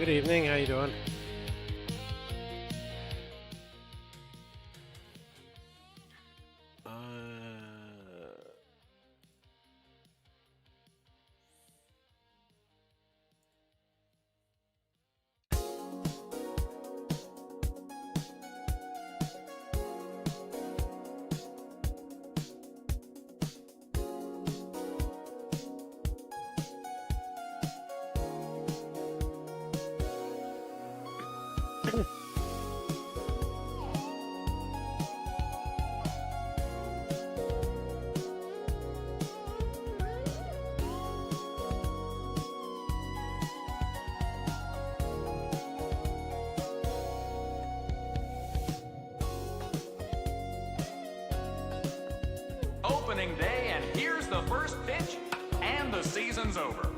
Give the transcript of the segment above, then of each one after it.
Good evening. How you doing? Opening day, and here's the first pitch, and the season's over.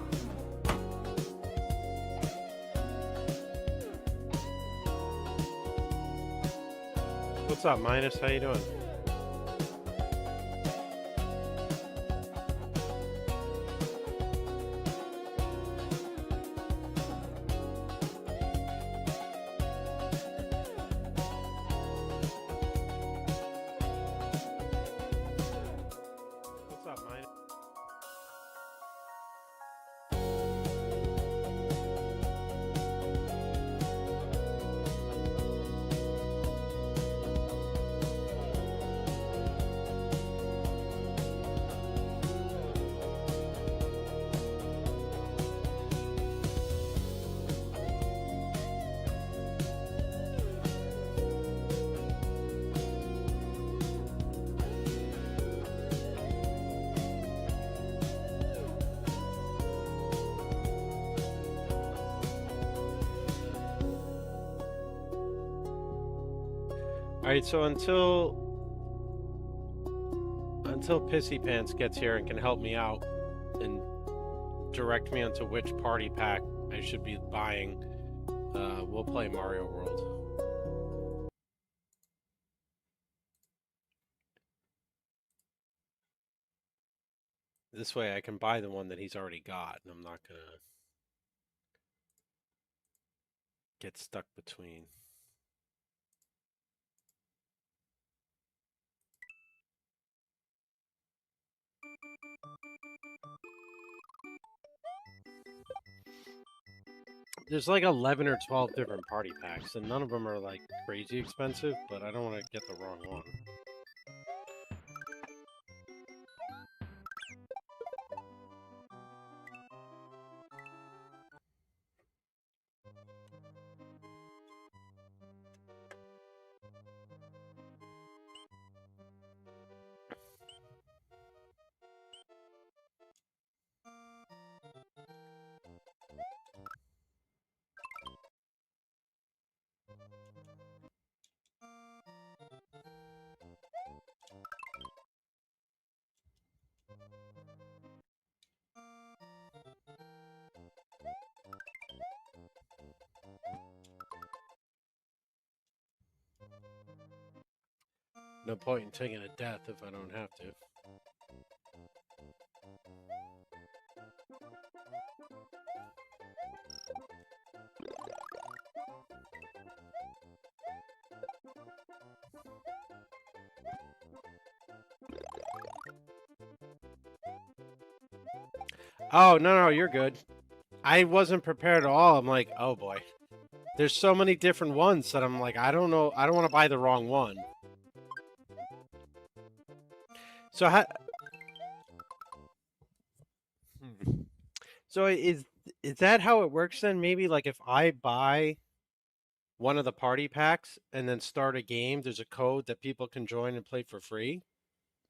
What's up, Minus? How you doing? What's up, Minus? All right, so until Pissy Pants gets here and can help me out and direct me onto which party pack I should be buying, we'll play Mario World. This way I can buy the one that he's already got, and I'm not gonna get stuck between. There's like 11 or 12 different party packs, and none of them are like crazy expensive, but I don't want to get the wrong one. No point in taking a death if I don't have to. Oh, no, you're good. I wasn't prepared at all. I'm like, oh boy. There's so many different ones that I'm like, I don't know. I don't want to buy the wrong one. So So is that how it works then? Maybe like if I buy one of the party packs and then start a game, there's a code that people can join and play for free?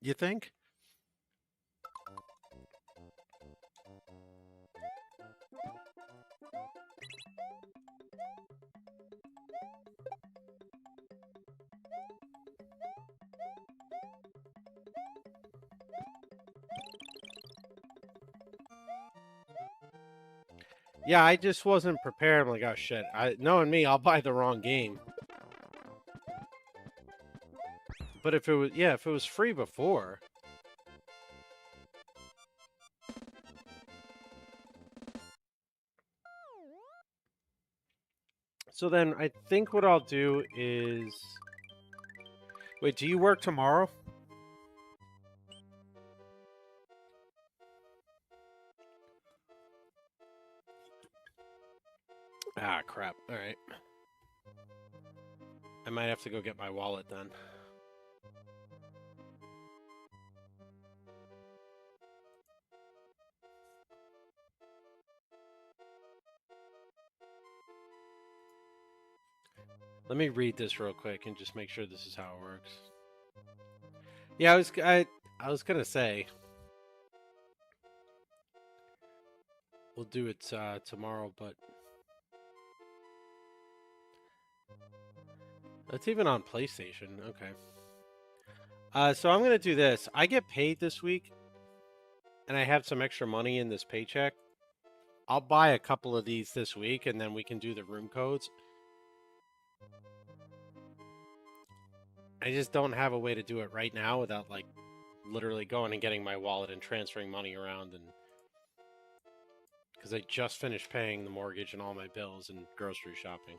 You think? Yeah, I just wasn't prepared. I'm like, oh shit. Knowing me, I'll buy the wrong game. But if it was free before. So then I think what I'll do is... Wait, do you work tomorrow? Ah, crap. All right. I might have to go get my wallet then. Let me read this real quick and just make sure this is how it works. Yeah, I was gonna say we'll do it tomorrow, but it's even on PlayStation. Okay. So I'm gonna do this. I get paid this week, and I have some extra money in this paycheck. I'll buy a couple of these this week, and then we can do the room codes. I just don't have a way to do it right now without like literally going and getting my wallet and transferring money around, and because I just finished paying the mortgage and all my bills and grocery shopping.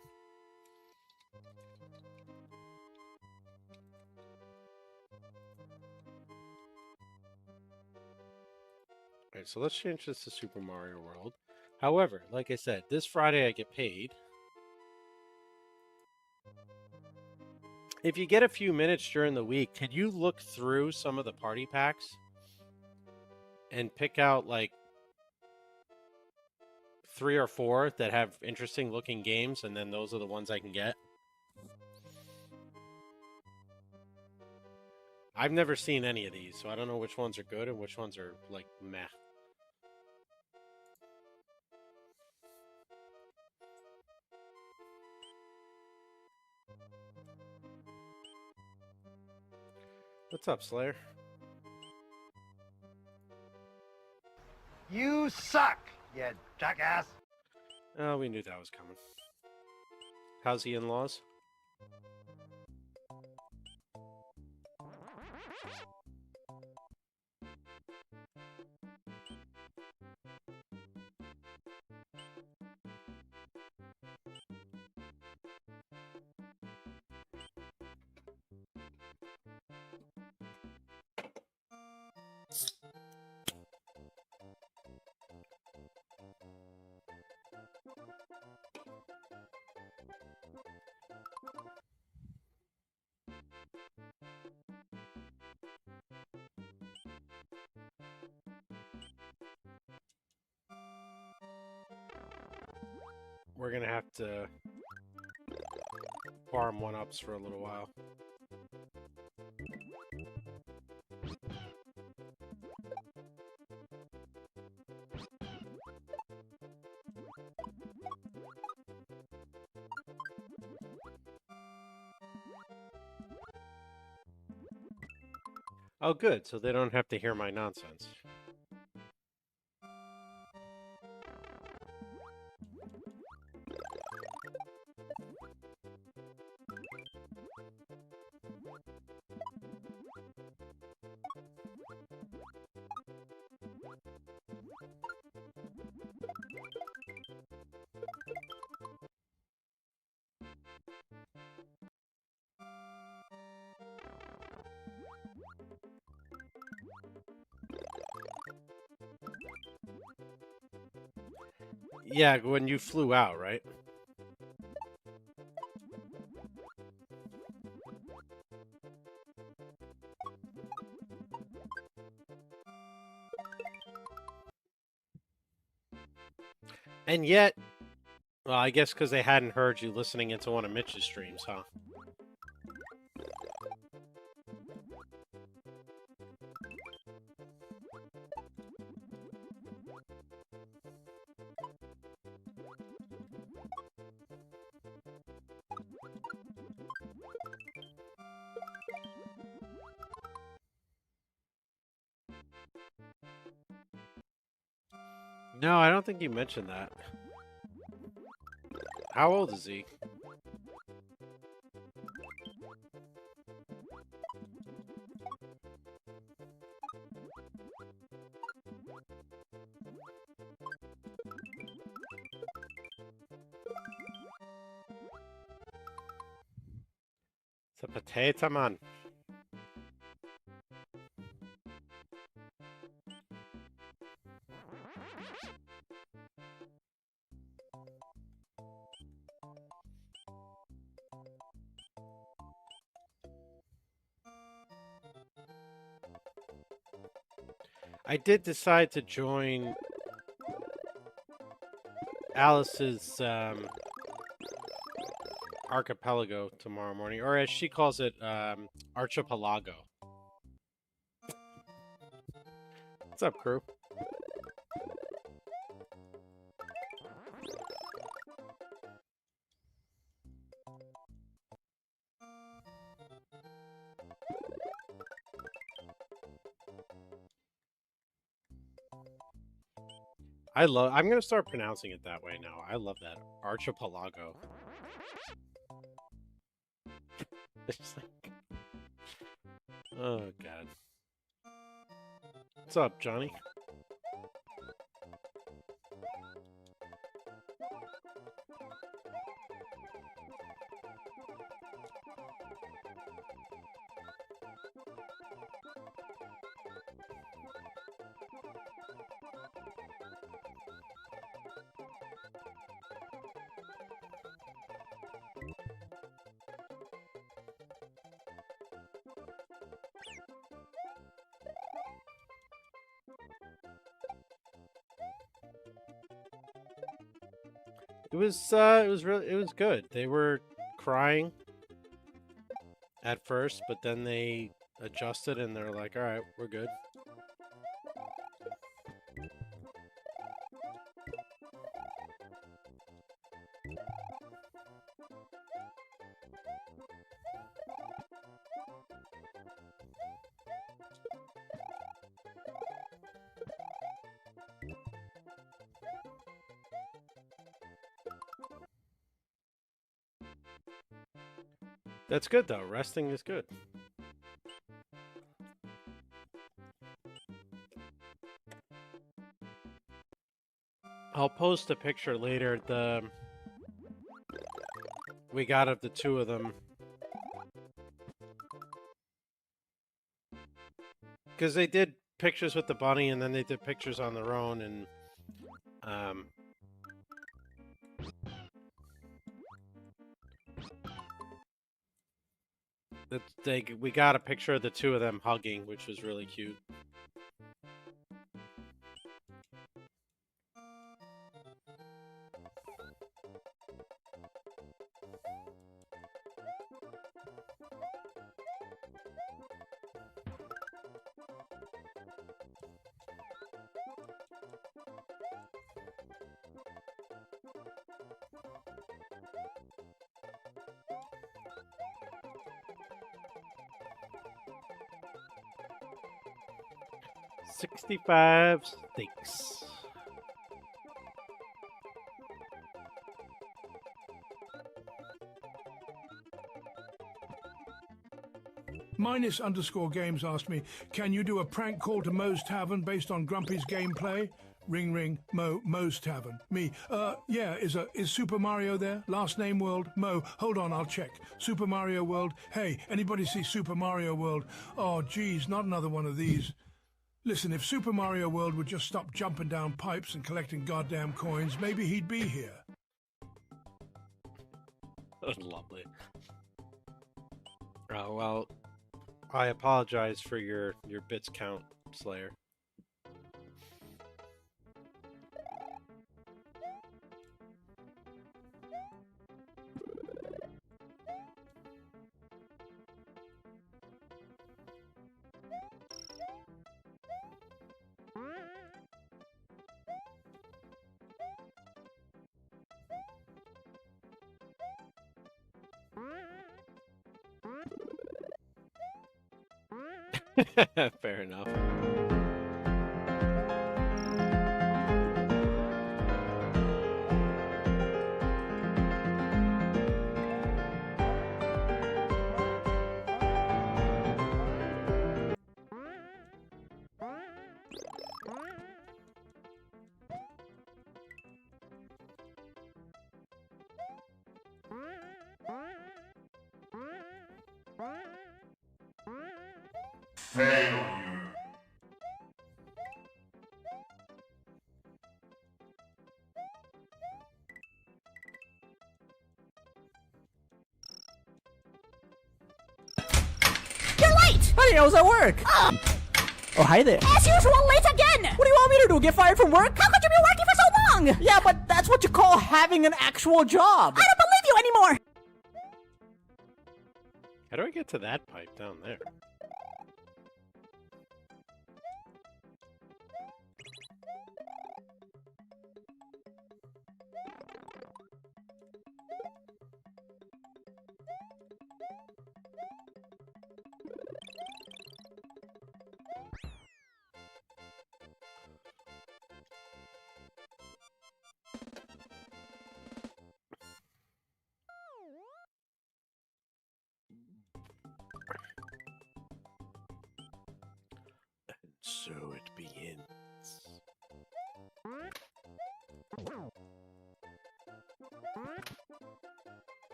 All right, so let's change this to Super Mario World. However, like I said, this Friday I get paid. If you get a few minutes during the week, can you look through some of the party packs and pick out like 3 or 4 that have interesting looking games, and then those are the ones I can get? I've never seen any of these, so I don't know which ones are good and which ones are like meh. What's up, Slayer? You suck, you jackass. Oh, we knew that was coming. How's the in-laws? We're gonna have to farm 1-ups for a little while. Oh, good, so they don't have to hear my nonsense. Yeah, when you flew out, right? And yet, well, I guess because they hadn't heard you listening into one of Mitch's streams, huh? No, I don't think you mentioned that. How old is he? It's a potato man. I did decide to join Alice's archipelago tomorrow morning, or as she calls it, archipelago. What's up, crew? I'm gonna start pronouncing it that way now. I love that. Archipelago. It's like... Oh, God. What's up, Johnny? It was good. They were crying at first, but then they adjusted and they're like, all right, we're good. That's good, though. Resting is good. I'll post a picture later. We got of the two of them. Because they did pictures with the bunny, and then they did pictures on their own, and we got a picture of the two of them hugging, which was really cute. $65 steaks. Minus_games asked me, can you do a prank call to Moe's Tavern based on Grumpy's gameplay? Ring ring, Moe's Tavern. Me, yeah, is Super Mario there? Last name World? Mo, hold on, I'll check. Super Mario World? Hey, anybody see Super Mario World? Oh, geez, not another one of these. Listen, if Super Mario World would just stop jumping down pipes and collecting goddamn coins, maybe he'd be here. Lovely. Oh, well, I apologize for your bits count, Slayer. Fair enough. Failure. You're late! Honey, how does that work? Oh, hi there. As usual, late again! What do you want me to do? Get fired from work? How could you be working for so long? Yeah, but that's what you call having an actual job. I don't believe you anymore! How do I get to that pipe down there? So it begins.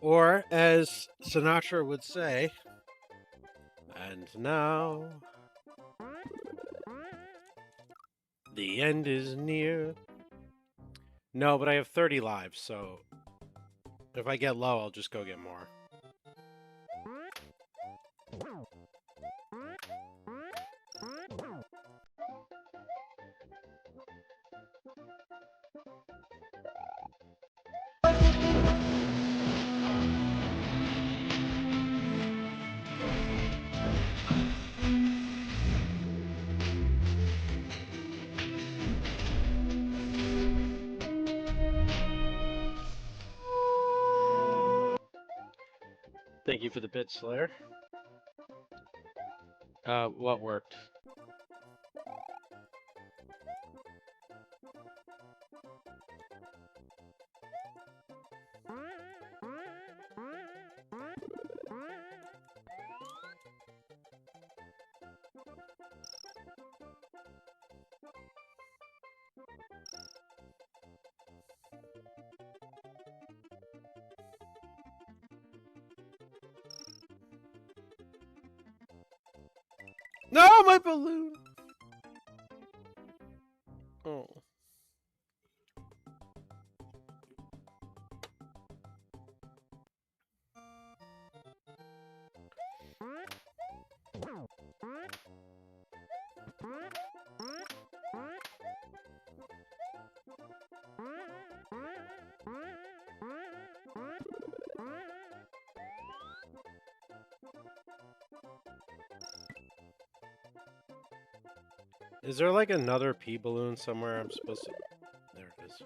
Or, as Sinatra would say, and now the end is near. No, but I have 30 lives, so if I get low, I'll just go get more. Thank you for the bit, Slayer. What worked? No, my balloon! Oh. Is there like another pea balloon somewhere I'm supposed to... There it is.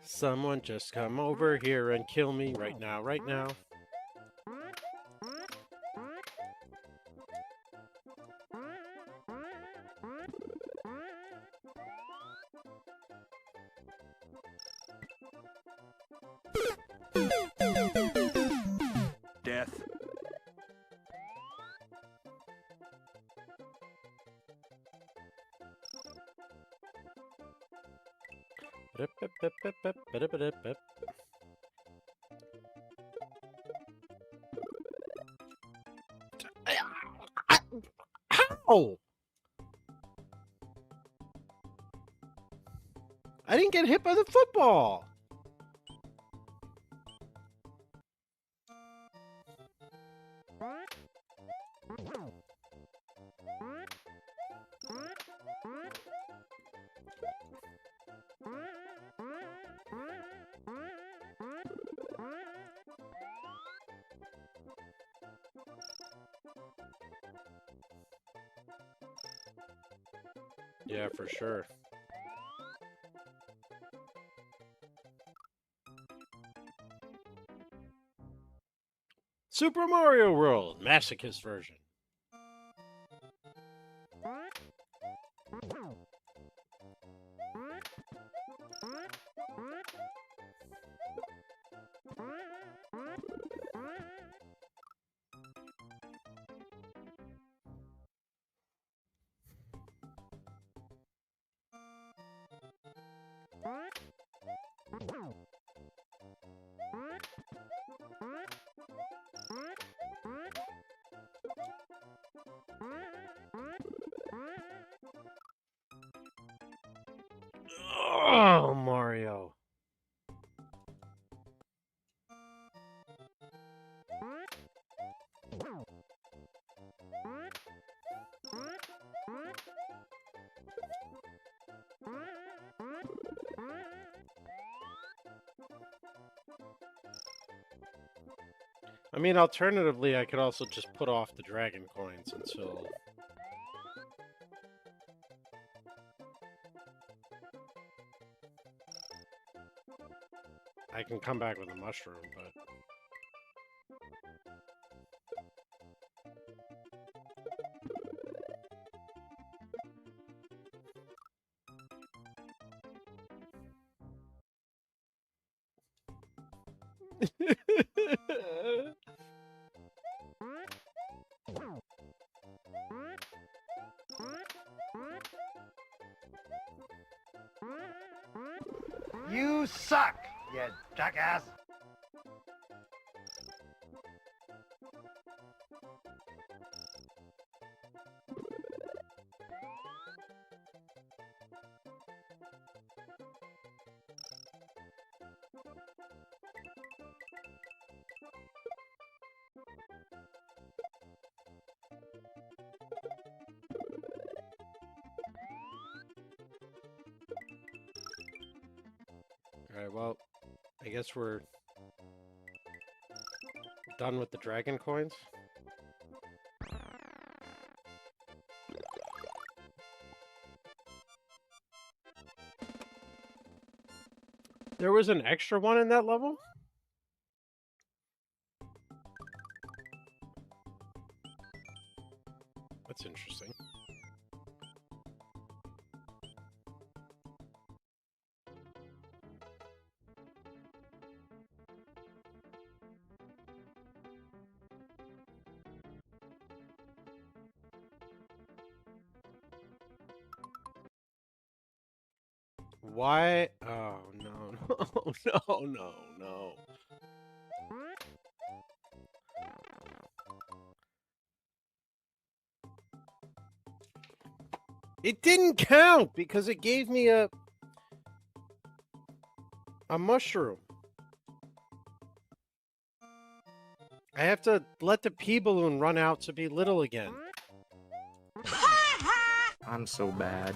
Someone just come over here and kill me right now, right now. Death. How? I didn't get hit by the football. Yeah, for sure. Super Mario World, Masochist version. Oh, Mario. I mean, alternatively, I could also just put off the dragon coins until... I can come back with a mushroom, but... You suck, you jackass. Alright, well, I guess we're done with the dragon coins. There was an extra one in that level? That's interesting. Why? Oh, no, no, no, no. It didn't count because it gave me a mushroom. I have to let the pea balloon run out to be little again. I'm so bad.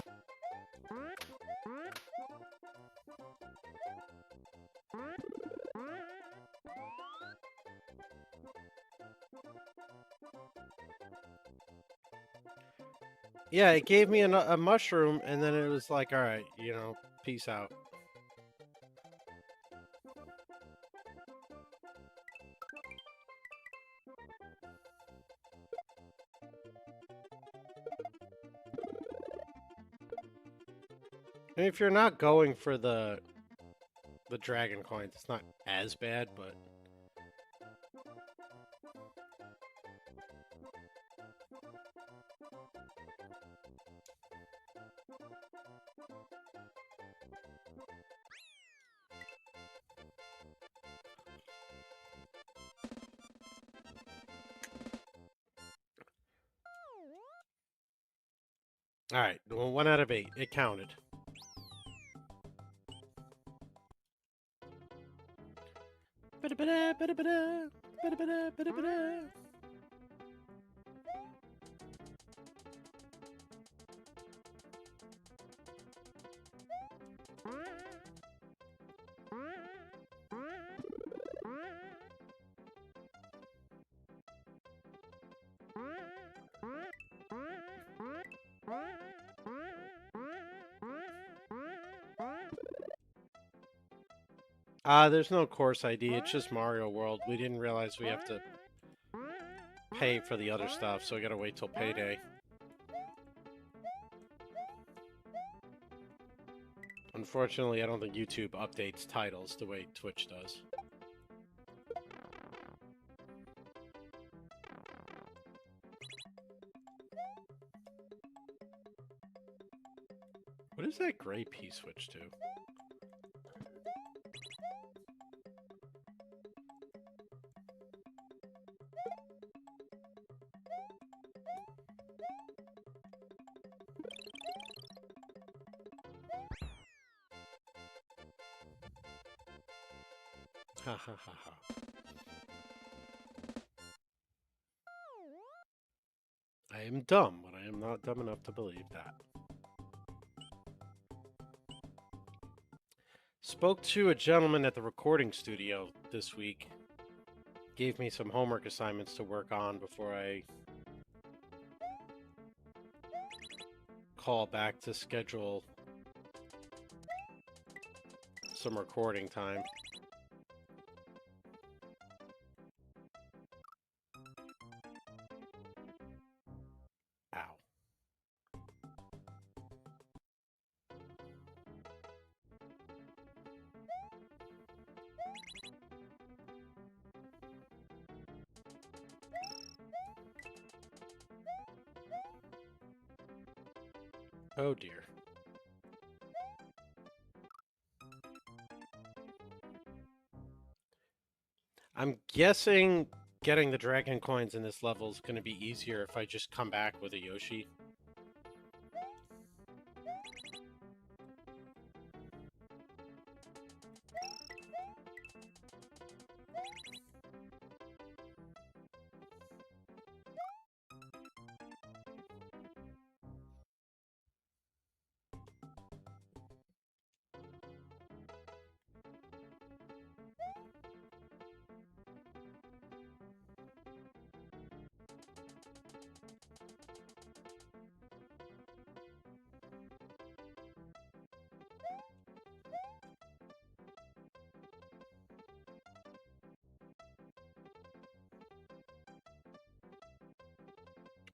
Yeah, it gave me a mushroom, and then it was like, all right, you know, peace out. And if you're not going for the dragon coins, it's not as bad, but... Alright, well, 1 out of 8. It counted. Ba-da-ba-da, ba-da-ba-da, ba-da-ba-da, ba-da-ba-da. There's no course ID, it's just Mario World. We didn't realize we have to pay for the other stuff, so we gotta wait till payday. Unfortunately, I don't think YouTube updates titles the way Twitch does. What is that gray P switch to? Ha ha ha ha. I am dumb, but I am not dumb enough to believe that. Spoke to a gentleman at the recording studio this week. Gave me some homework assignments to work on before I call back to schedule some recording time. Ow. Oh dear. I'm guessing getting the dragon coins in this level is going to be easier if I just come back with a Yoshi.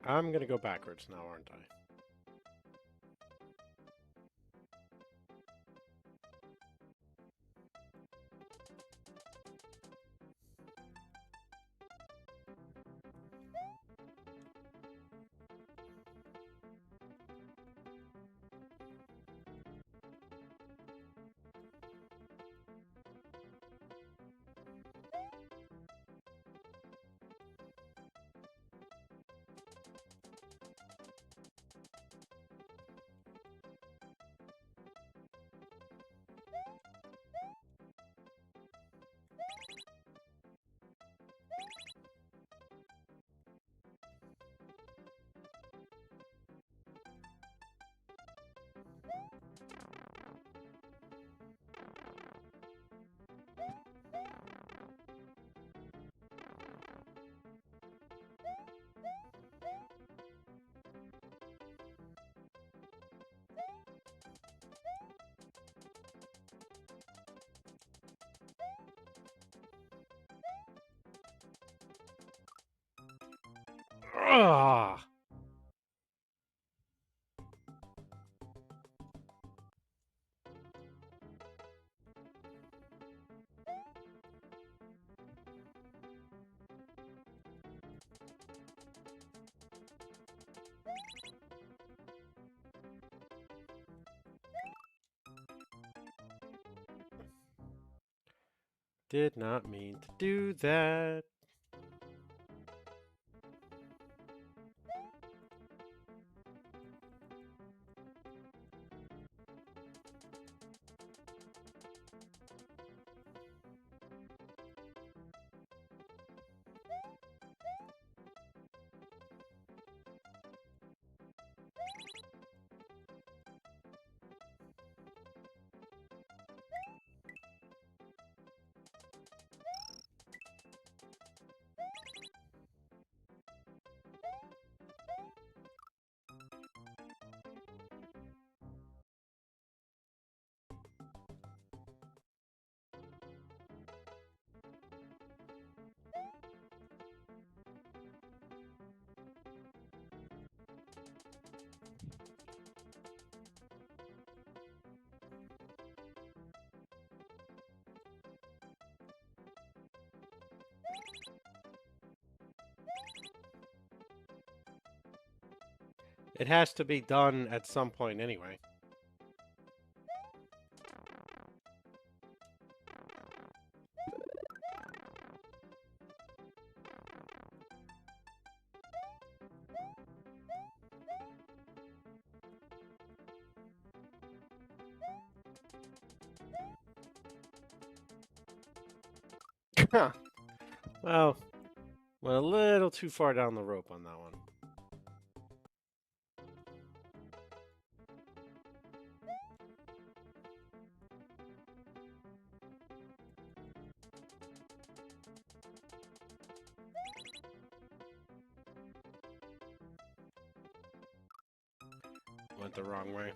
I'm going to go backwards now, aren't I? Ugh. Did not mean to do that. It has to be done at some point anyway. Huh. Well, went a little too far down the rope on that one. Went the wrong way.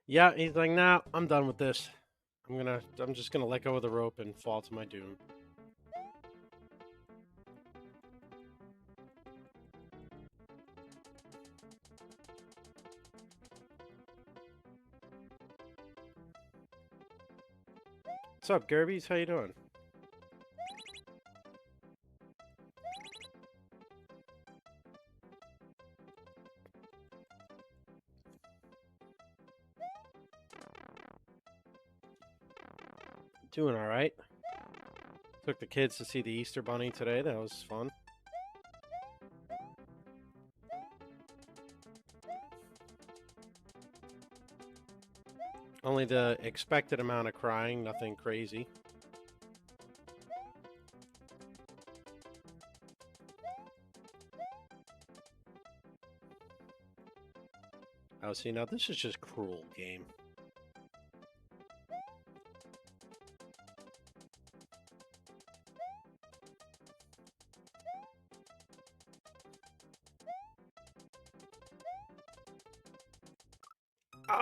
Yeah, he's like, nah, I'm done with this. I'm just gonna let go of the rope and fall to my doom. What's up, Gerbies? How you doing? Doing all right. Took the kids to see the Easter Bunny today. That was fun. Only the expected amount of crying, nothing crazy. Oh, see, now this is just cruel game.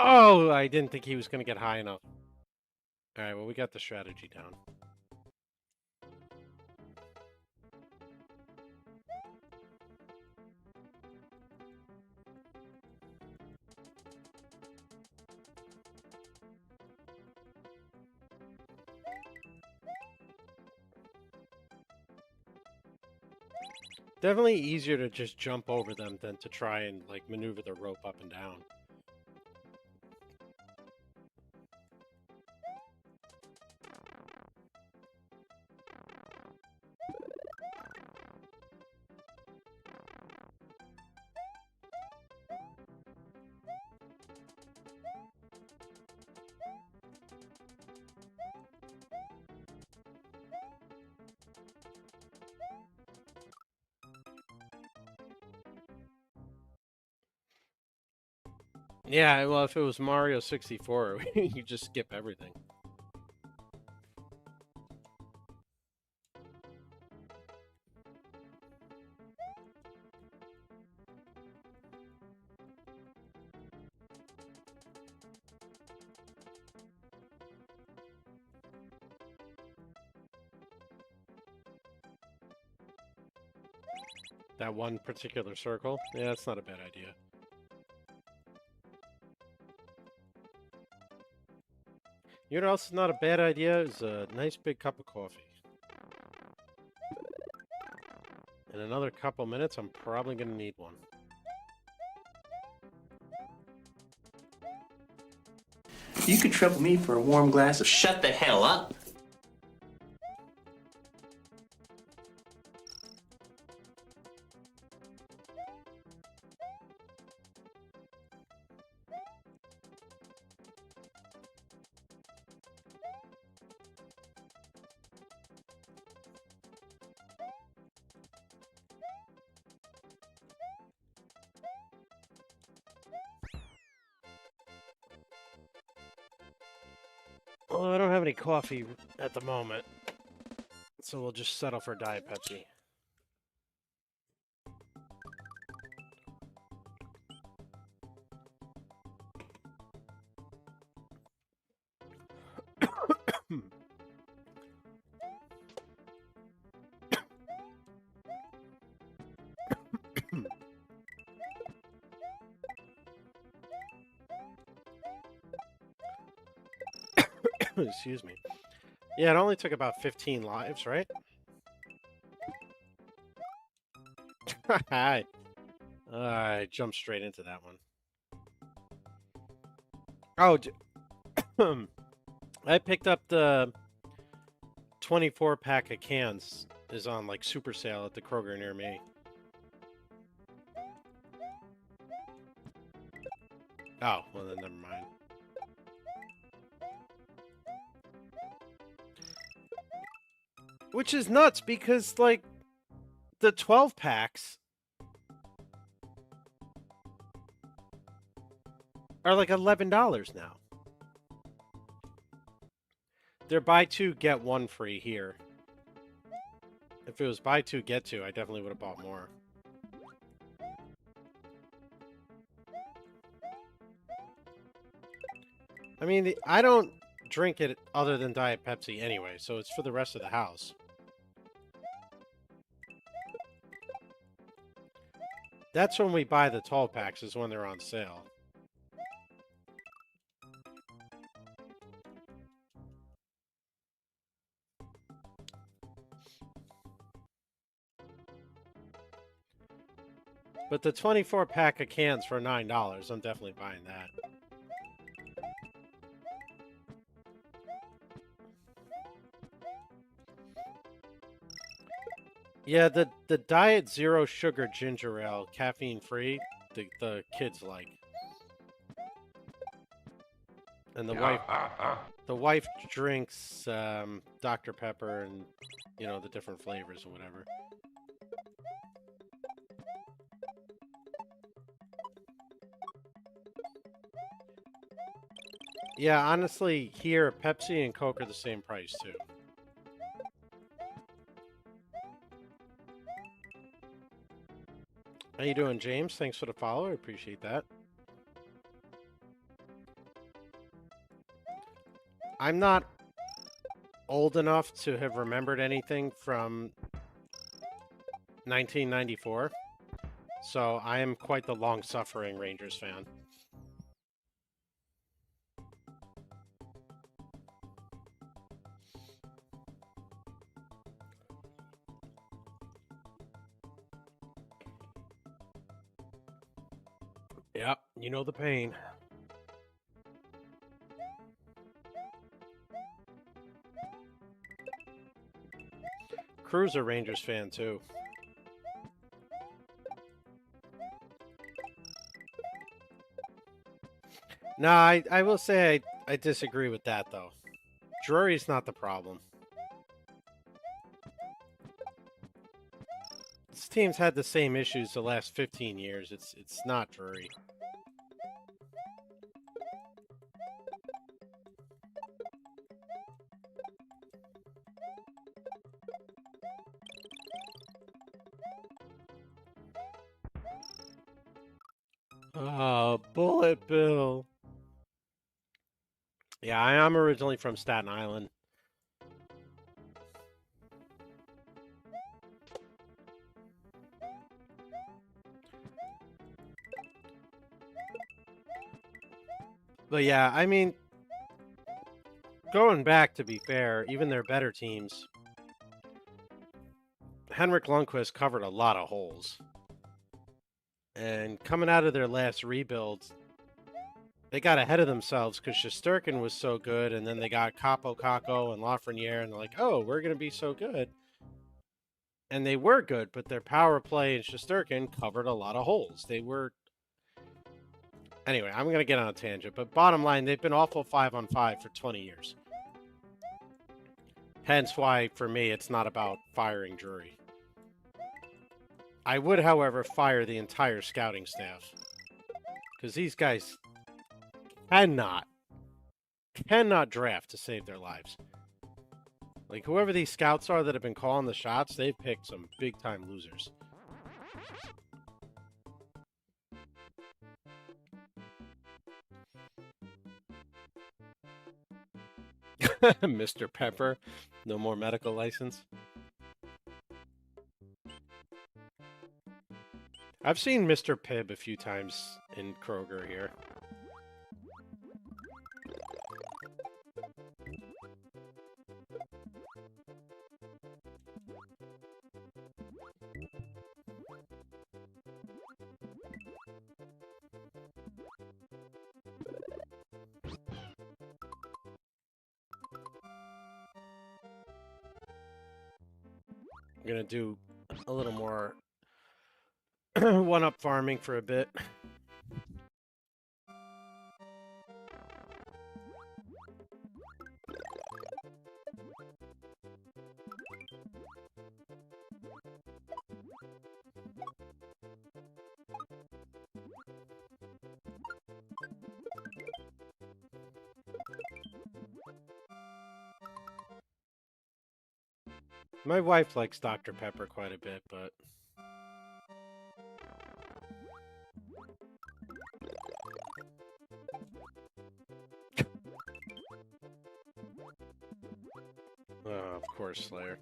Oh, I didn't think he was going to get high enough. All right, well, we got the strategy down. Definitely easier to just jump over them than to try and, like, maneuver the rope up and down. Yeah, well, if it was Mario 64, you just skip everything. That one particular circle? Yeah, that's not a bad idea. You know what else is not a bad idea? Is a nice big cup of coffee. In another couple minutes, I'm probably going to need one. You could trouble me for a warm glass of Shut the hell up. Well, I don't have any coffee at the moment, so we'll just settle for Diet Pepsi. Excuse me. Yeah, it only took about 15 lives, right? Hi. I jumped straight into that one. Oh, I picked up the 24-pack of cans. Is on like super sale at the Kroger near me. Oh, well then never mind. Which is nuts because, like, the 12 packs are like $11 now. They're buy two, get one free here. If it was buy two, get two, I definitely would have bought more. I mean, I don't drink it other than Diet Pepsi anyway, so it's for the rest of the house. That's when we buy the 12 packs, is when they're on sale. But the 24 pack of cans for $9, I'm definitely buying that. Yeah, the Diet Zero Sugar Ginger Ale, caffeine free, the kids like. And the wife drinks Dr. Pepper and, you know, the different flavors or whatever. Yeah, honestly, here, Pepsi and Coke are the same price, too. How you doing, James? Thanks for the follow. I appreciate that. I'm not old enough to have remembered anything from 1994, so I am quite the long-suffering Rangers fan. Yep, you know the pain. Crew's a Rangers fan, too. No, I will say I disagree with that, though. Drury's not the problem. This team's had the same issues the last 15 years. It's not Drury. Oh, Bullet Bill. Yeah, I am originally from Staten Island. But yeah, I mean, going back, to be fair, even their better teams, Henrik Lundqvist covered a lot of holes. And coming out of their last rebuild, they got ahead of themselves because Shesterkin was so good, and then they got Capo Caco and Lafreniere, and they're like, oh, we're going to be so good. And they were good, but their power play and Shesterkin covered a lot of holes. They were... Anyway, I'm going to get on a tangent, but bottom line, they've been awful 5-on-5 for 20 years. Hence why, for me, it's not about firing Drury. I would, however, fire the entire scouting staff. Because these guys cannot draft to save their lives. Like, whoever these scouts are that have been calling the shots, they've picked some big-time losers. Mr. Pepper, no more medical license. I've seen Mr. Pibb a few times in Kroger here. I'm gonna do a little more one-up farming for a bit. My wife likes Dr. Pepper quite a bit, but... Oh, of course, Slayer.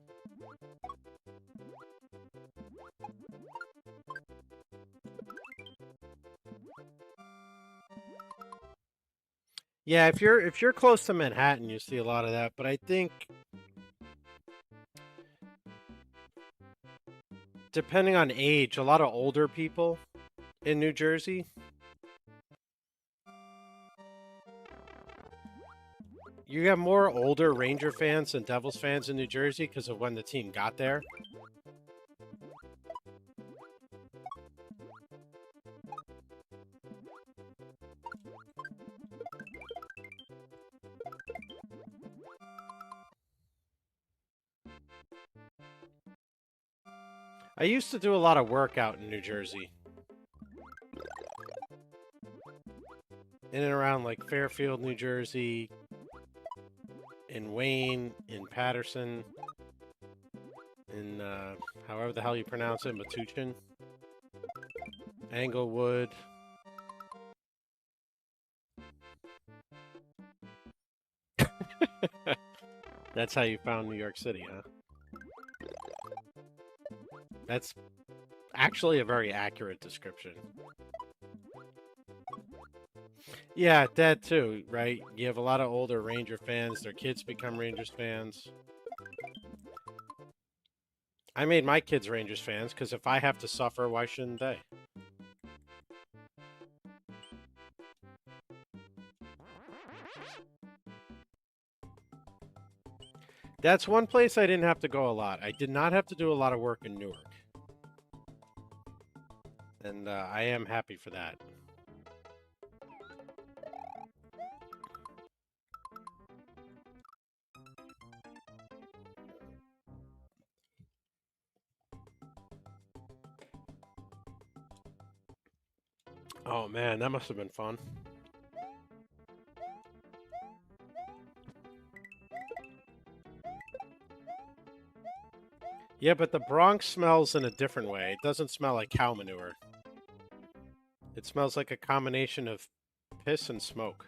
Yeah, if you're close to Manhattan, you see a lot of that, but I think depending on age, a lot of older people in New Jersey. You have more older Ranger fans than Devils fans in New Jersey because of when the team got there. I used to do a lot of work out in New Jersey. In and around like Fairfield, New Jersey, in Wayne, in Patterson, in however the hell you pronounce it, Metuchen, Englewood. That's how you found New York City, huh? That's actually a very accurate description. Yeah, that too, right? You have a lot of older Ranger fans. Their kids become Rangers fans. I made my kids Rangers fans because if I have to suffer, why shouldn't they? That's one place I didn't have to go a lot. I did not have to do a lot of work in Newark. And I am happy for that. Oh man, that must have been fun. Yeah, but the Bronx smells in a different way. It doesn't smell like cow manure. It smells like a combination of piss and smoke.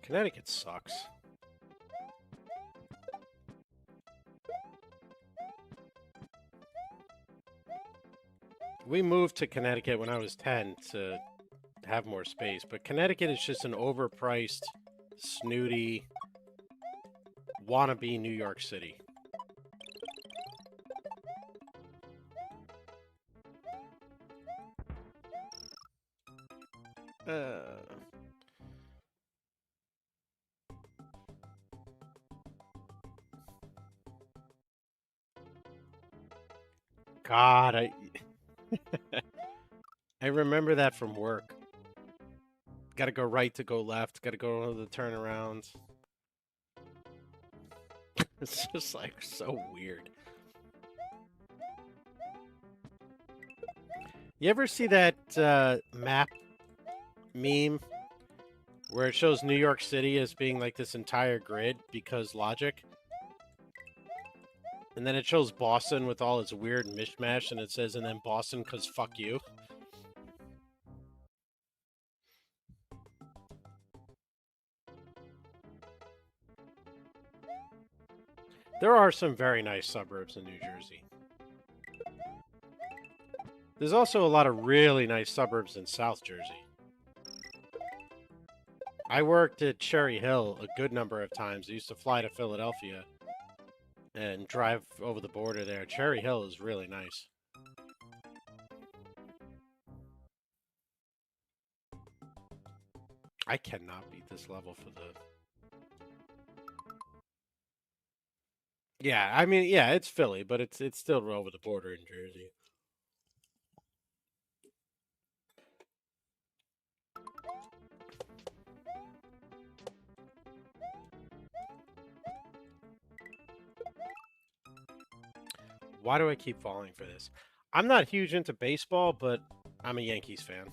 Connecticut sucks. We moved to Connecticut when I was 10 to have more space, but Connecticut is just an overpriced, snooty, wannabe New York City. God, I remember that from work. Got to go right to go left. Got to go to the turnarounds. It's just like so weird. You ever see that map meme where it shows New York City as being like this entire grid because logic? And then it shows Boston with all its weird mishmash and it says, and then Boston because fuck you. There are some very nice suburbs in New Jersey. There's also a lot of really nice suburbs in South Jersey. I worked at Cherry Hill a good number of times. I used to fly to Philadelphia and drive over the border there. Cherry Hill is really nice. I cannot beat this level for the... Yeah, I mean, yeah, it's Philly, but it's still over the border in Jersey. Why do I keep falling for this? I'm not huge into baseball, but I'm a Yankees fan.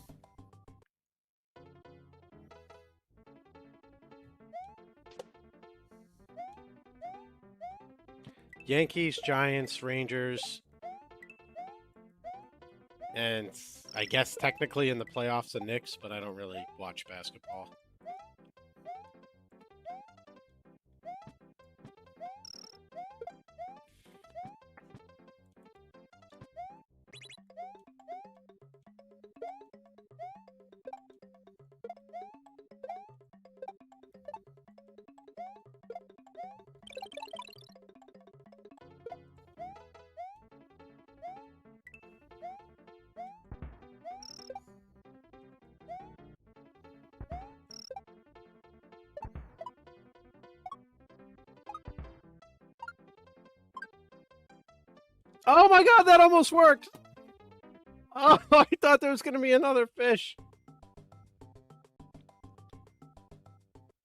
Yankees, Giants, Rangers, and I guess technically in the playoffs the Knicks, but I don't really watch basketball. Oh my god, that almost worked! Oh, I thought there was going to be another fish.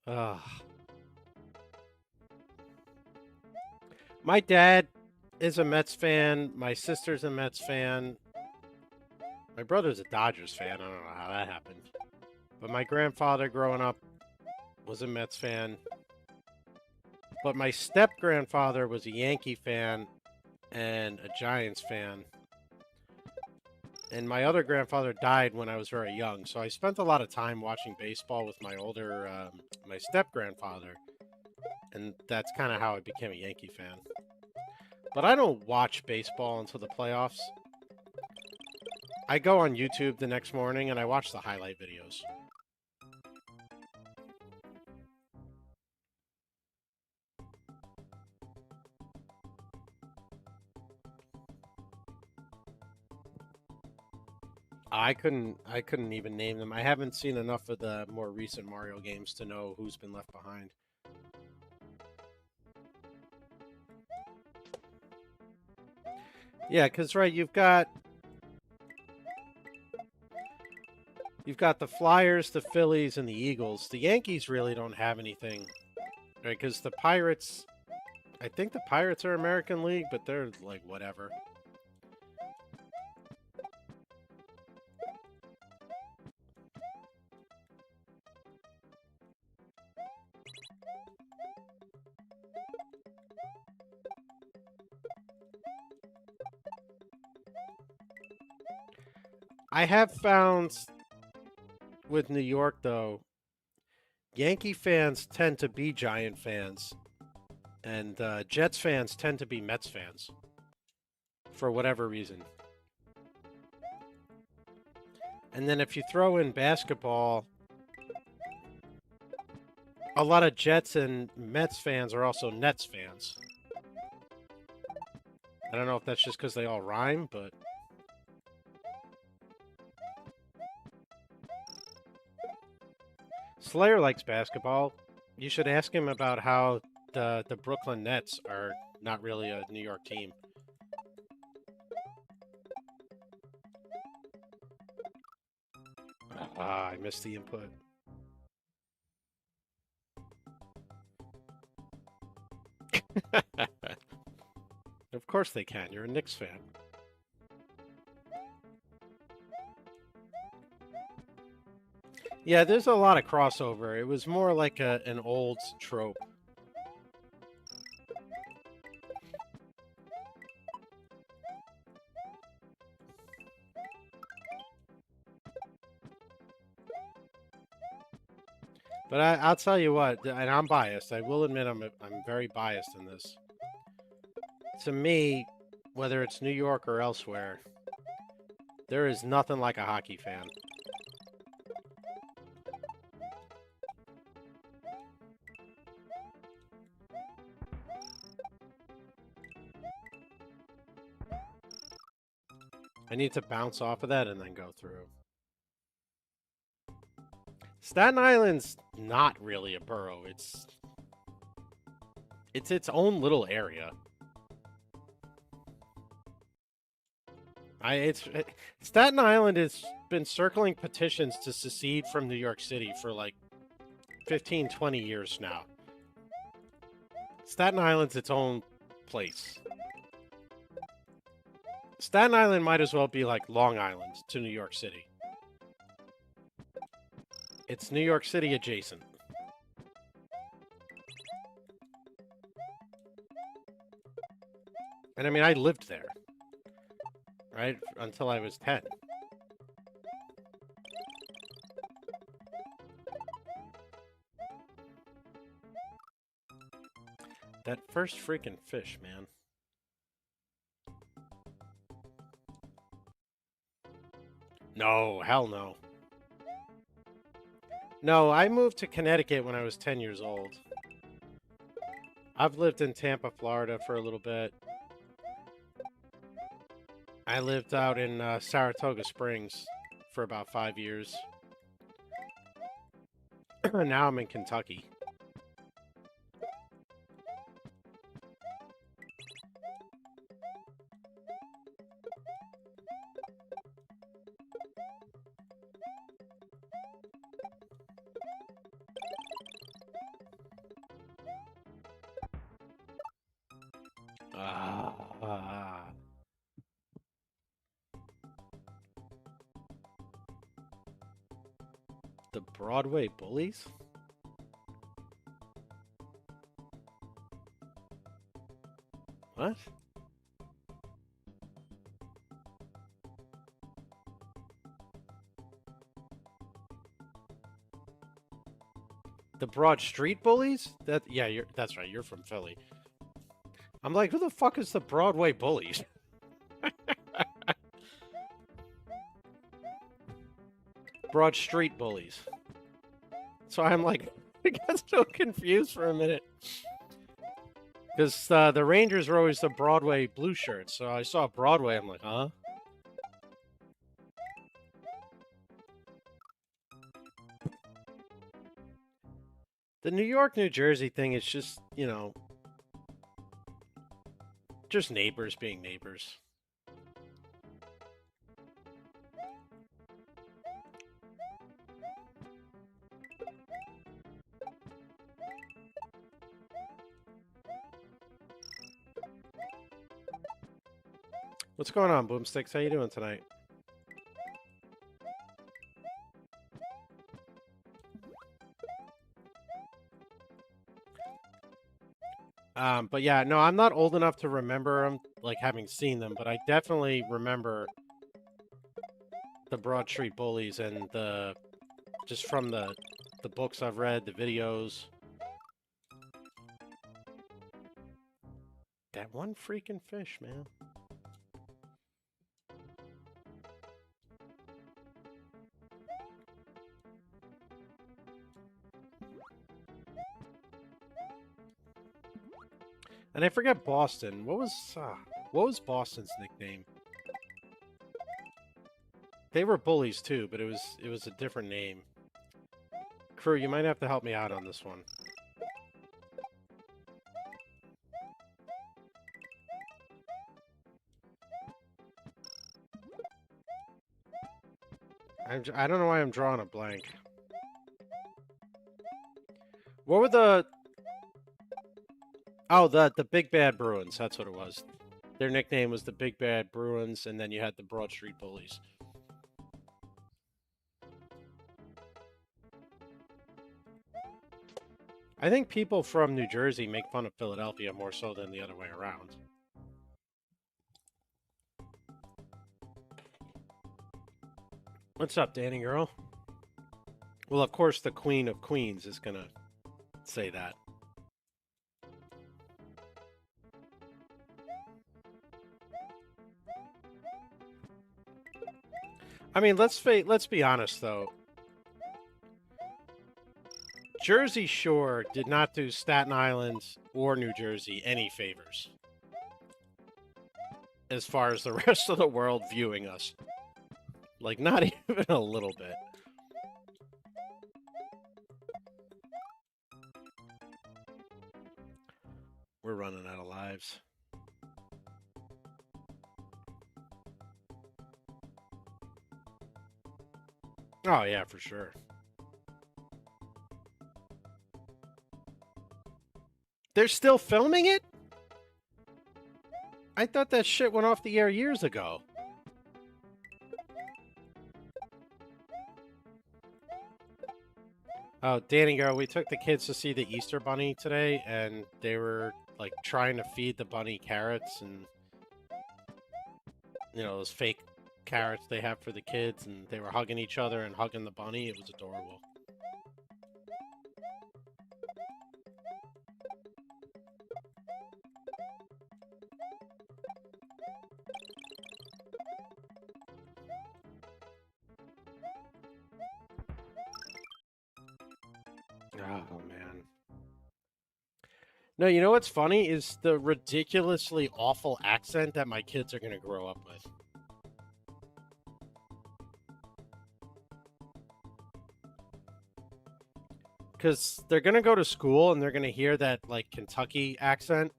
Ugh. My dad is a Mets fan. My sister's a Mets fan. My brother's a Dodgers fan. I don't know how that happened. But my grandfather growing up was a Mets fan. But my step-grandfather was a Yankee fan and a Giants fan. And my other grandfather died when I was very young, so I spent a lot of time watching baseball with my my step-grandfather. And that's kind of how I became a Yankee fan. But I don't watch baseball until the playoffs. I go on YouTube the next morning and I watch the highlight videos. I couldn't even name them. I haven't seen enough of the more recent Mario games to know who's been left behind. Yeah, because, right, you've got the Flyers, the Phillies, and the Eagles. The Yankees really don't have anything, right? Because the Pirates, I think the Pirates are American League, but they're, like, whatever. I have found with New York, though, Yankee fans tend to be Giant fans, and Jets fans tend to be Mets fans, for whatever reason. And then if you throw in basketball, a lot of Jets and Mets fans are also Nets fans. I don't know if that's just because they all rhyme, but... Slayer likes basketball. You should ask him about how the Brooklyn Nets are not really a New York team. Ah, I missed the input. Of course they can. You're a Knicks fan. Yeah, there's a lot of crossover. It was more like an old trope. But I'll tell you what, and I'm biased. I will admit I'm very biased in this. To me, whether it's New York or elsewhere, there is nothing like a hockey fan. I need to bounce off of that and then go through. Staten Island's not really a borough. It's its own little area. Staten Island has been circling petitions to secede from New York City for like 15, 20 years now. Staten Island's its own place. Staten Island might as well be like Long Island to New York City. It's New York City adjacent. And I mean, I lived there, right? Until I was 10. That first freaking fish, man. No, hell no. No, I moved to Connecticut when I was 10 years old. I've lived in Tampa, Florida for a little bit. I lived out in Saratoga Springs for about 5 years. Now I'm in Kentucky. The Broadway Bullies? What? The Broad Street Bullies? Yeah, that's right, you're from Philly. I'm like, who the fuck is the Broadway Bullies? Broad Street Bullies. So I'm like, I got so confused for a minute. Because the Rangers are always the Broadway blue shirts. So I saw Broadway, I'm like, huh? The New York, New Jersey thing is just, you know, just neighbors being neighbors. What's going on, Boomsticks? How you doing tonight? But yeah, no, I'm not old enough to remember them, like, having seen them, but I definitely remember the Broad Street Bullies and just from the books I've read, the videos. That one freaking fish, man. And I forget Boston. What was Boston's nickname? They were bullies too, but it was a different name. Crew, you might have to help me out on this one. I don't know why I'm drawing a blank. What were the... Oh, the Big Bad Bruins. That's what it was. Their nickname was the Big Bad Bruins, and then you had the Broad Street Bullies. I think people from New Jersey make fun of Philadelphia more so than the other way around. What's up, Danny girl? Well, of course, the Queen of Queens is gonna say that. I mean, let's be honest, though. Jersey Shore did not do Staten Island or New Jersey any favors as far as the rest of the world viewing us. Like, not even a little bit. We're running out of lives. Oh, yeah, for sure. They're still filming it? I thought that shit went off the air years ago. Oh, Danny girl, we took the kids to see the Easter Bunny today, and they were like trying to feed the bunny carrots and those fake carrots they have for the kids, and they were hugging each other and hugging the bunny. It was adorable. Oh, man. No, you know what's funny is the ridiculously awful accent that my kids are going to grow up with. Because they're going to go to school and they're going to hear that, like, Kentucky accent.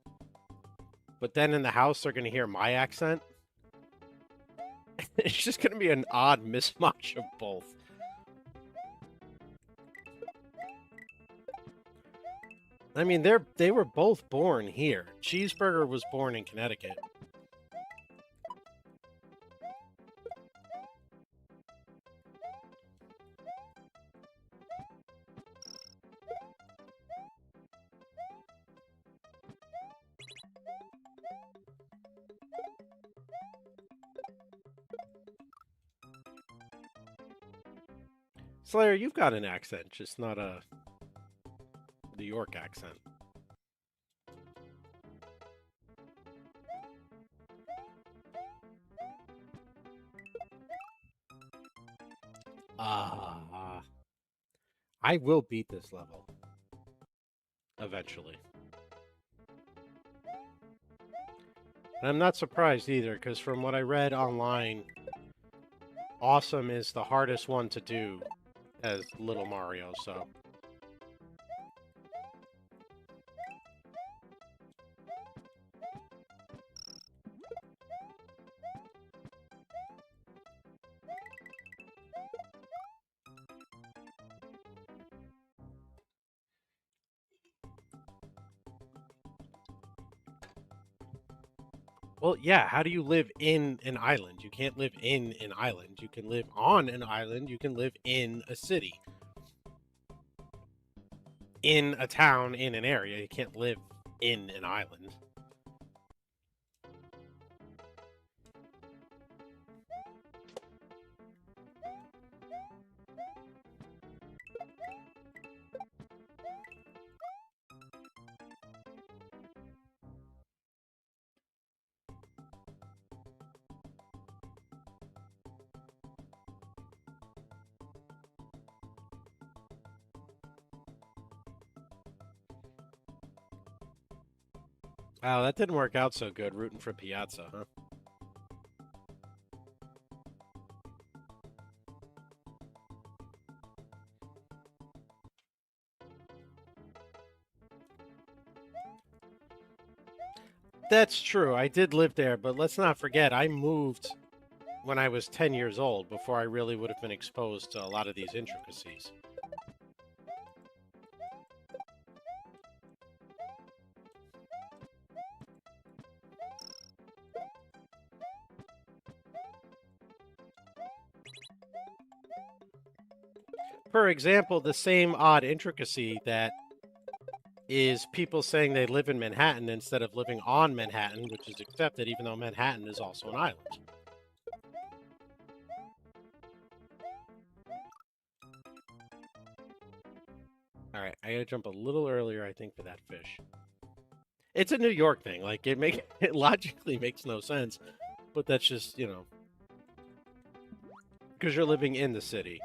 But then in the house, they're going to hear my accent. It's just going to be an odd mismatch of both. I mean, they were both born here. Cheeseburger was born in Connecticut. Slayer, you've got an accent, just not a New York accent. I will beat this level. Eventually. And I'm not surprised either, because from what I read online, Awesome is the hardest one to do as Little Mario, so... Well, yeah, how do you live in an island? You can't live in an island. You can live on an island. You can live in a city. In a town, in an area. You can't live in an island. Wow, that didn't work out so good, rooting for Piazza, huh? That's true, I did live there, but let's not forget, I moved when I was 10 years old, before I really would have been exposed to a lot of these intricacies. For example, the same odd intricacy that is people saying they live in Manhattan instead of living on Manhattan, which is accepted even though Manhattan is also an island. Alright, I gotta jump a little earlier, I think, for that fish. It's a New York thing, like, it logically makes no sense, but that's just, you know, because you're living in the city.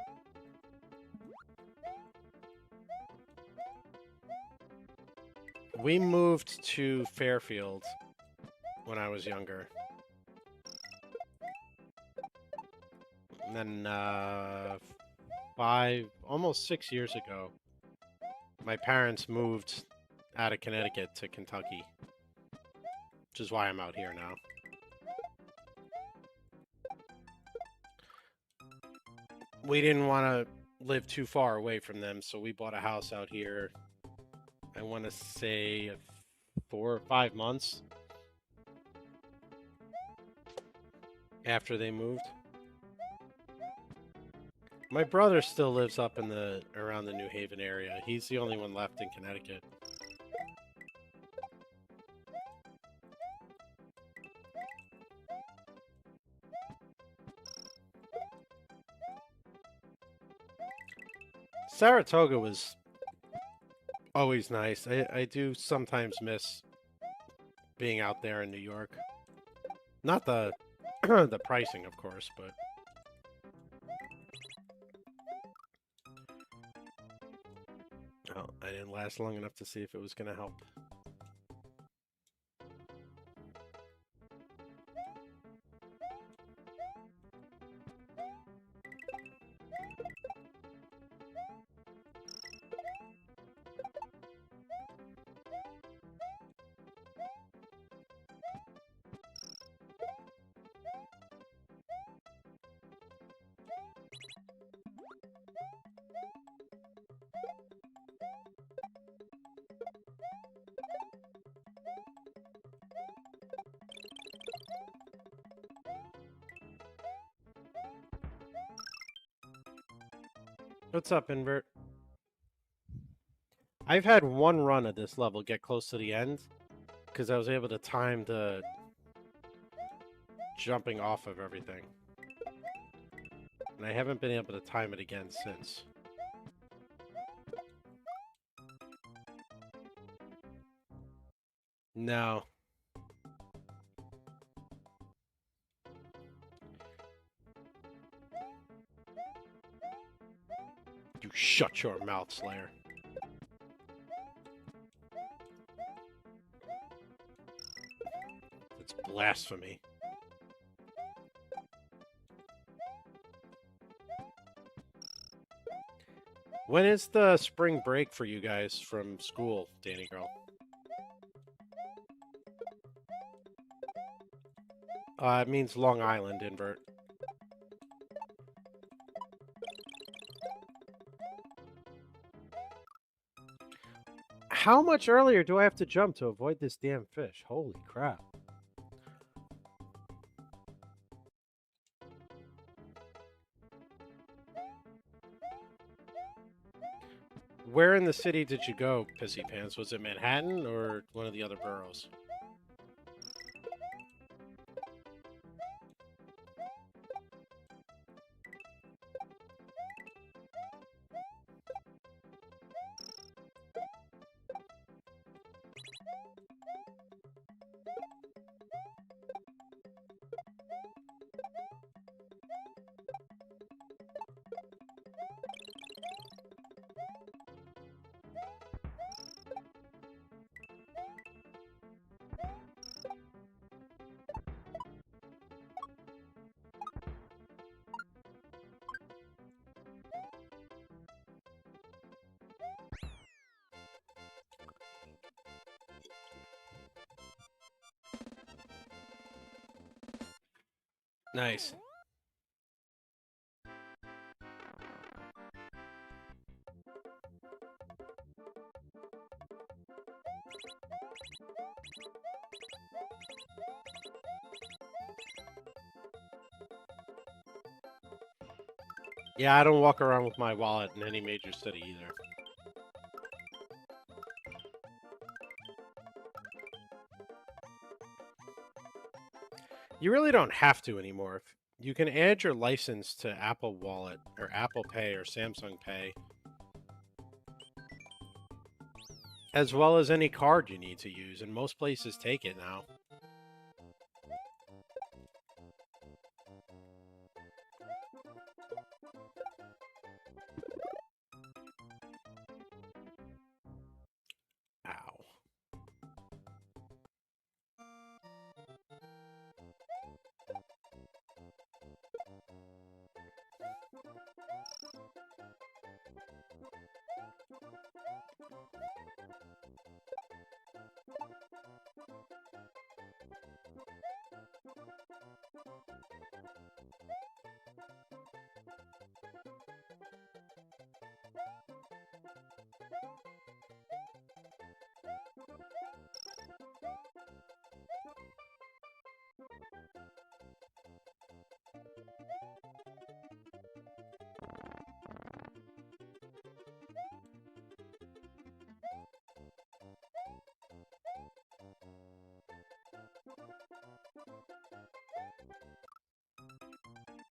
We moved to Fairfield when I was younger. And then, almost 6 years ago, my parents moved out of Connecticut to Kentucky, which is why I'm out here now. We didn't want to live too far away from them, so we bought a house out here. I want to say 4 or 5 months. after they moved. My brother still lives up in around the New Haven area. He's the only one left in Connecticut. Saratoga was always nice. I do sometimes miss being out there in New York. Not the the pricing, of course, but oh, I didn't last long enough to see if it was going to help. What's up, Invert? I've had one run of this level get close to the end because I was able to time the jumping off of everything. And I haven't been able to time it again since. No. You shut your mouth, Slayer. It's blasphemy. When is the spring break for you guys from school, Danny Girl? It means Long Island, Invert. How much earlier do I have to jump to avoid this damn fish? Holy crap. Where in the city did you go, Pissy Pants? Was it Manhattan or one of the other boroughs? Nice. Yeah, I don't walk around with my wallet in any major city either. You really don't have to anymore. If you can add your license to Apple Wallet or Apple Pay or Samsung Pay, as well as any card you need to use, and most places take it now. Ow.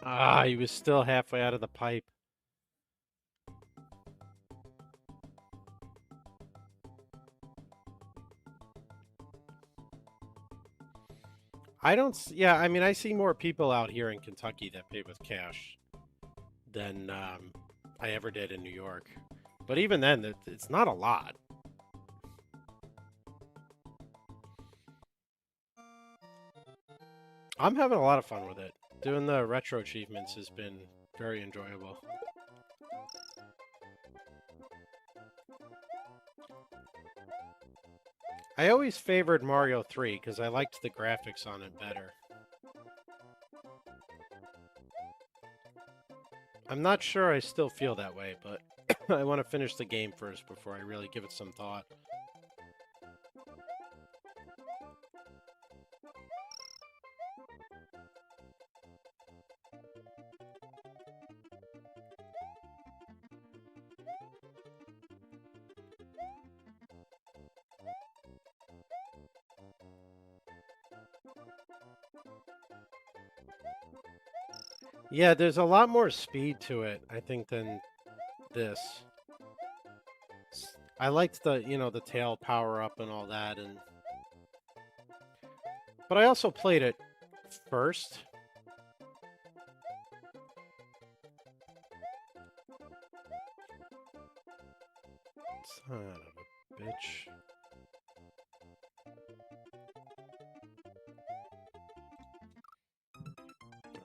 Ah, he was still halfway out of the pipe. Yeah, I mean, I see more people out here in Kentucky that pay with cash than I ever did in New York. But even then, it's not a lot. I'm having a lot of fun with it. Doing the retro achievements has been very enjoyable. I always favored Mario 3 because I liked the graphics on it better. I'm not sure I still feel that way, but I want to finish the game first before I really give it some thought. Yeah, there's a lot more speed to it, I think, than this. I liked the, the tail power up and all that, but I also played it first. Son of a bitch.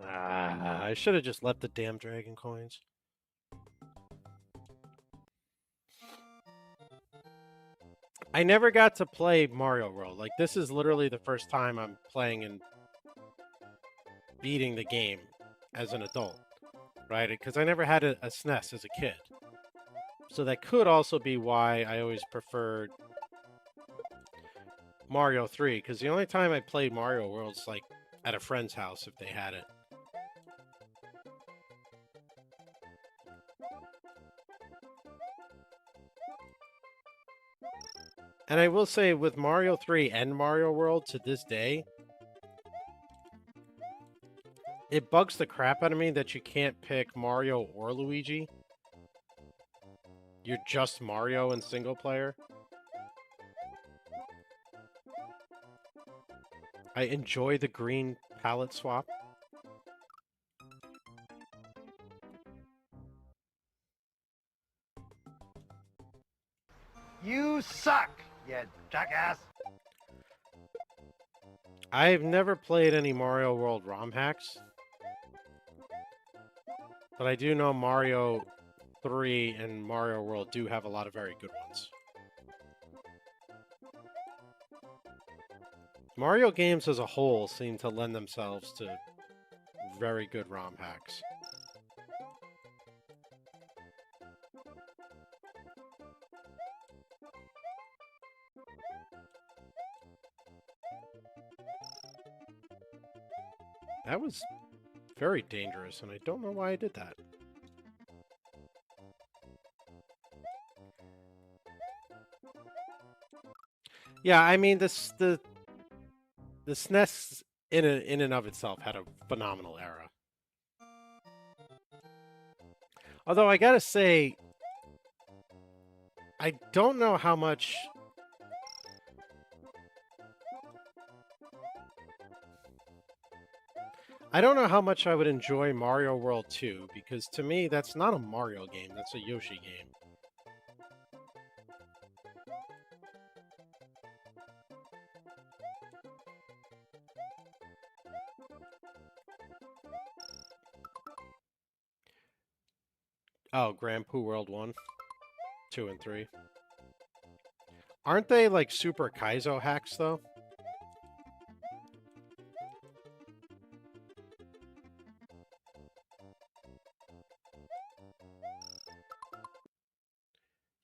Ah, I should have just left the damn dragon coins. I never got to play Mario World. Like, this is literally the first time I'm playing and beating the game as an adult, right? Because I never had a SNES as a kid. So that could also be why I always preferred Mario 3, because the only time I played Mario World is like at a friend's house if they had it. And I will say, with Mario 3 and Mario World to this day, it bugs the crap out of me that you can't pick Mario or Luigi. You're just Mario in single player. I enjoy the green palette swap. You suck, you jackass. I've never played any Mario World ROM hacks, but I do know Mario 3 and Mario World do have a lot of very good ones. Mario games as a whole seem to lend themselves to very good ROM hacks. That was very dangerous, and I don't know why I did that. Yeah, I mean, the SNES in and of itself had a phenomenal era. Although I gotta say, I don't know how much... I don't know how much I would enjoy Mario World 2, because to me, that's not a Mario game, that's a Yoshi game. Oh, Grand Poo World 1, 2, and 3. Aren't they like Super Kaizo hacks, though?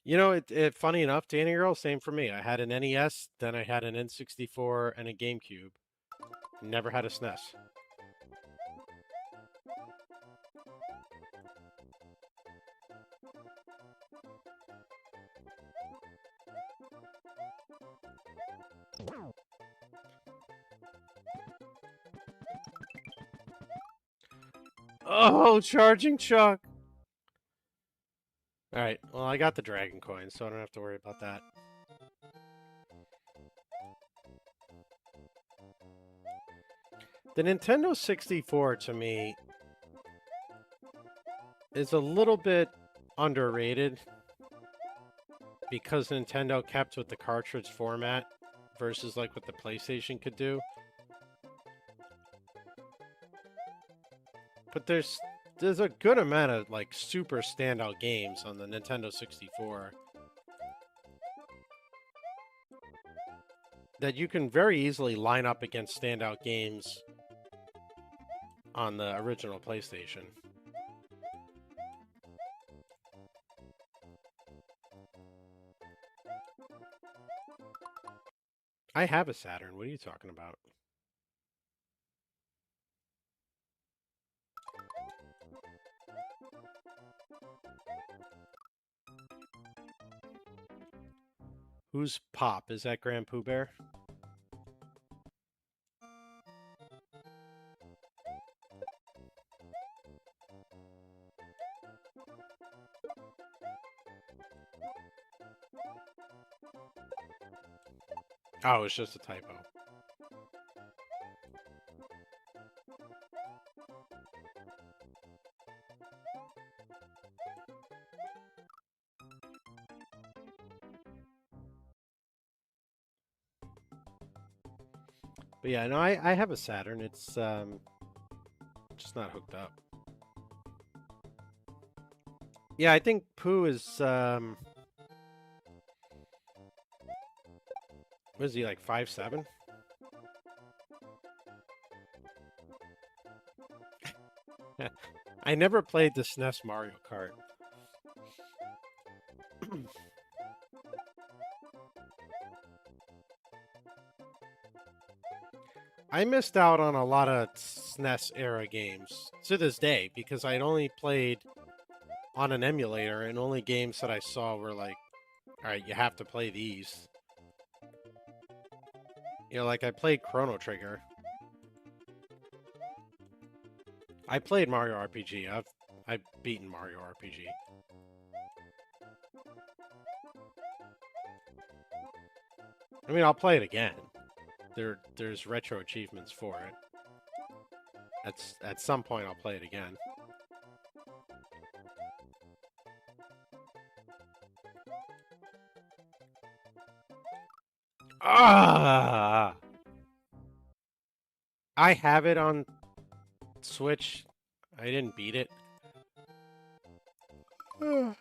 You know, funny enough, Danny Girl, same for me. I had an NES, then I had an N64 and a GameCube. Never had a SNES. Oh, charging Chuck. All right. Well, I got the dragon coin, so I don't have to worry about that. The Nintendo 64 to me is a little bit underrated because Nintendo kept with the cartridge format versus like what the PlayStation could do. But there's a good amount of like super standout games on the Nintendo 64 that you can very easily line up against standout games on the original PlayStation. I have a Saturn. What are you talking about? Who's Pop? Is that Grand Pooh Bear? Oh, it's just a typo. But yeah, no, I have a Saturn. It's just not hooked up. Yeah, I think Pooh is what is he, like 5'7"? I never played the SNES Mario Kart. I missed out on a lot of SNES era games to this day because I'd only played on an emulator and only games that I saw were like, all right, you have to play these. You know, like I played Chrono Trigger. I played Mario RPG. I've beaten Mario RPG. I mean, I'll play it again. There's retro achievements for it. At some point, I'll play it again. Ah! I have it on Switch. I didn't beat it. I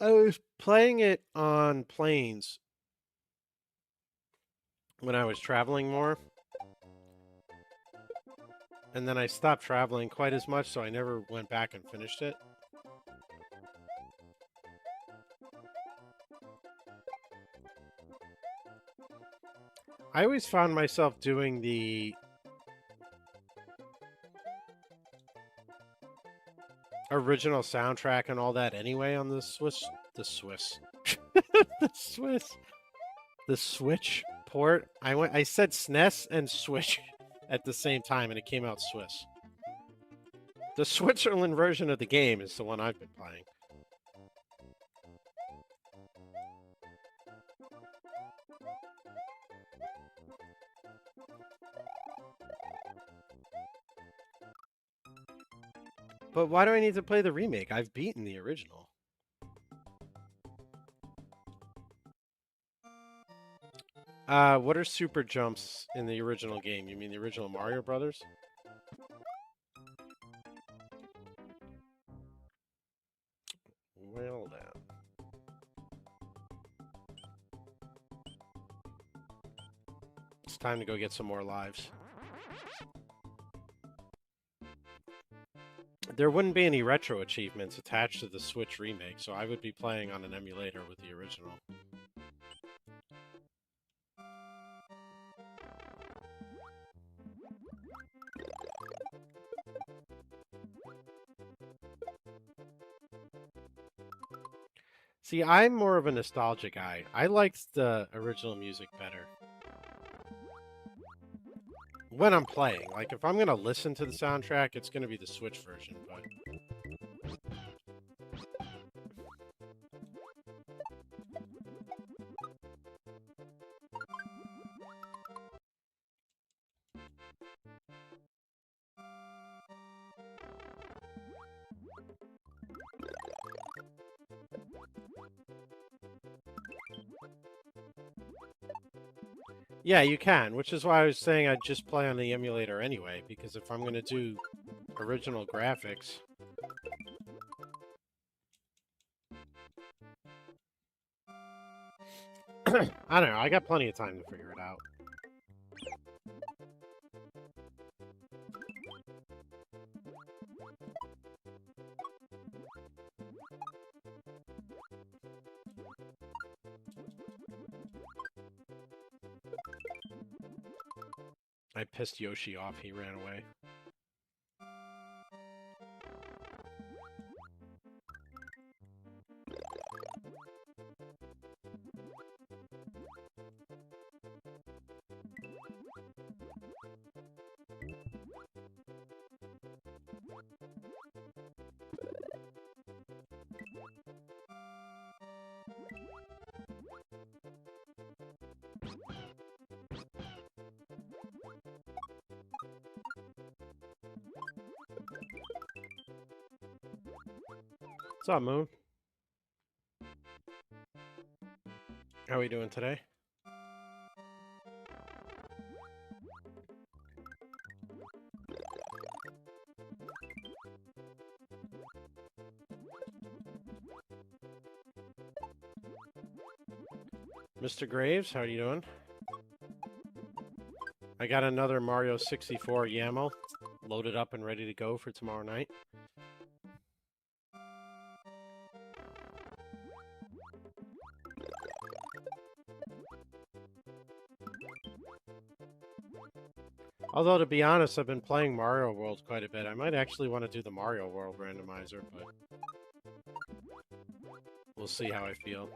was playing it on planes when I was traveling more. And then I stopped traveling quite as much, so I never went back and finished it. I always found myself doing the original soundtrack and all that anyway on the Switch port. I said SNES and Switch at the same time and it came out Swiss. The Switzerland version of the game is the one I've been playing. But why do I need to play the remake? I've beaten the original. What are super jumps in the original game? You mean the original Mario Brothers? Well then. It's time to go get some more lives. There wouldn't be any retro achievements attached to the Switch remake, so I would be playing on an emulator with the original. See, I'm more of a nostalgia guy. I liked the original music better. When I'm playing. Like, if I'm going to listen to the soundtrack, it's going to be the Switch version, but... Yeah, you can, which is why I was saying I'd just play on the emulator anyway, because if I'm going to do original graphics... I don't know, I got plenty of time to figure it out. I pissed Yoshi off, he ran away. What's up, Moon? How are we doing today? Mr. Graves, how are you doing? I got another Mario 64 YAML loaded up and ready to go for tomorrow night. Although, to be honest, I've been playing Mario World quite a bit. I might actually want to do the Mario World randomizer, but we'll see how I feel.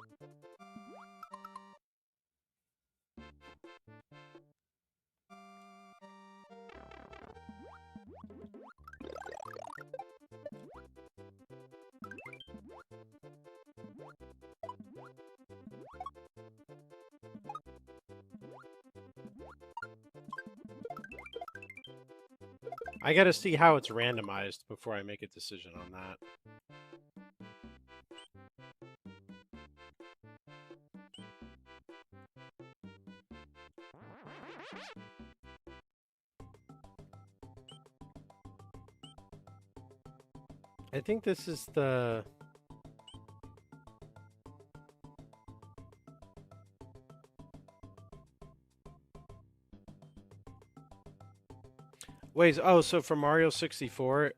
I gotta see how it's randomized before I make a decision on that. I think this is the... Wait, oh, so for Mario 64,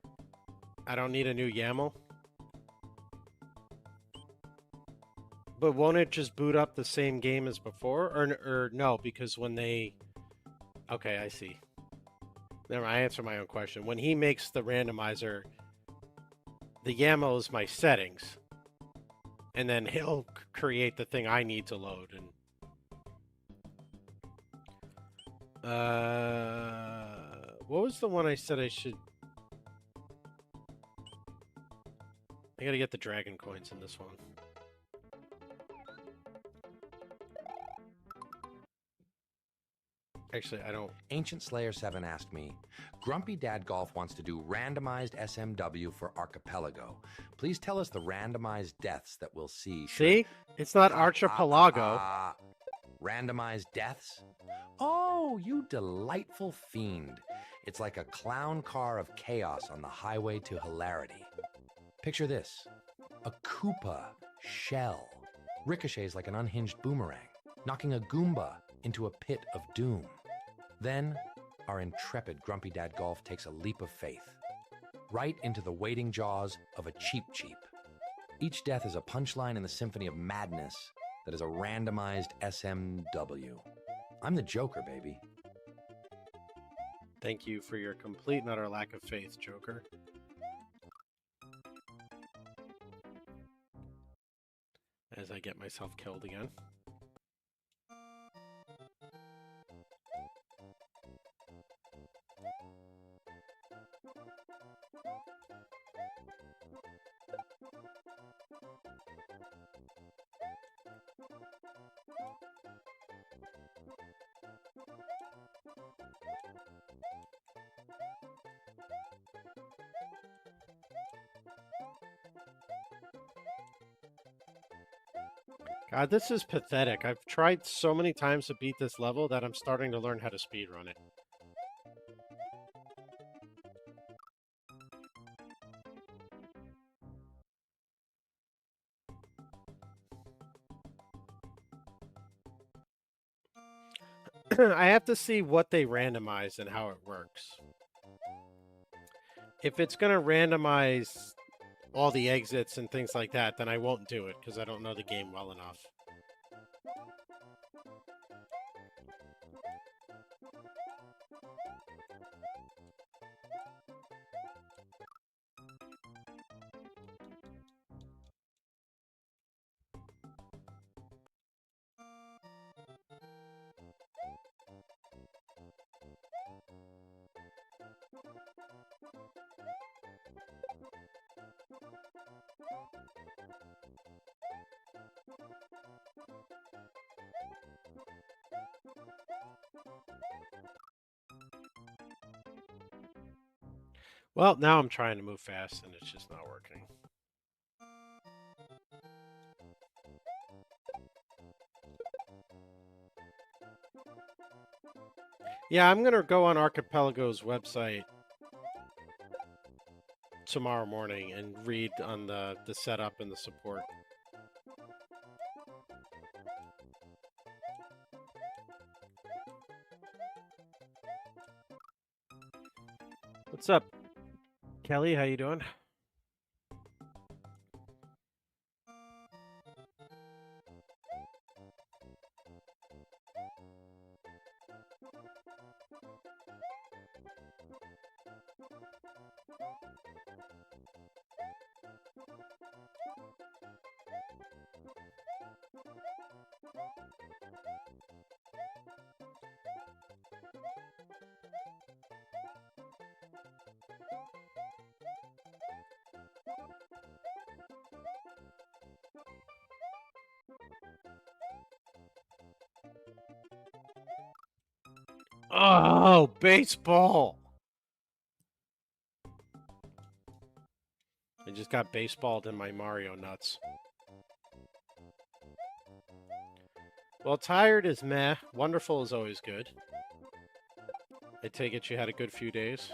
I don't need a new YAML? But won't it just boot up the same game as before? Or no, because when they... Okay, I see. Never mind, I answered my own question. When he makes the randomizer, the YAML is my settings. And then he'll create the thing I need to load. And what was the one I said I should... I gotta get the dragon coins in this one. Actually, I don't... Ancient Slayer 7 asked me, Grumpy Dad Golf wants to do randomized SMW for Archipelago. Please tell us the randomized deaths that we'll see. See? It's not Archipelago. Randomized deaths? Oh, you delightful fiend. It's like a clown car of chaos on the highway to hilarity. Picture this. A Koopa shell ricochets like an unhinged boomerang, knocking a Goomba into a pit of doom. Then, our intrepid Grumpy Dad Golf takes a leap of faith, right into the waiting jaws of a Cheep Cheep. Each death is a punchline in the symphony of madness that is a randomized SMW. I'm the Joker, baby. Thank you for your complete and utter lack of faith, Joker. As I get myself killed again. God, this is pathetic. I've tried so many times to beat this level that I'm starting to learn how to speedrun it. I have to see what they randomize and how it works. If it's going to randomize all the exits and things like that, then I won't do it because I don't know the game well enough. Well, now I'm trying to move fast and it's just not working. Yeah, I'm going to go on Archipelago's website tomorrow morning and read on the setup and the support. What's up, Kelly? How you doing? Oh, baseball! I just got baseballed in my Mario nuts. Well, tired is meh. Wonderful is always good. I take it you had a good few days.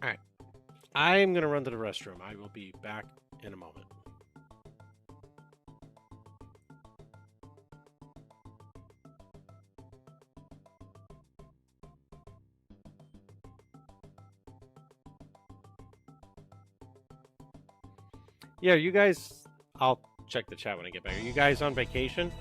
Alright. I'm going to run to the restroom. I will be back in a moment. Yeah, you guys... I'll check the chat when I get back. Are you guys on vacation?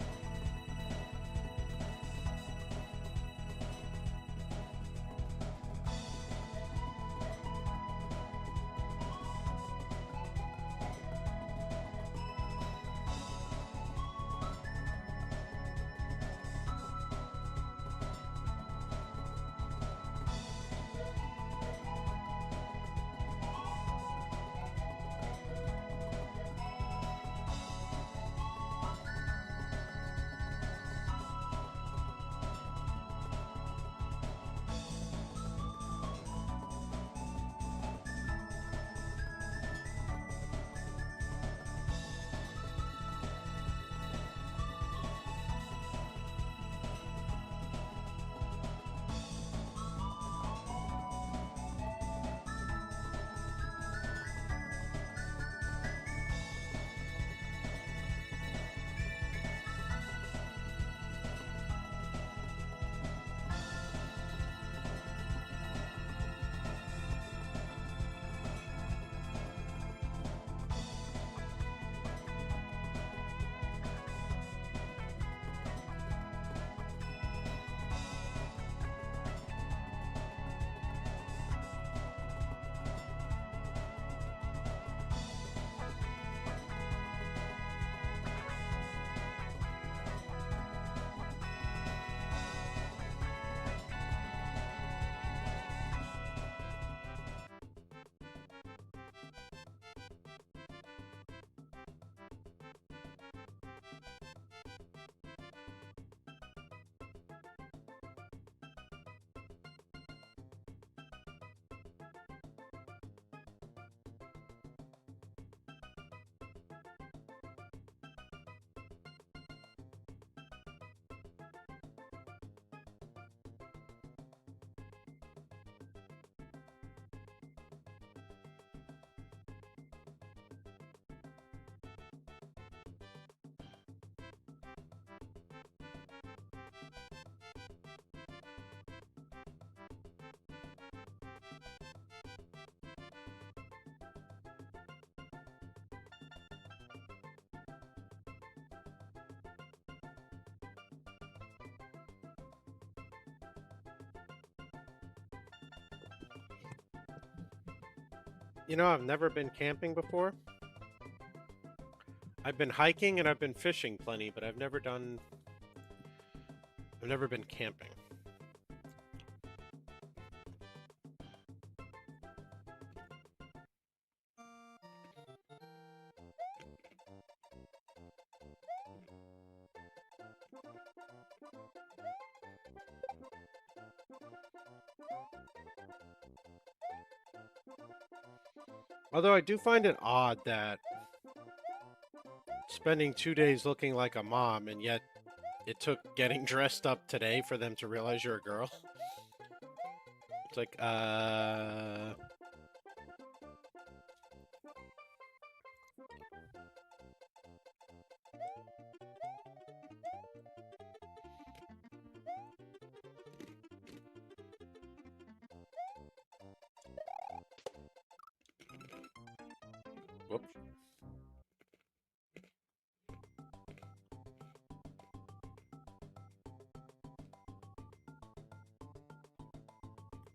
You know, I've never been camping before. I've been hiking and I've been fishing plenty, but I've never been camping. Although I do find it odd that spending 2 days looking like a mom, and yet it took getting dressed up today for them to realize you're a girl. It's like, whoops.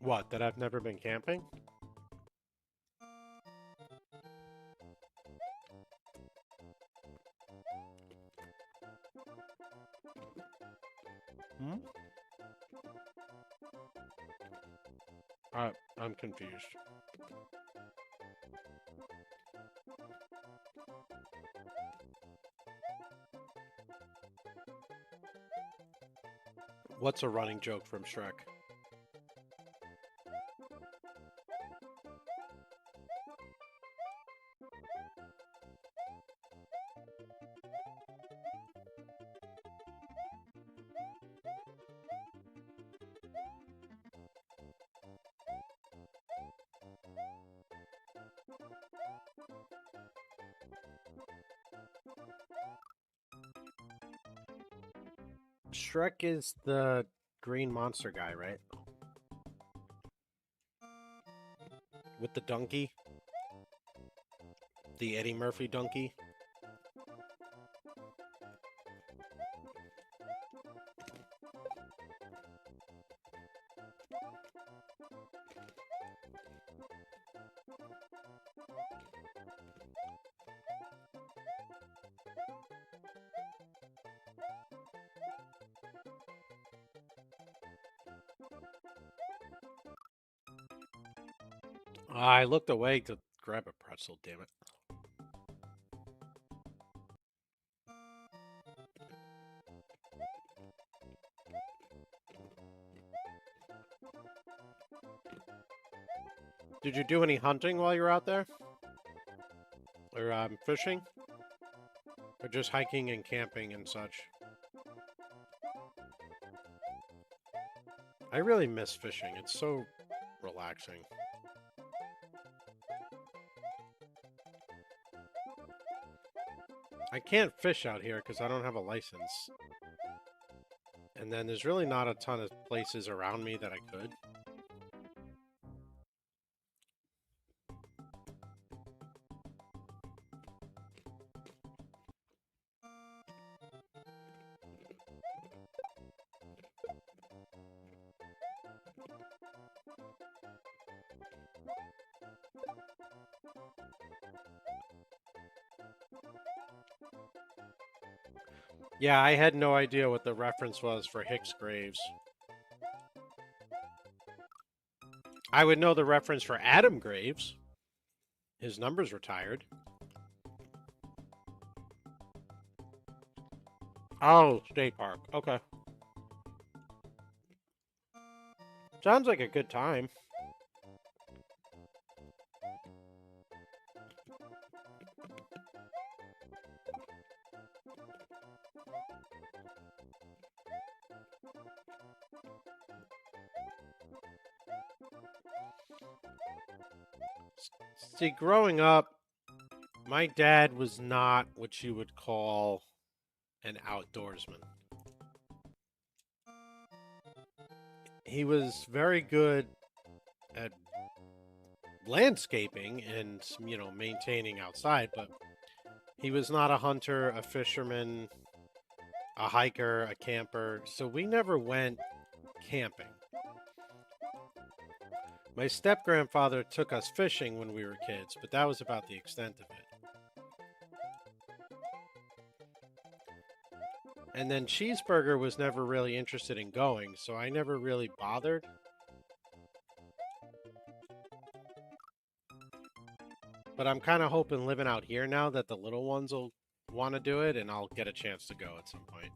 What, that I've never been camping? Hmm? I'm confused. What's a running joke from Shrek? Shrek is the green monster guy, right? With the donkey? The Eddie Murphy donkey? I looked away to grab a pretzel, damn it. Did you do any hunting while you were out there? Or fishing? Or just hiking and camping and such? I really miss fishing. It's so relaxing. I can't fish out here because I don't have a license. And then there's really not a ton of places around me that I could. Yeah, I had no idea what the reference was for Hicks Graves. I would know the reference for Adam Graves. His number's retired. Oh, State Park. Okay. Sounds like a good time. See, growing up, my dad was not what you would call an outdoorsman. He was very good at landscaping and, you know, maintaining outside, but he was not a hunter, a fisherman, a hiker, a camper, so we never went camping. My step-grandfather took us fishing when we were kids, but that was about the extent of it. And then Cheeseburger was never really interested in going, so I never really bothered. But I'm kind of hoping living out here now that the little ones will want to do it, and I'll get a chance to go at some point.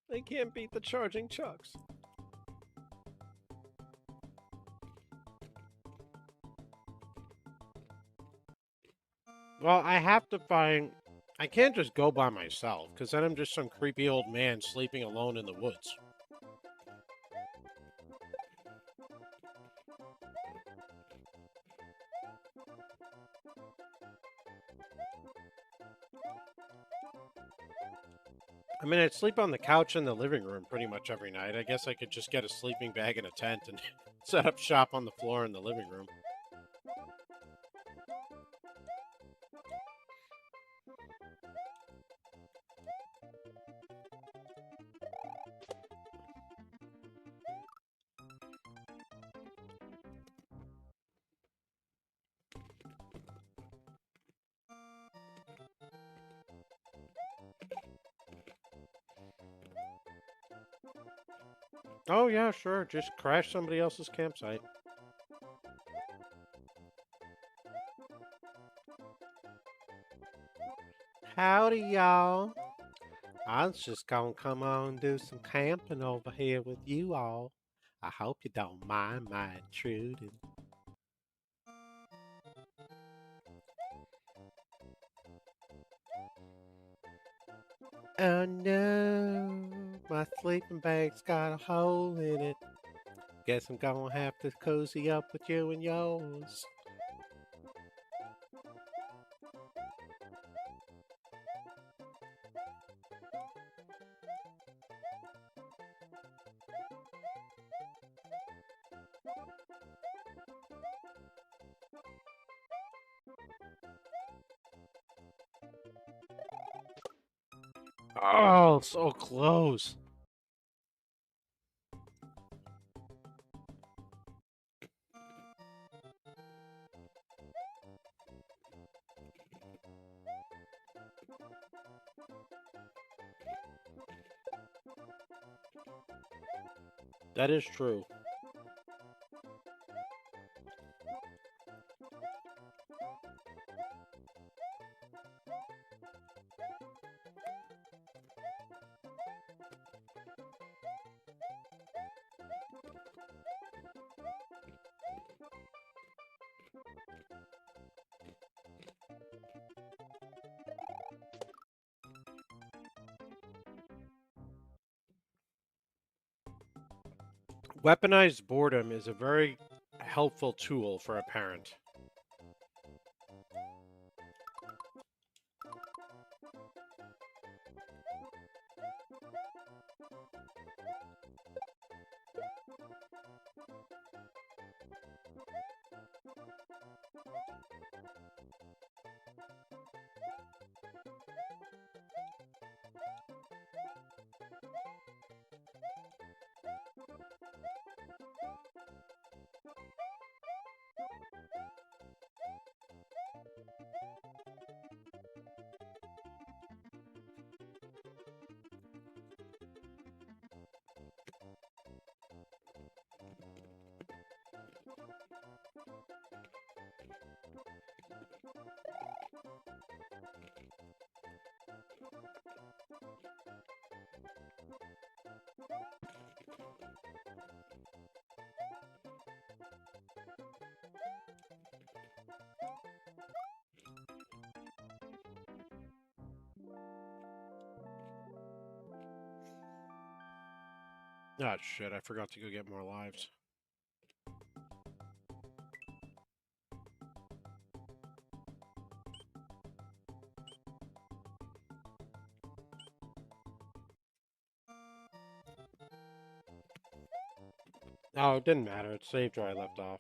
They can't beat the charging chucks. Well, I have to find... I can't just go by myself, because then I'm just some creepy old man sleeping alone in the woods. I mean, I'd sleep on the couch in the living room pretty much every night. I guess I could just get a sleeping bag and a tent and set up shop on the floor in the living room. Oh, yeah, sure. Just crash somebody else's campsite. Howdy, y'all. I was just gonna come on and do some camping over here with you all. I hope you don't mind my intruding. Oh no, my sleeping bag's got a hole in it. Guess I'm gonna have to cozy up with you and yours. Oh, so close. That is true. Weaponized boredom is a very helpful tool for a parent. Oh shit, I forgot to go get more lives. Oh, it didn't matter. It saved where I left off.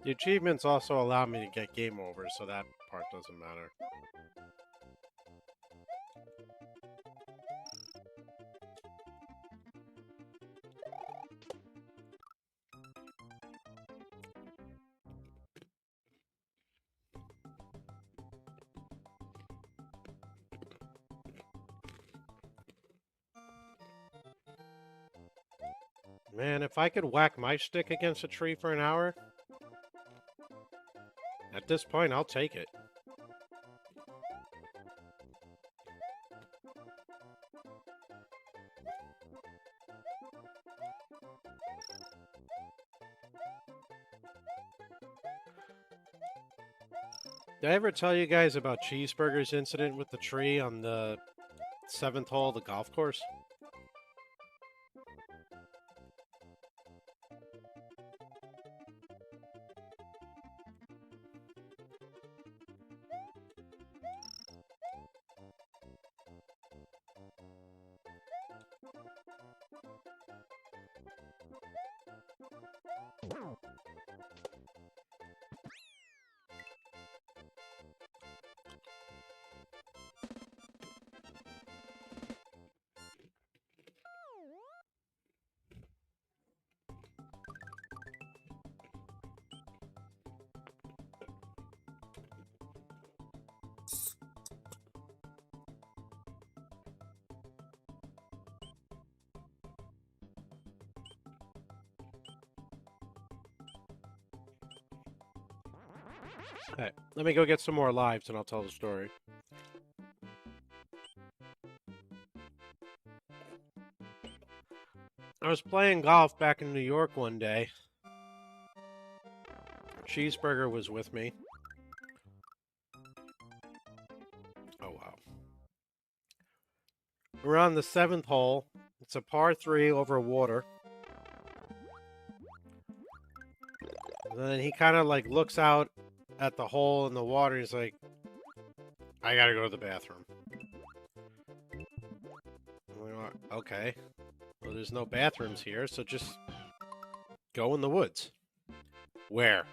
The achievements also allow me to get game over, so that part doesn't matter. Man, if I could whack my stick against a tree for an hour, at this point, I'll take it. Did I ever tell you guys about Cheeseburger's incident with the tree on the 7th hole of the golf course? Hey, let me go get some more lives and I'll tell the story. I was playing golf back in New York one day. Cheeseburger was with me. Oh, wow. We're on the 7th hole. It's a par 3 over water. And then he kind of like looks out at the hole in the water. He's like, I gotta go to the bathroom. I'm like, okay. Well, there's no bathrooms here, so just go in the woods. Where?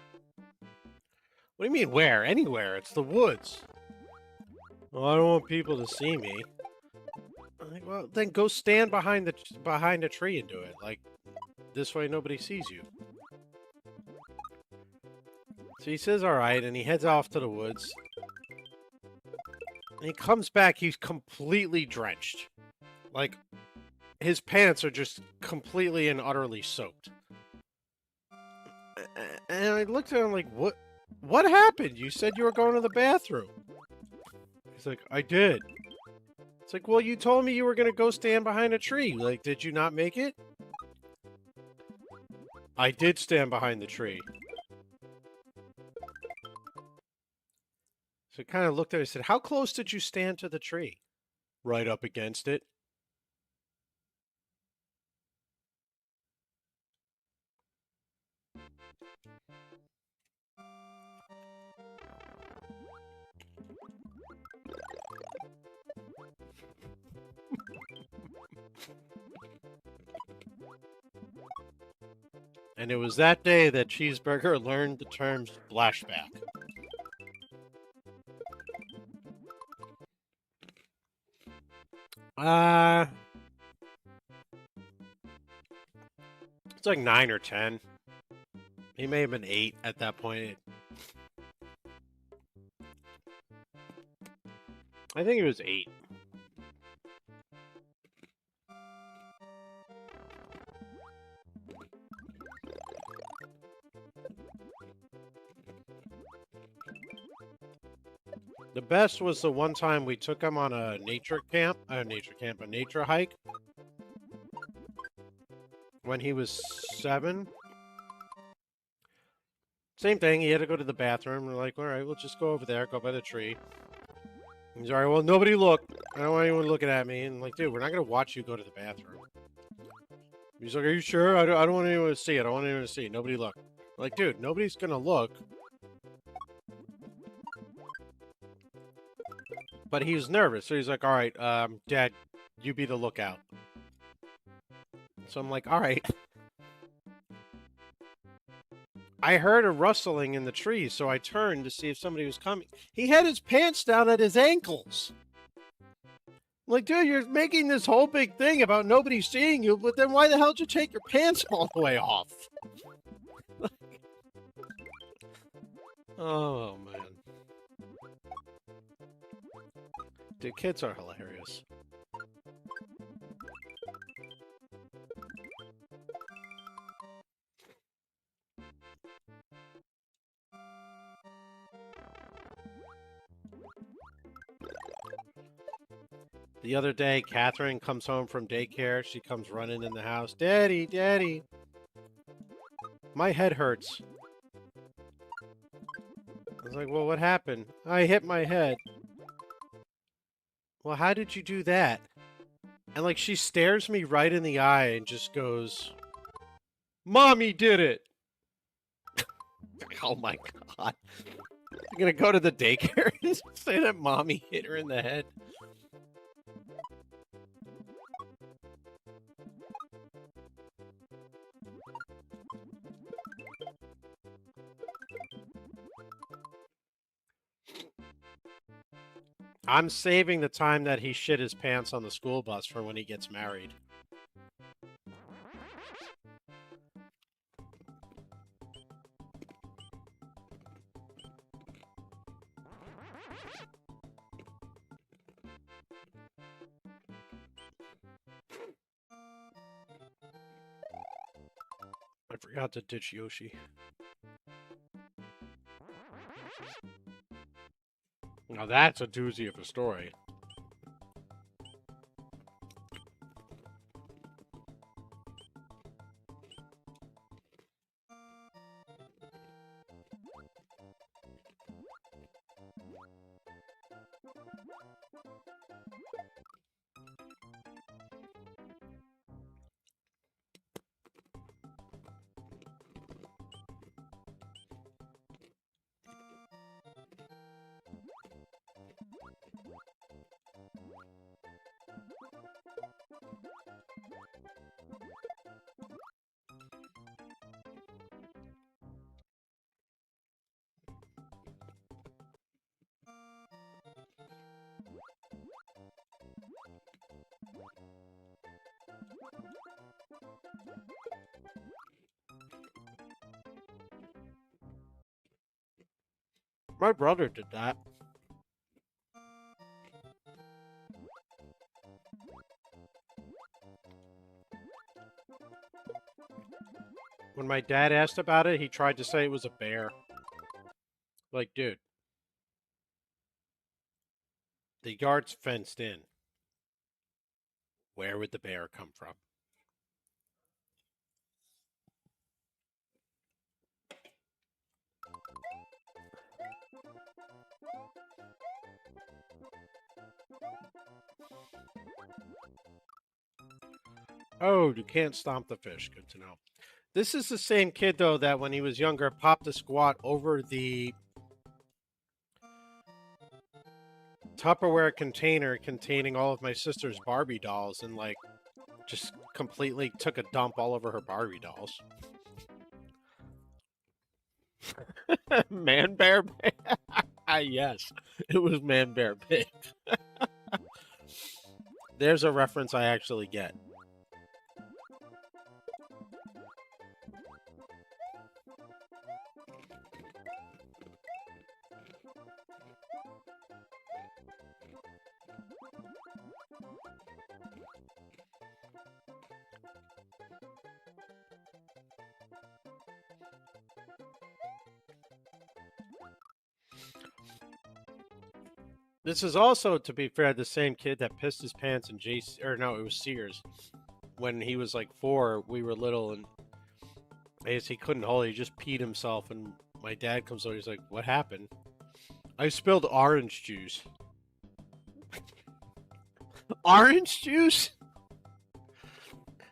What do you mean where? Anywhere. It's the woods. Well, I don't want people to see me. I'm like, well, then go stand behind a tree and do it. Like, this way nobody sees you. So he says, all right, and he heads off to the woods. And he comes back, he's completely drenched. Like, his pants are just completely and utterly soaked. And I looked at him like, what happened? You said you were going to the bathroom. He's like, I did. It's like, well, you told me you were going to go stand behind a tree. Like, did you not make it? I did stand behind the tree. So I kind of looked at it and said, how close did you stand to the tree? Right up against it. And it was that day that Cheeseburger learned the term splashback. It's like 9 or 10. He may have been 8 at that point. I think he was 8. The best was the one time we took him on a nature hike. When he was 7. Same thing, he had to go to the bathroom. We're like, all right, we'll just go over there, go by the tree. He's all right, well, nobody look. I don't want anyone looking at me. And I'm like, dude, we're not going to watch you go to the bathroom. He's like, are you sure? I don't want anyone to see. I don't want anyone to see. Nobody look. I'm like, dude, nobody's going to look. But he was nervous. So he's like, all right, Dad, you be the lookout. So I'm like, all right. I heard a rustling in the trees, so I turned to see if somebody was coming. He had his pants down at his ankles. I'm like, dude, you're making this whole big thing about nobody seeing you, but then why the hell did you take your pants all the way off? Oh, man. Dude, kids are hilarious. The other day, Catherine comes home from daycare. She comes running in the house. Daddy, Daddy. My head hurts. I was like, well, what happened? I hit my head. Well, how did you do that? And, like, she stares me right in the eye and just goes, Mommy did it! Oh, my God. You're gonna go to the daycare and say that Mommy hit her in the head? I'm saving the time that he shit his pants on the school bus for when he gets married. I forgot to ditch Yoshi. Now that's a doozy of a story. My brother did that. When my dad asked about it, he tried to say it was a bear. Like, dude. The yard's fenced in. Where would the bear come from? Oh, you can't stomp the fish. Good to know. This is the same kid, though, that when he was younger, popped a squat over the Tupperware container containing all of my sister's Barbie dolls and, like, just completely took a dump all over her Barbie dolls. Man Bear Pig? Yes, it was Man Bear Pig. There's a reference I actually get. This is also, to be fair, the same kid that pissed his pants in or no, it was Sears. When he was like 4, we were little, and I guess he couldn't hold it. He just peed himself, and my dad comes over. He's like, "What happened?" I spilled orange juice. Orange juice?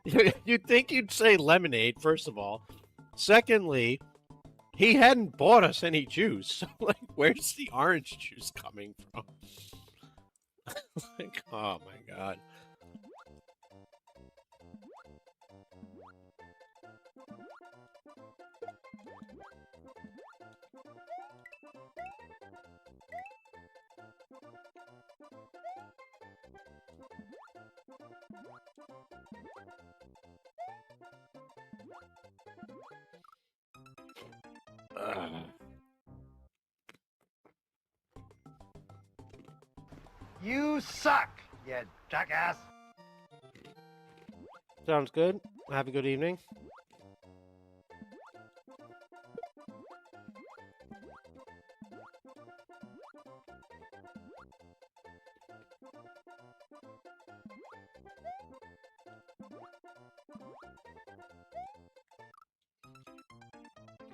You'd think you'd say lemonade, first of all. Secondly, he hadn't bought us any juice. So, like, where's the orange juice coming from? Like, oh my god. You suck, you jackass. Sounds good. Have a good evening.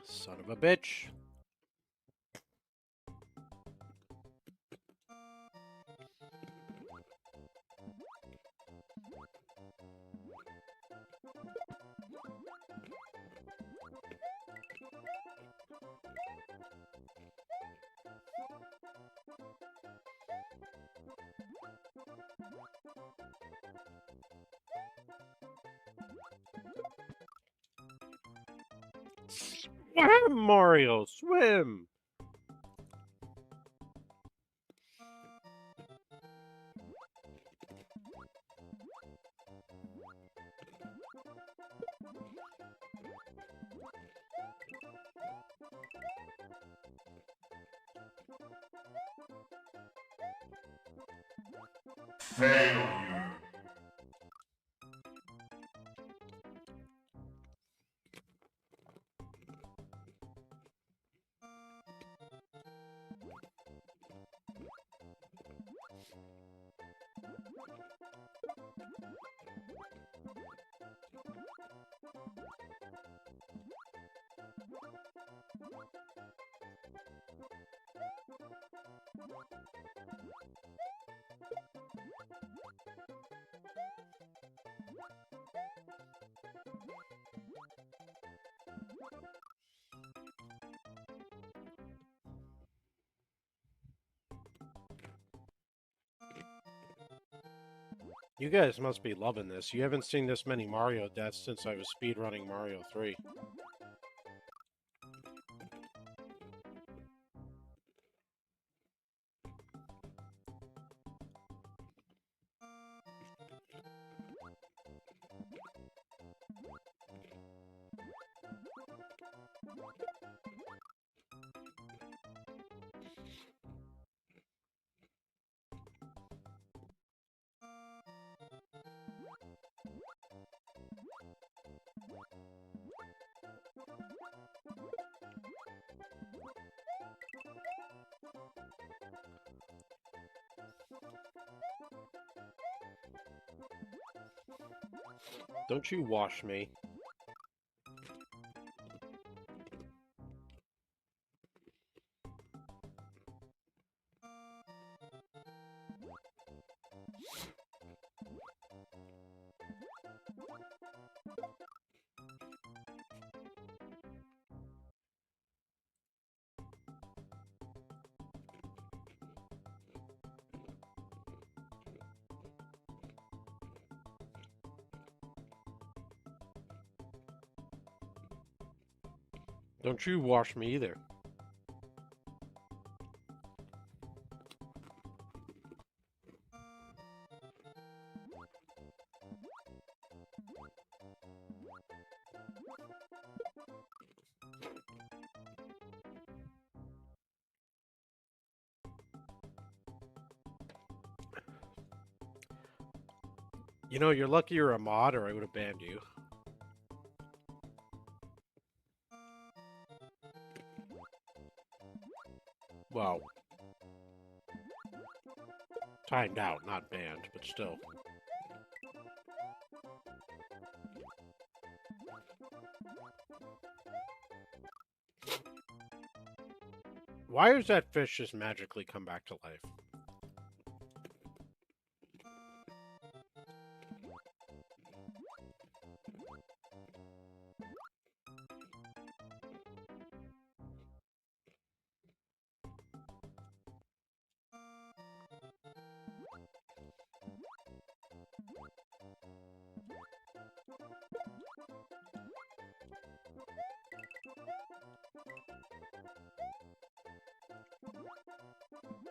Son of a bitch. Swim, Mario, swim! You guys must be loving this. You haven't seen this many Mario deaths since I was speedrunning Mario 3. Don't you wash me. Don't you wash me either. You know, you're lucky you're a mod or I would have banned you. Wow. Timed out, not banned, but still. Why does that fish just magically come back to life?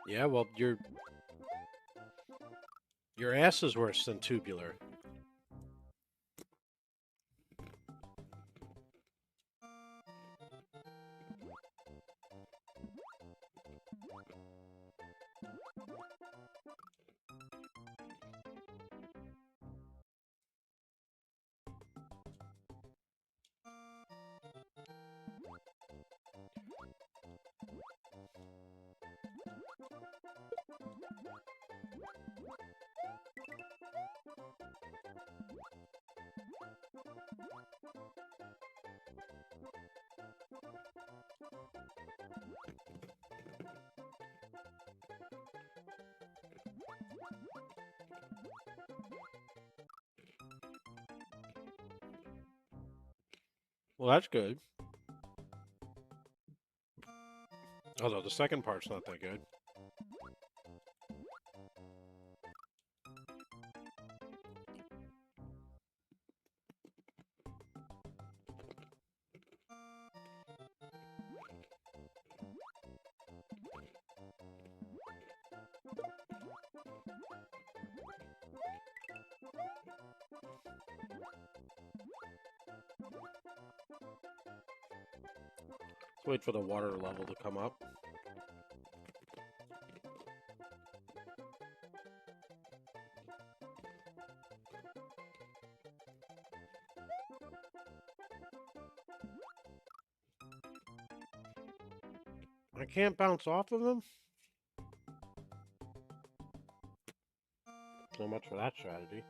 Yeah, well, your ass is worse than Tubular. Well, that's good. Although the second part's not that good. Let's wait for the water level to come up. I can't bounce off of them? So much for that strategy.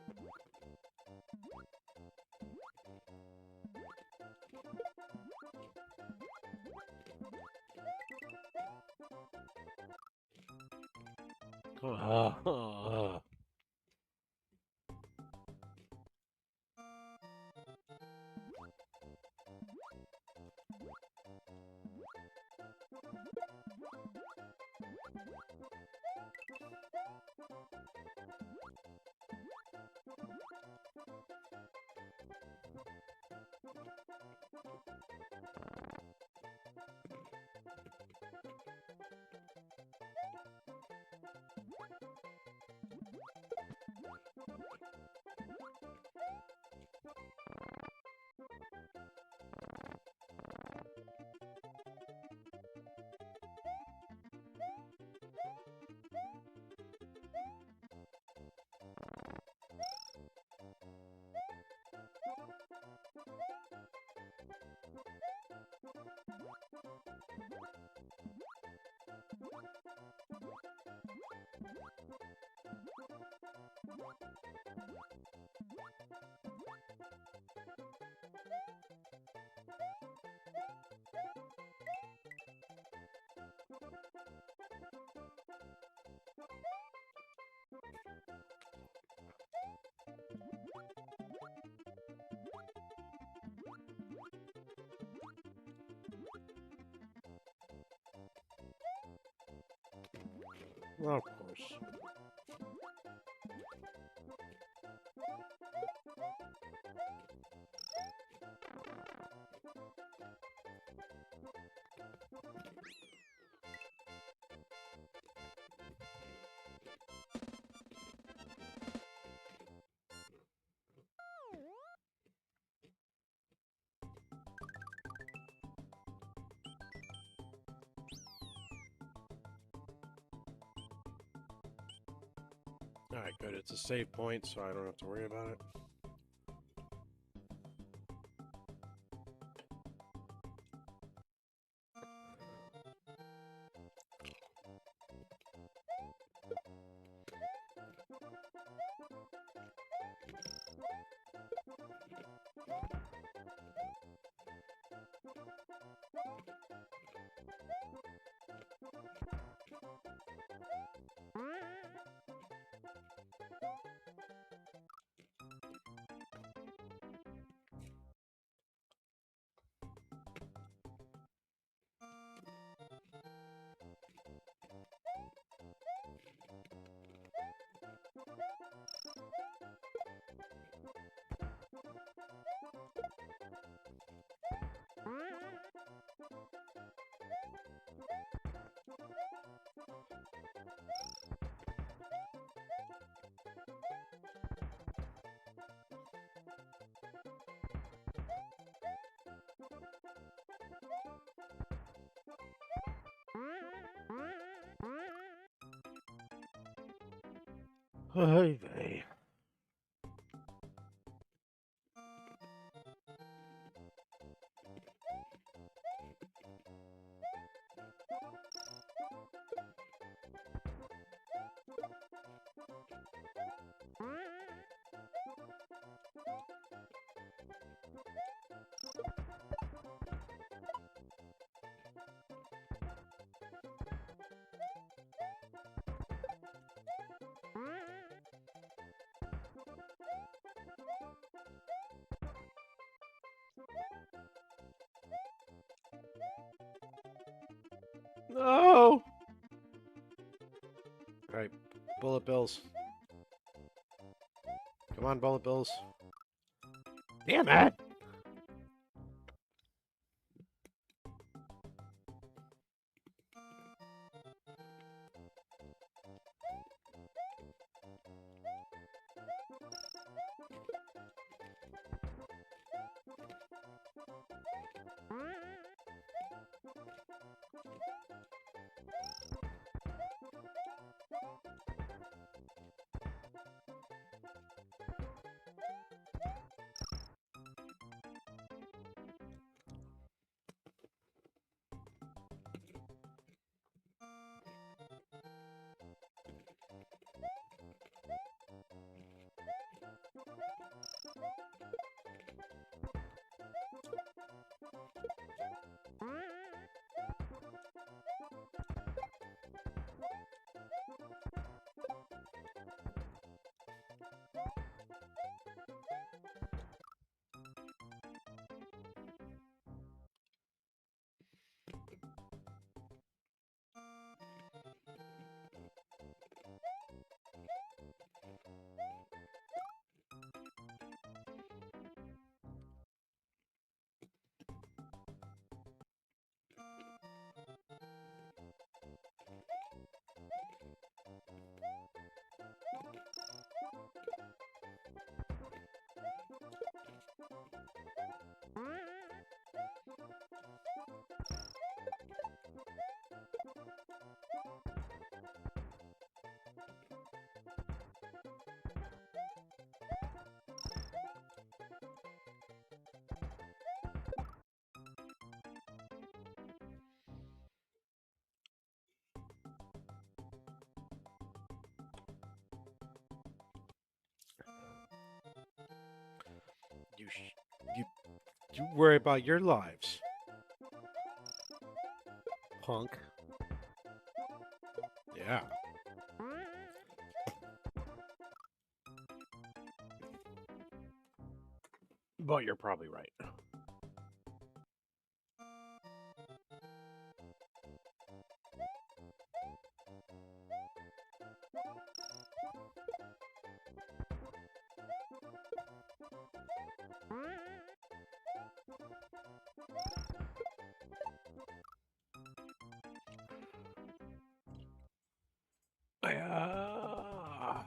Well, of course. Alright, good. It's a save point, so I don't have to worry about it. Hey, vey. No! Alright, bullet bills. Come on, bullet bills. Damn it! You worry about your lives, punk. Yeah. But you're probably right. Yeah.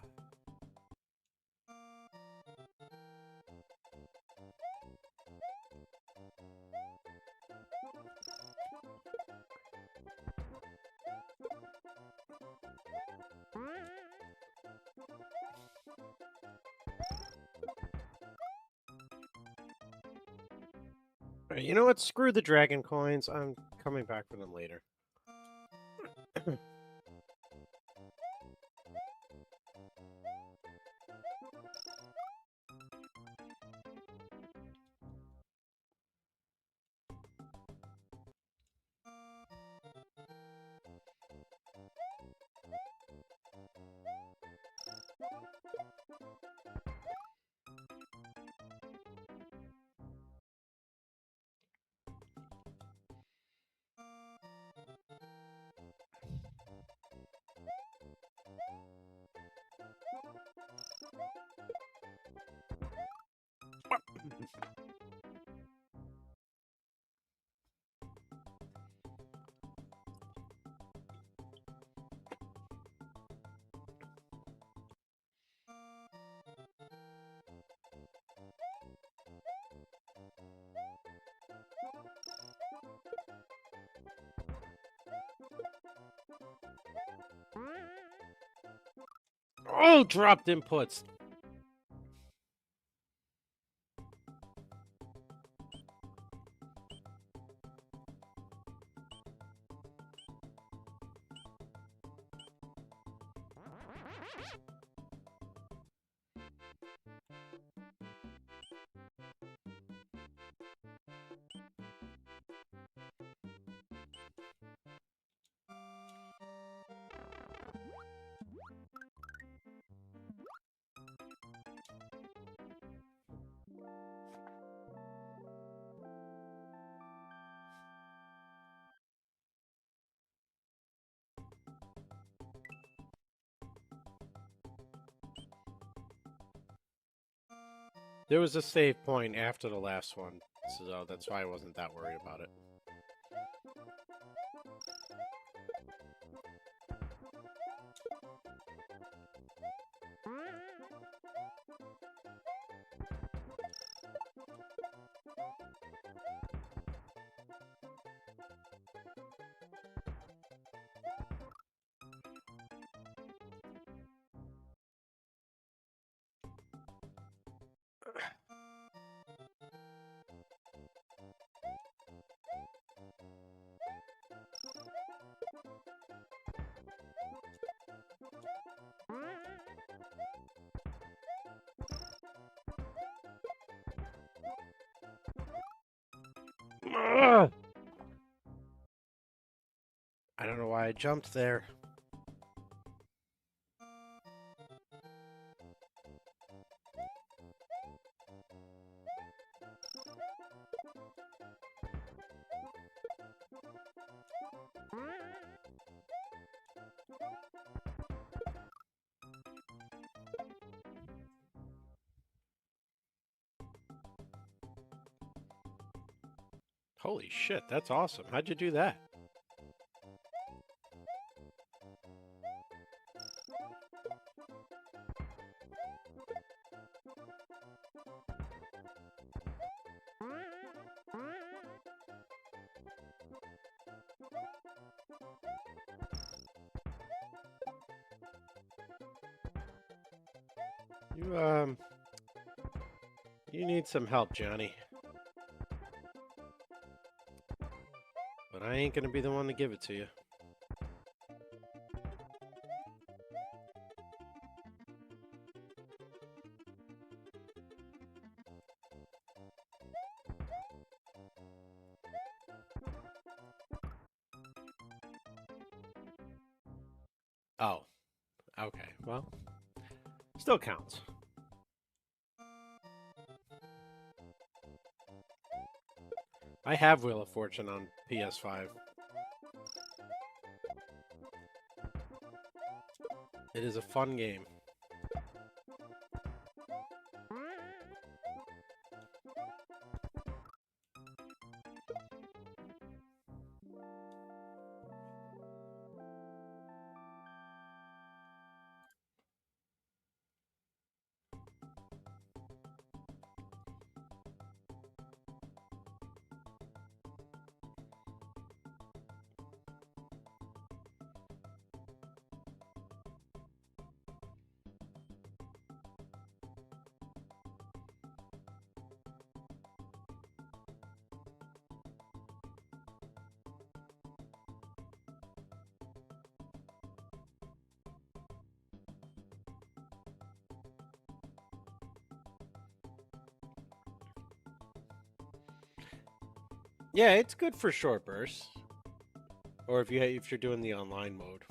Alright, you know what? Screw the dragon coins. I'm coming back for them later. Oh, dropped inputs. There was a save point after the last one, so that's why I wasn't that worried about it. Ugh! I don't know why I jumped there. Holy shit, that's awesome. How'd you do that? You need some help, Johnny. But I ain't gonna be the one to give it to you. Oh, okay. Well, still counts. I have Wheel of Fortune on PS5. It is a fun game. Yeah, it's good for short bursts. Or if you're doing the online mode.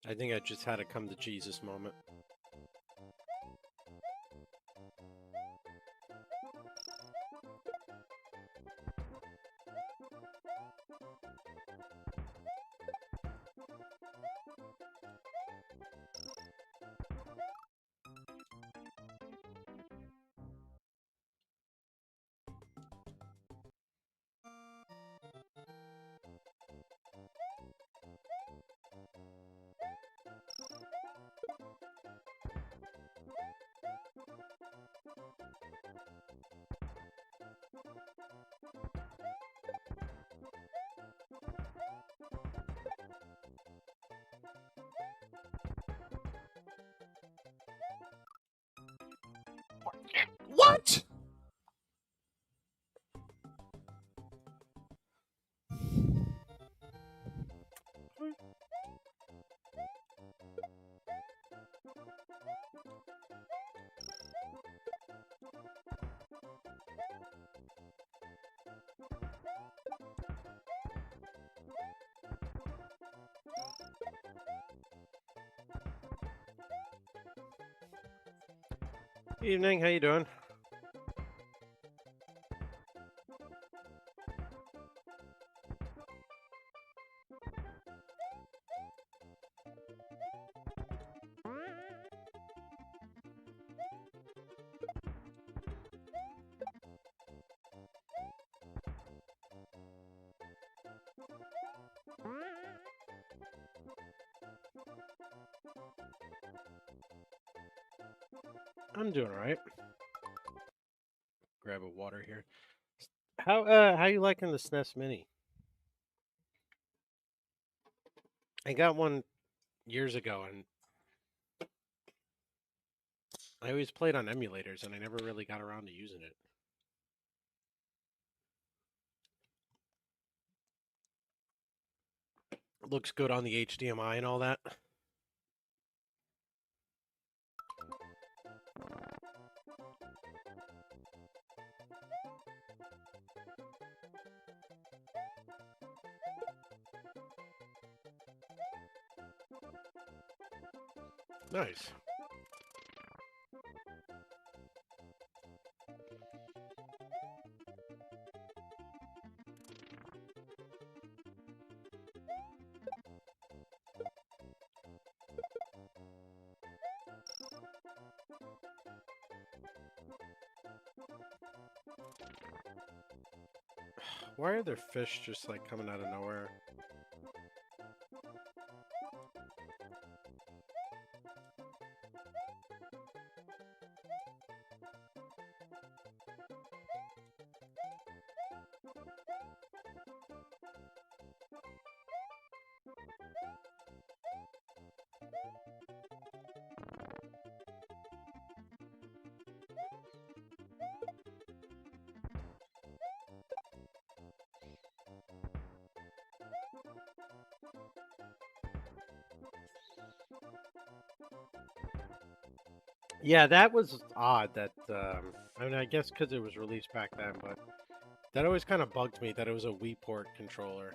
I think I just had a come to Jesus moment. What? Evening, how you doing? I'm doing all right. Grab a water here. How you liking the SNES Mini? I got one years ago, and I always played on emulators, and I never really got around to using it. It looks good on the HDMI and all that. Nice. Why are there fish just like coming out of nowhere? Yeah, that was odd. That I mean, I guess because it was released back then, but that always kind of bugged me that it was a Wii port controller.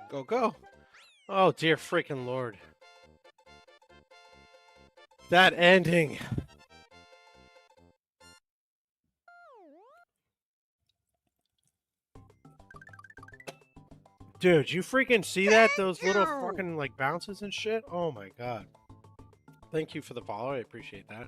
Go, go! Oh, dear freaking lord. That ending! Dude, you freaking see that? Those little fucking, like, bounces and shit? Oh my god. Thank you for the follow, I appreciate that.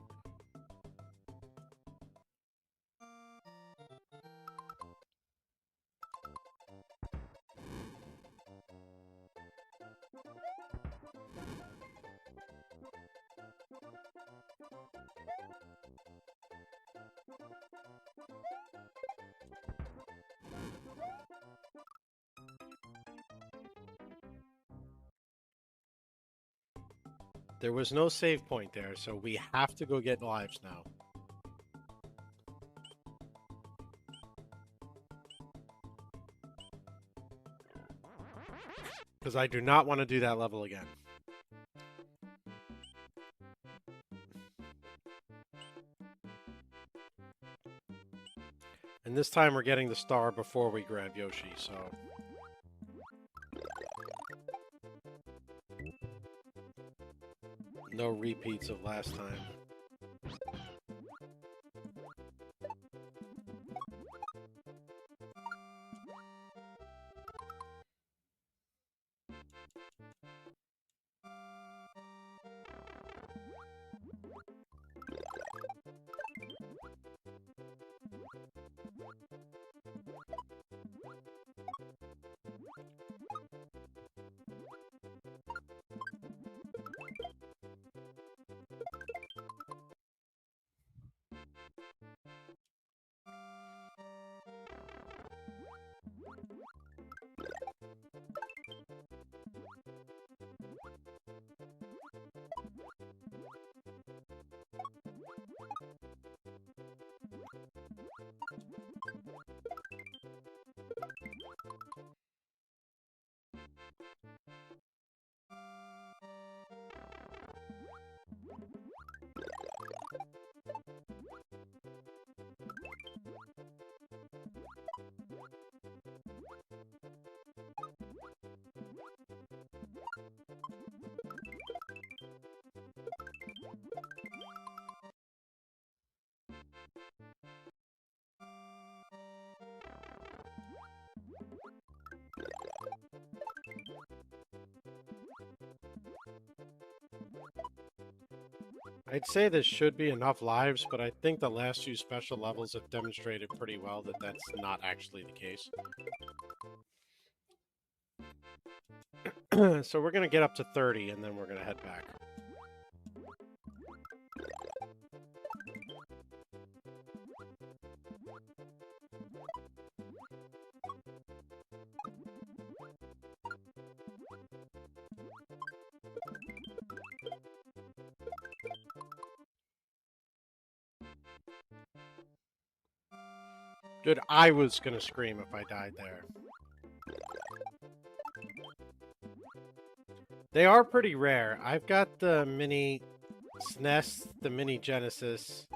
There was no save point there, so we have to go get lives now. Because I do not want to do that level again. And this time we're getting the star before we grab Yoshi, so... No repeats of last time. I'd say this should be enough lives, but I think the last few special levels have demonstrated pretty well that that's not actually the case. So we're going to get up to 30, and then we're going to head back. Dude, I was gonna scream if I died there. They are pretty rare. I've got the mini SNES, the mini Genesis.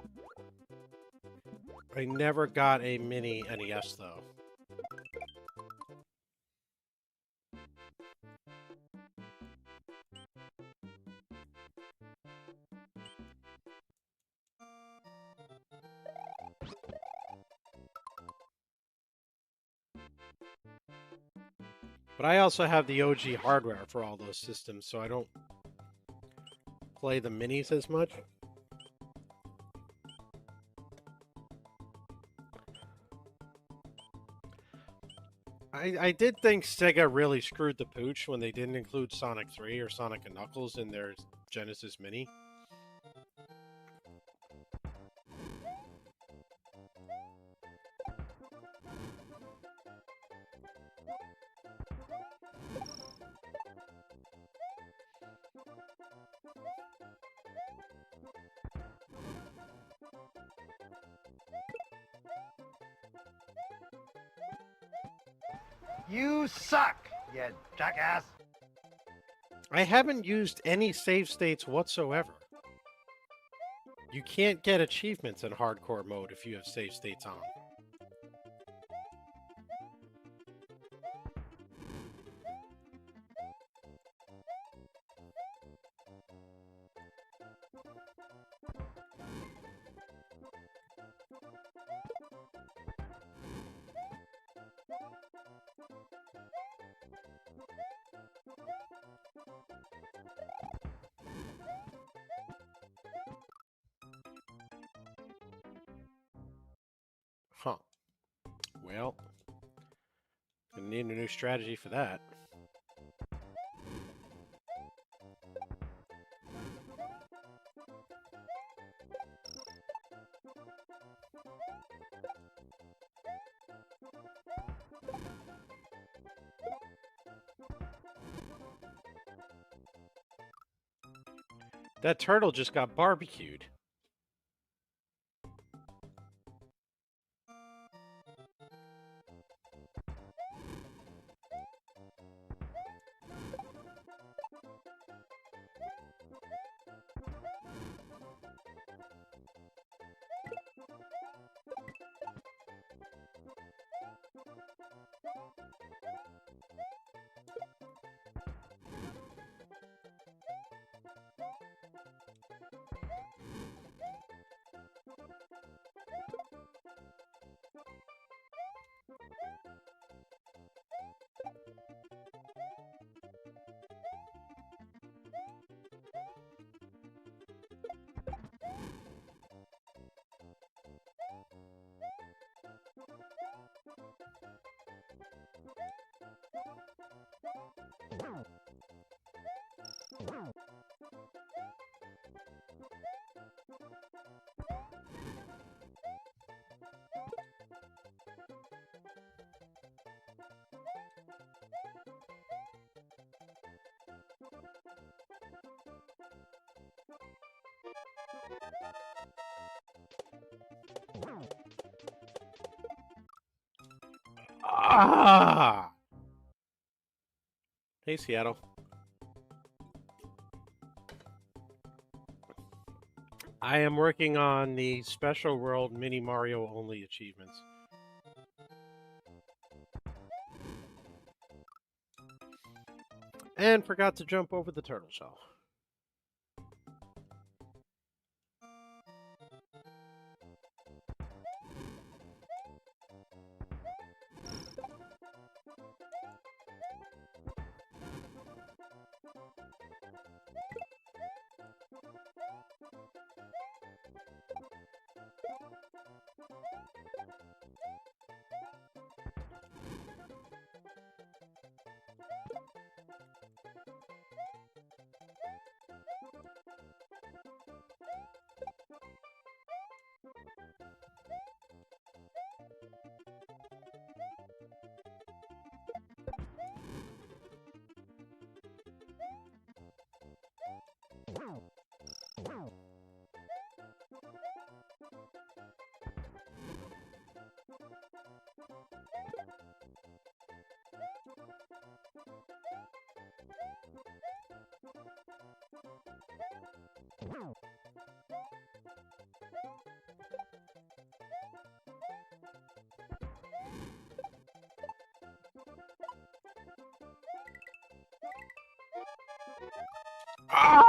I never got a mini NES though. But I also have the OG hardware for all those systems, so I don't play the minis as much. I did think Sega really screwed the pooch when they didn't include Sonic 3 or Sonic & Knuckles in their Genesis Mini. You suck, you jackass. I haven't used any save states whatsoever. You can't get achievements in hardcore mode if you have save states on. Huh. Well, gonna need a new strategy for that. That turtle just got barbecued. Ah! Hey, Seattle. I am working on the Special World Mini Mario only achievements. And forgot to jump over the turtle shell.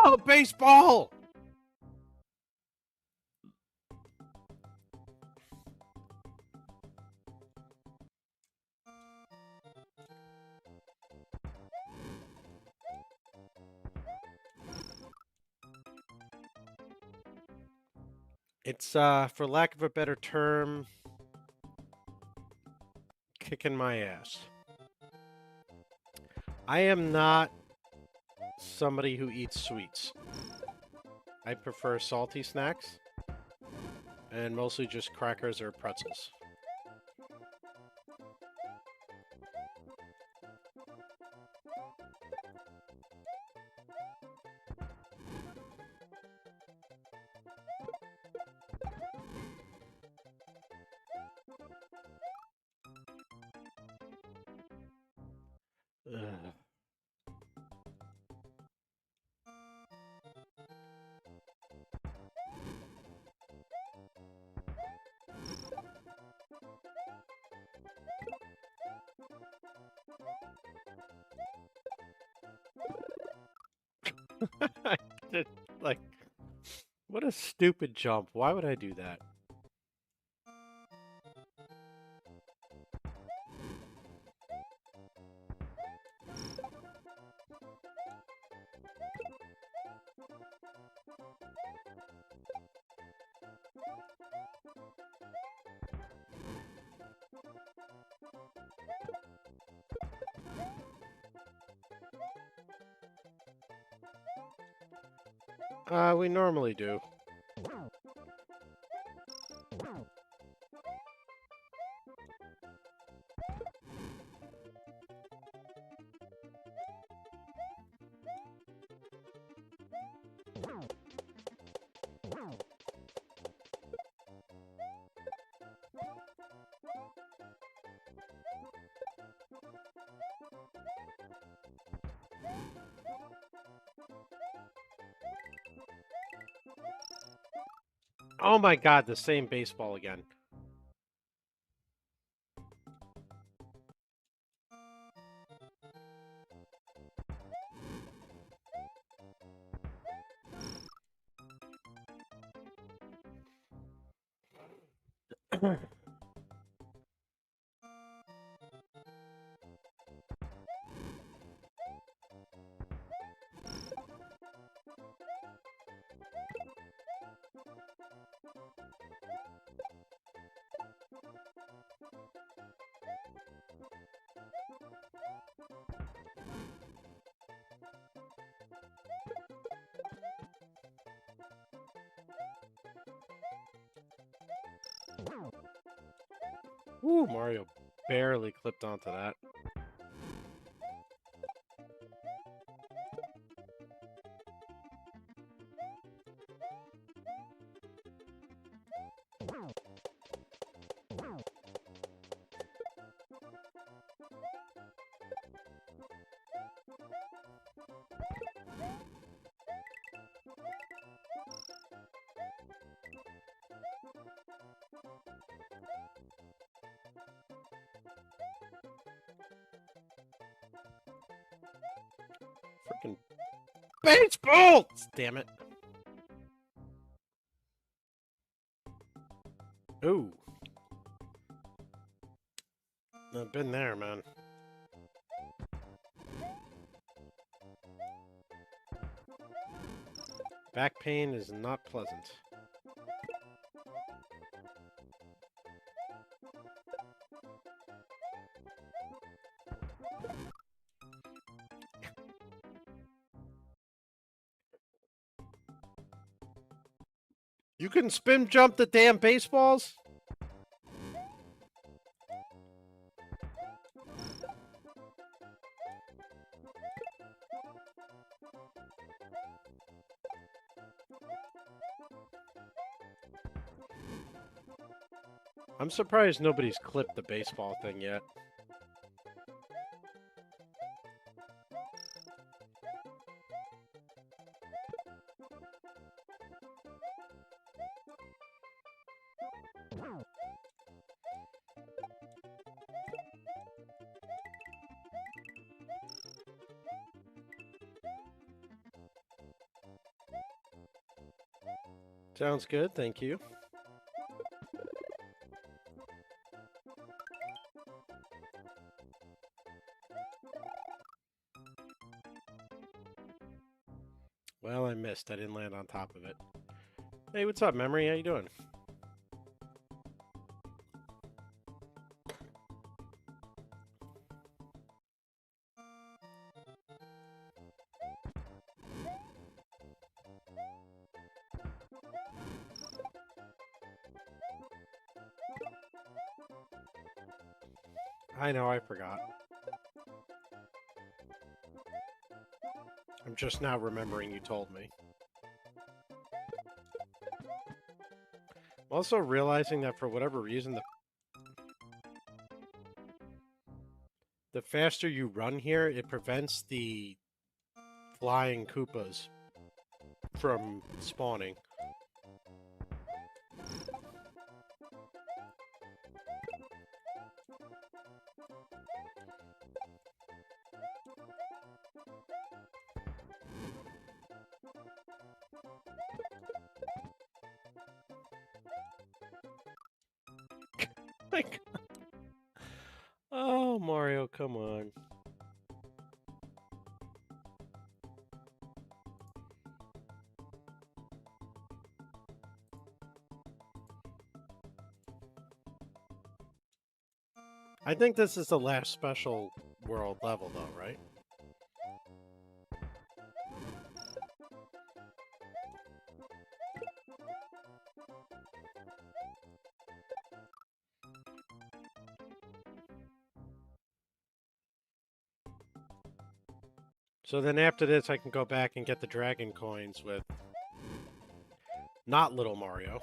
Oh, baseball! It's, for lack of a better term, kicking my ass. I am not somebody who eats sweets. I prefer salty snacks, and mostly just crackers or pretzels. Ugh. Like, what a stupid jump. Why would I do that? We normally do. Oh my god, the same baseball again. Woo, Mario barely clipped onto that. Freaking baseball! Damn it. Ooh. I've been there, man. Back pain is not pleasant. You can spin jump the damn baseballs? I'm surprised nobody's clipped the baseball thing yet. Sounds good, thank you. Well, I missed. I didn't land on top of it. Hey, what's up, Memory? How you doing? I know, I forgot. I'm just now remembering you told me. I'm also realizing that for whatever reason, the faster you run here, it prevents the flying Koopas from spawning. Oh, Mario, come on. I think this is the last special world level, though, right? So then after this, I can go back and get the dragon coins with not Little Mario.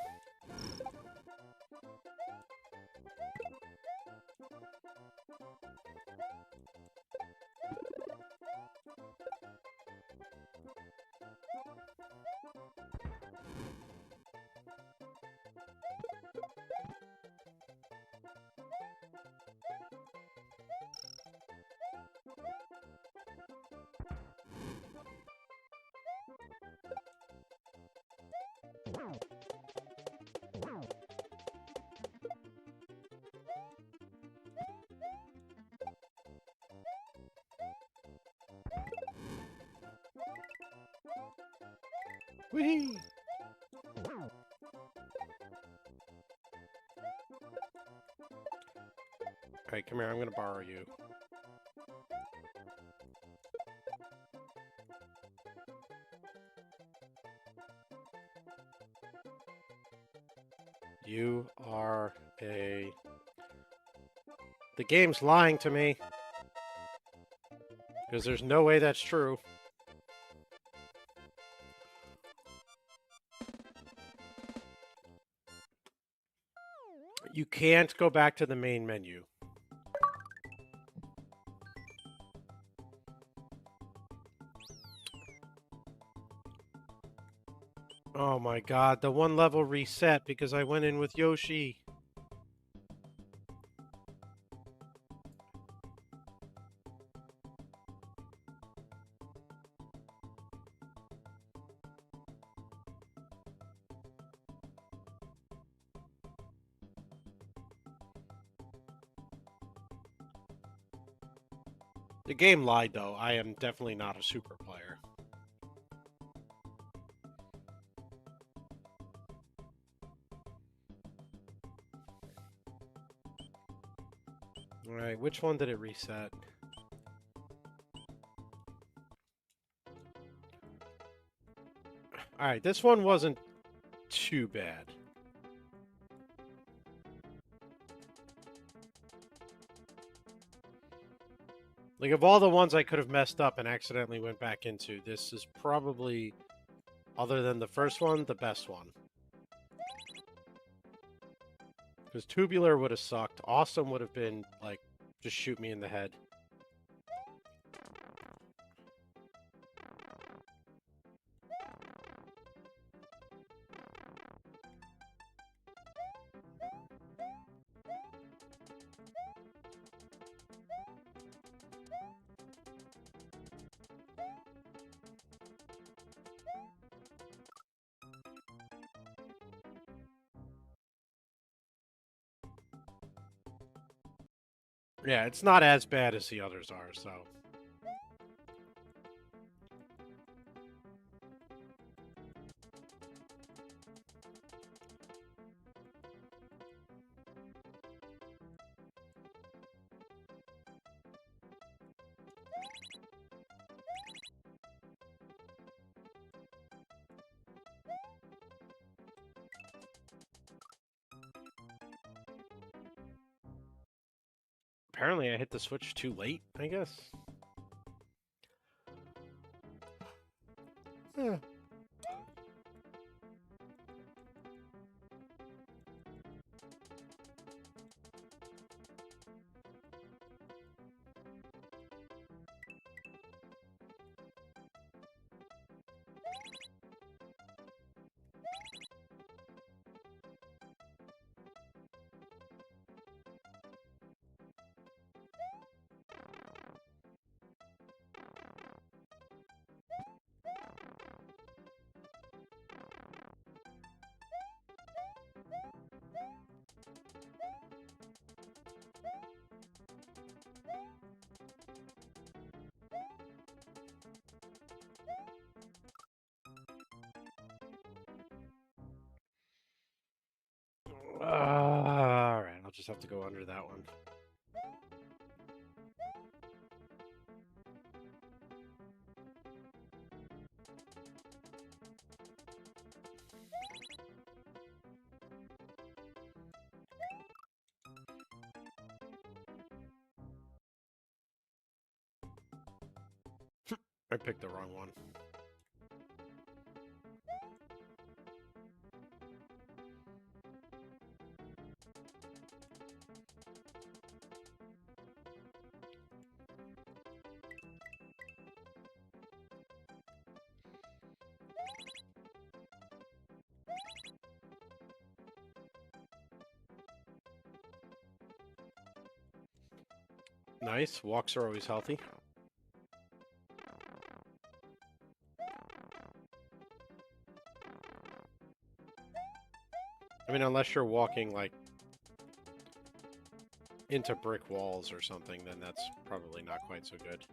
Whee! Alright, come here, I'm gonna borrow you. You are a... The game's lying to me. Because there's no way that's true. You can't go back to the main menu. Oh my god, the one level reset because I went in with Yoshi. The game lied though, I am definitely not a super player. Alright, which one did it reset? Alright, this one wasn't too bad. Like, of all the ones I could have messed up and accidentally went back into, this is probably, other than the first one, the best one. Because Tubular would have sucked. Awesome would have been, like, just shoot me in the head. Yeah, it's not as bad as the others are, so... Apparently I hit the switch too late, I guess. Yeah. Alright, I'll just have to go under that one. I picked the wrong one. Nice. Walks are always healthy. I mean, unless you're walking, like, into brick walls or something, then that's probably not quite so good.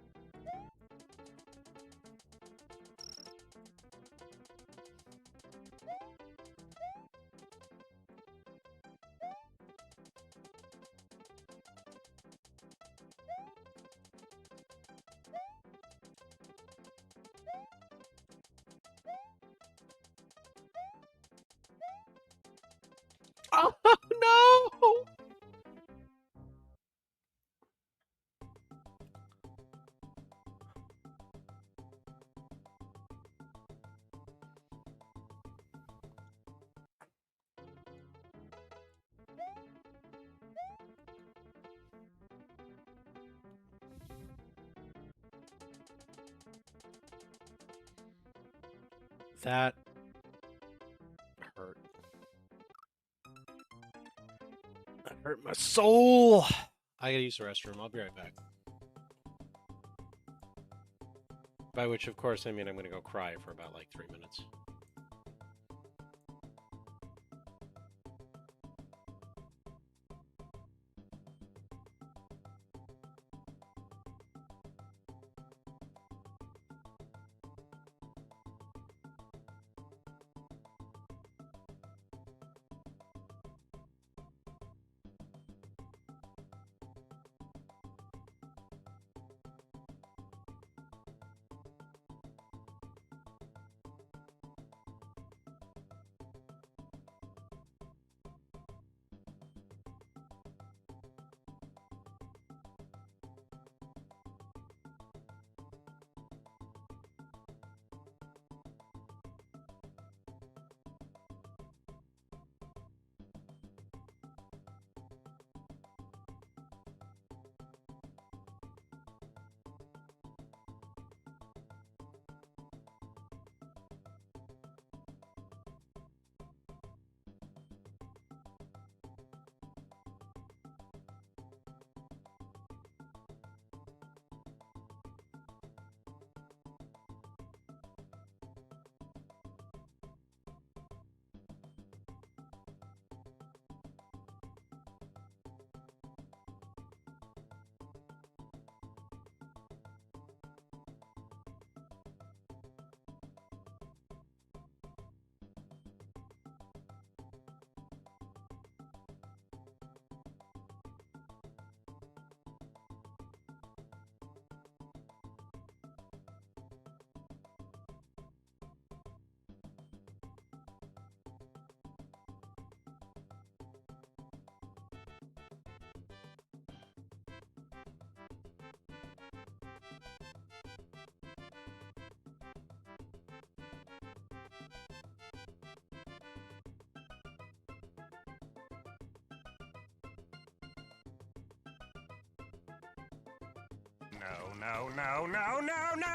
That hurt. That hurt my soul. I gotta use the restroom. I'll be right back. By which, of course, I mean I'm gonna go cry for about like 3 minutes. No, no, no, no, no!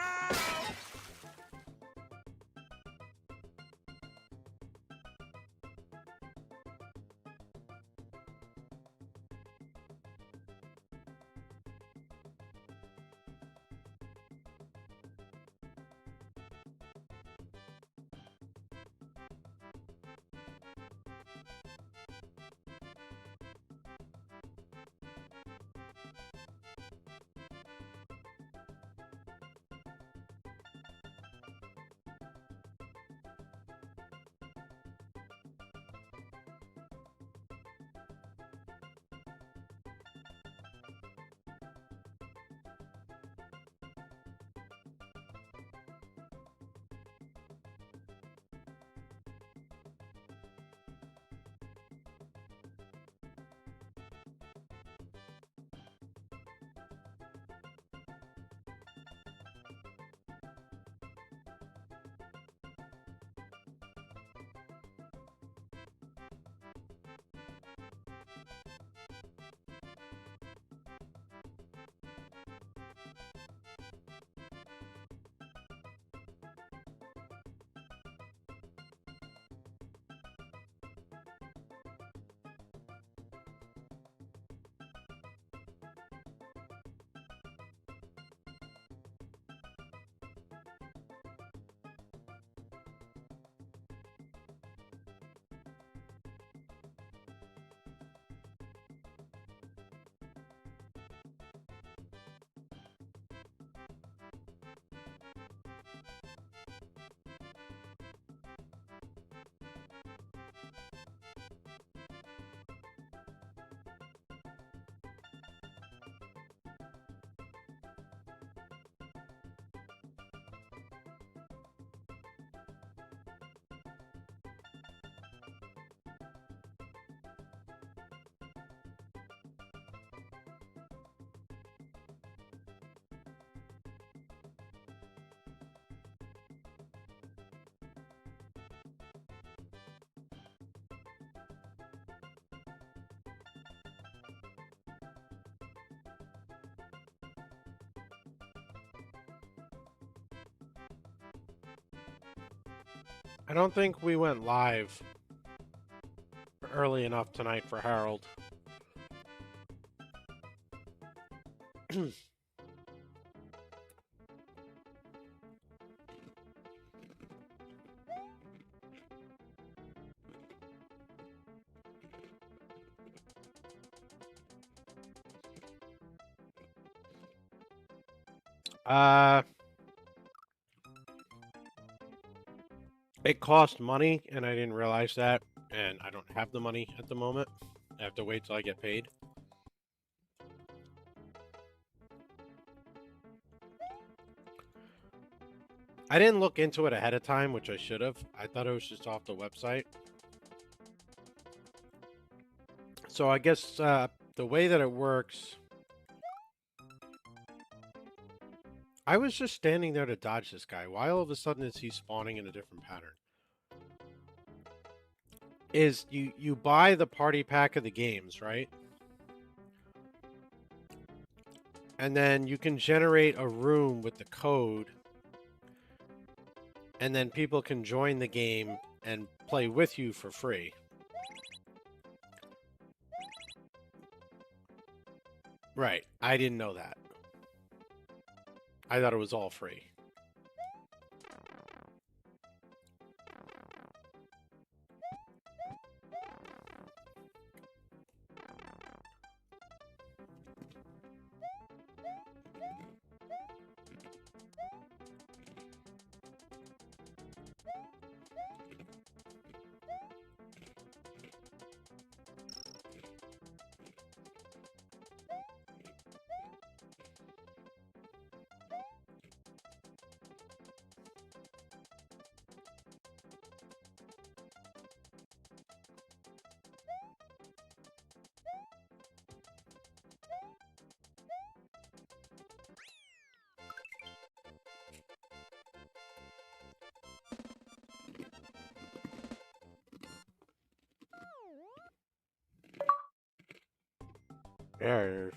I don't think we went live early enough tonight for Harold. It cost money, and I didn't realize that, and I don't have the money at the moment. I have to wait till I get paid. I didn't look into it ahead of time, which I should have. I thought it was just off the website. So I guess the way that it works... I was just standing there to dodge this guy. Why all of a sudden is he spawning in a different pattern? Is you buy the party pack of the games, right? And then you can generate a room with the code. And then people can join the game and play with you for free. Right. I didn't know that. I thought it was all free. There it is.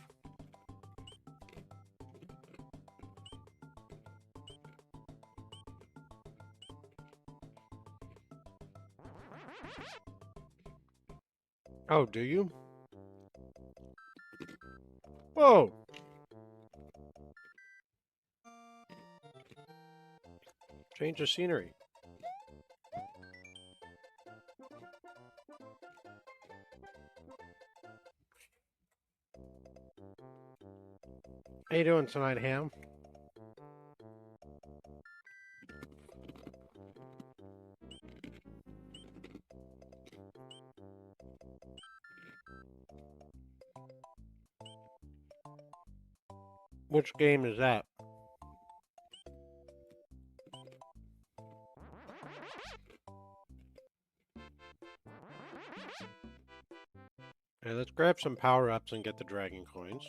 Oh, do you? Whoa! Change the scenery. How you doing tonight, Ham? Which game is that? Okay, let's grab some power-ups and get the dragon coins.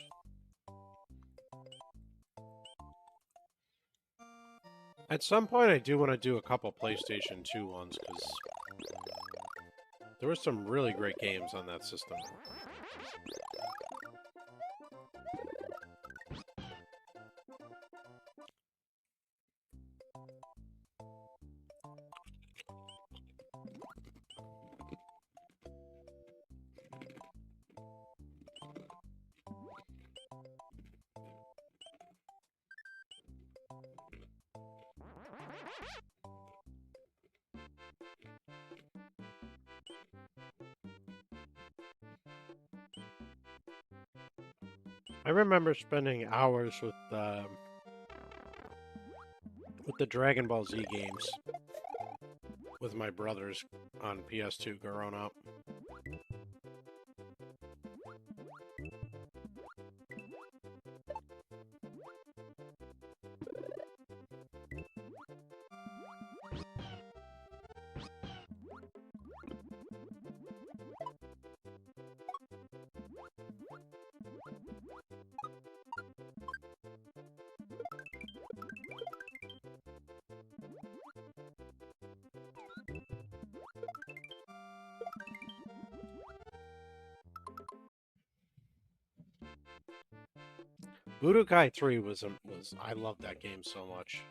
At some point, I do want to do a couple PlayStation 2 ones, because there were some really great games on that system. I remember spending hours with the Dragon Ball Z games with my brothers on PS2 growing up. Budokai 3 was I loved that game so much.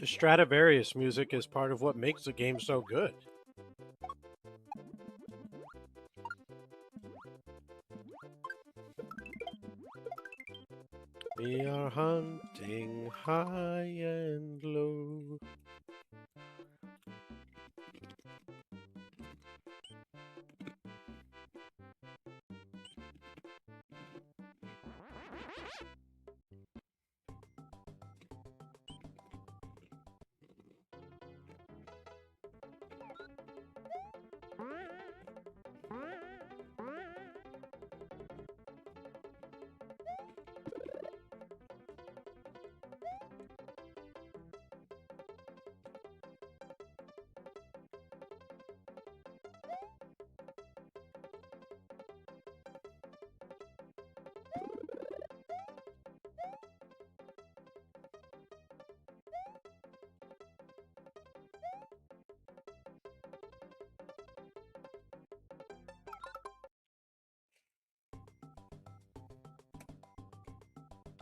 The Stradivarius music is part of what makes the game so good. We are hunting high and low.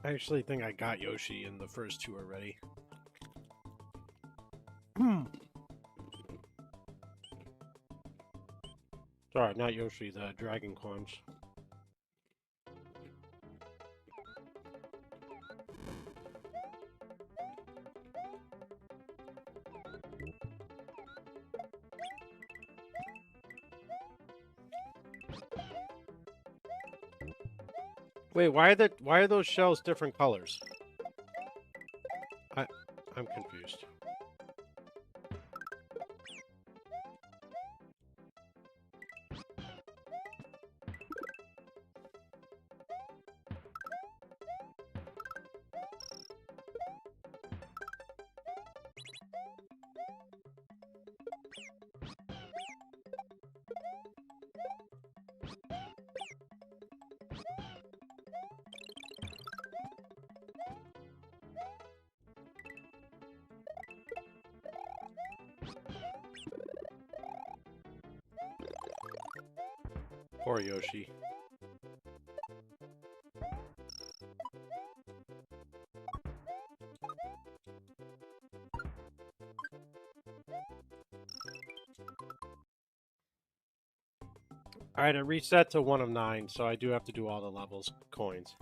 I actually think I got Yoshi in the first two already. Sorry, not Yoshi, the Dragon Clones. Wait, why are those shells different colors? I'm confused. Poor Yoshi. Alright, it reset to 1 of 9, so I do have to do all the levels coins.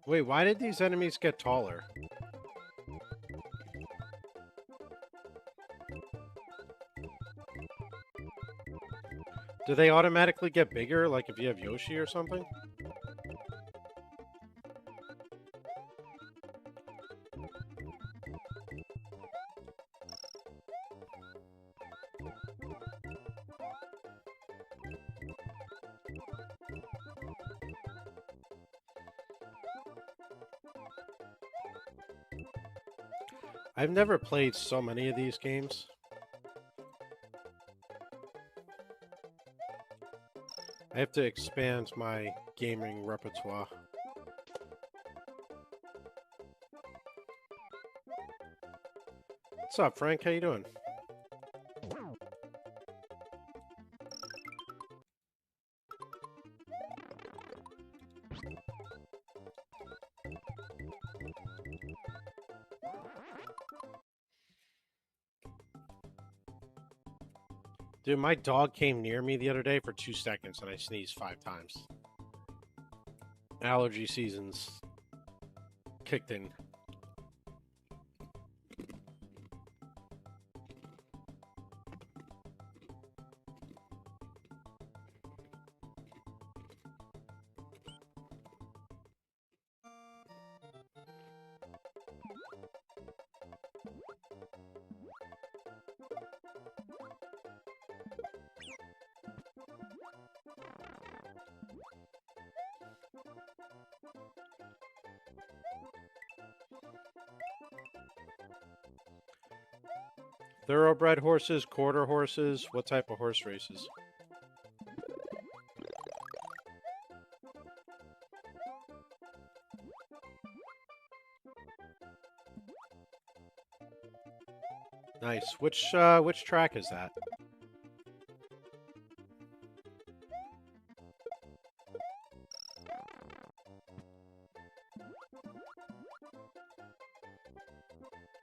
Wait, why did these enemies get taller? Do they automatically get bigger, like if you have Yoshi or something? I've never played so many of these games. I have to expand my gaming repertoire. What's up, Frank? How you doing? Dude, my dog came near me the other day for 2 seconds and I sneezed 5 times. Allergy season's kicked in. Thoroughbred horses, quarter horses, what type of horse races? Nice. Which track is that?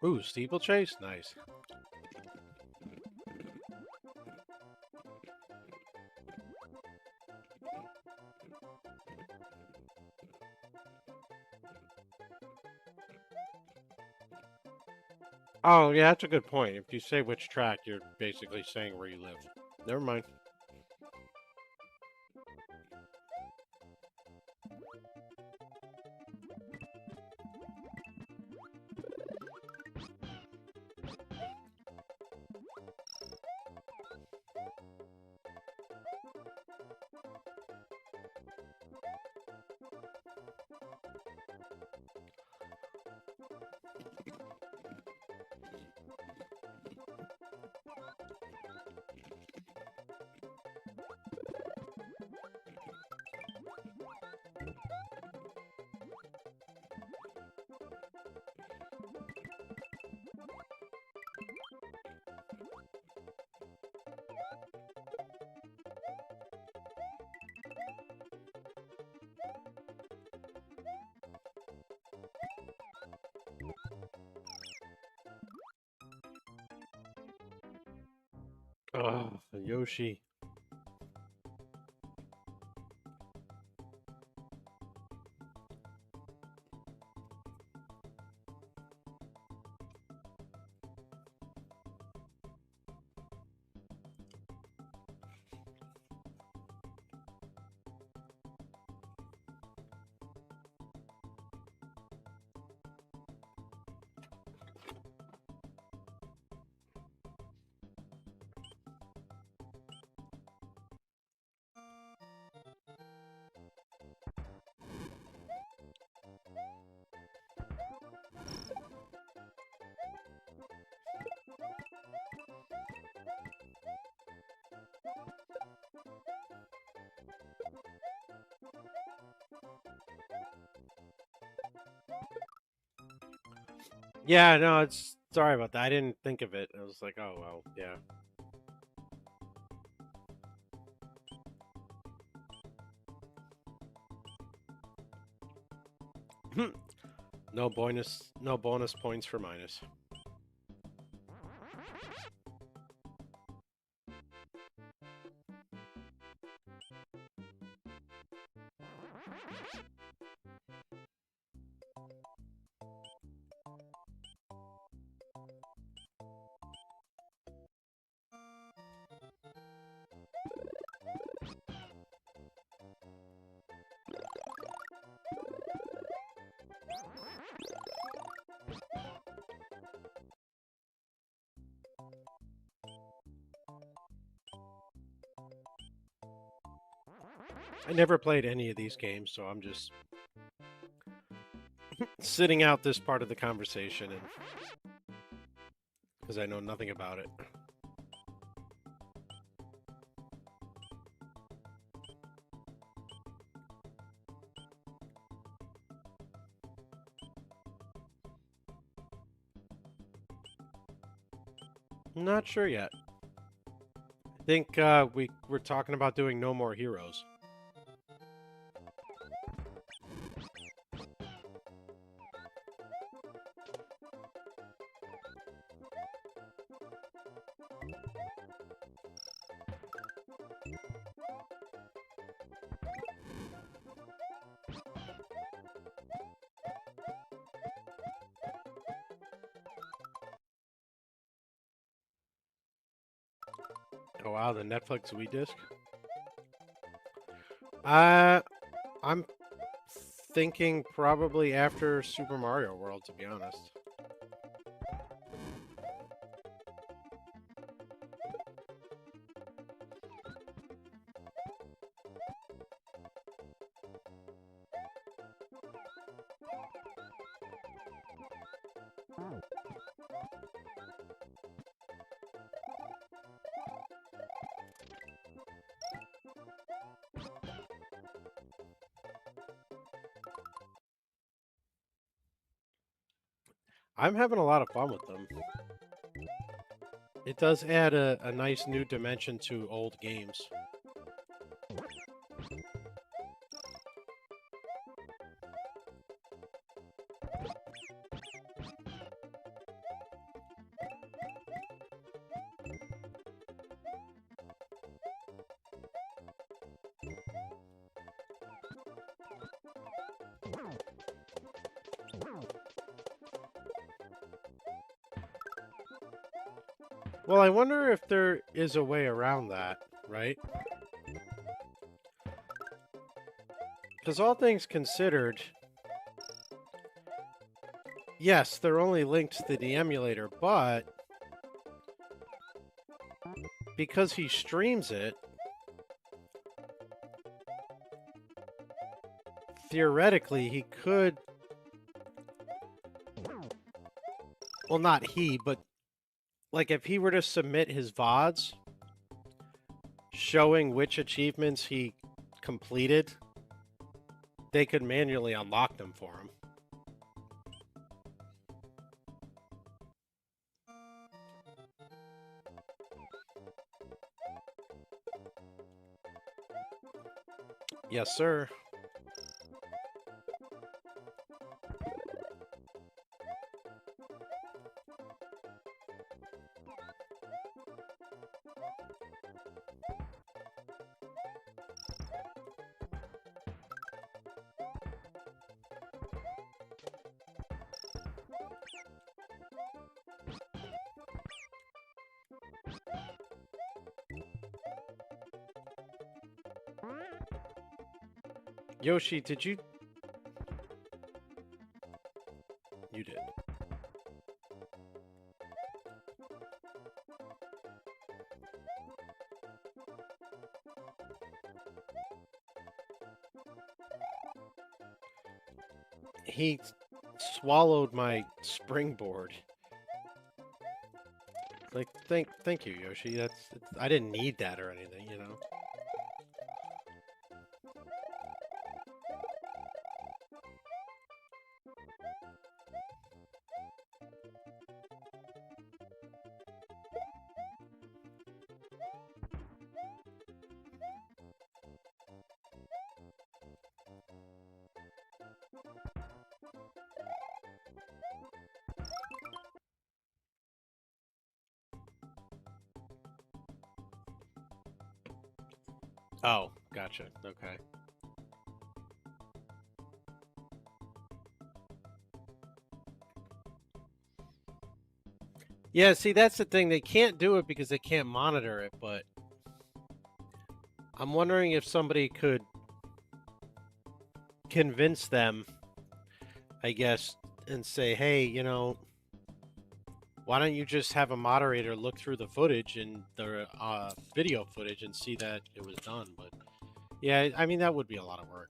Ooh, steeplechase? Nice. Oh, yeah, that's a good point. If you say which track, you're basically saying where you live. Never mind. Oh, Yoshi. Yeah, no, it's sorry about that. I didn't think of it. I was like, oh well, yeah. No bonus points for minus. I never played any of these games, so I'm just sitting out this part of the conversation and because I know nothing about it. Not sure yet. I think we're talking about doing No More Heroes. Oh wow, the Netflix Wii disc. I'm thinking probably after Super Mario World, to be honest. I'm having a lot of fun with them. It does add a nice new dimension to old games. Well, I wonder if there is a way around that, right? Because all things considered, yes, they're only linked to the emulator, but because he streams it, theoretically, he could... Well, not he, but like if he were to submit his VODs showing which achievements he completed, they could manually unlock them for him. Yes, sir. Yoshi, did you... You did. He swallowed my springboard. Like, thank you, Yoshi. I didn't need that or anything, you know? Oh, gotcha. Okay. Yeah, see, that's the thing. They can't do it because they can't monitor it, but I'm wondering if somebody could convince them, I guess, and say, hey, you know, why don't you just have a moderator look through the footage and the video footage and see that it was done? But yeah, I mean, that would be a lot of work.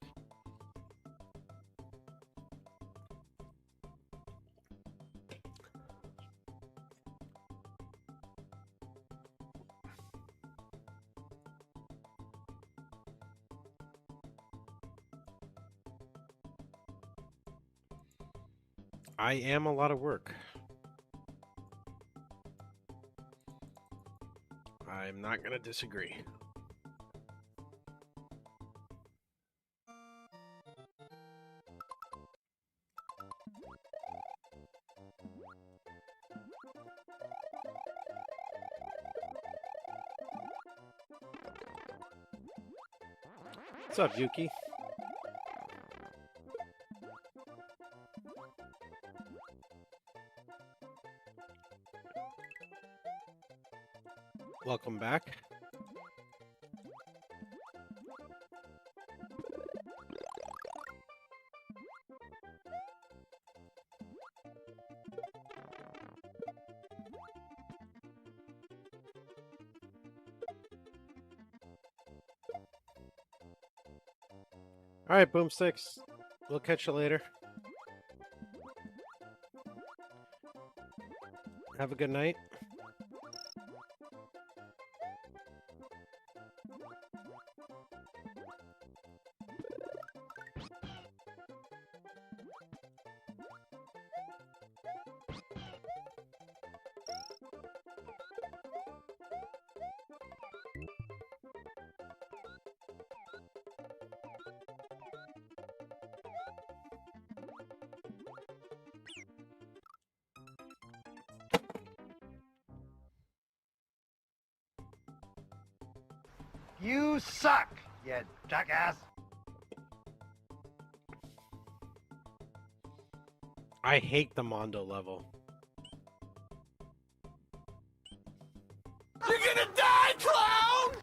I am a lot of work. I'm not going to disagree. What's up, Yuki? Welcome back. All right, Boomsticks. We'll catch you later. Have a good night. You suck, you jackass. I hate the Mondo level. You're gonna die, clown!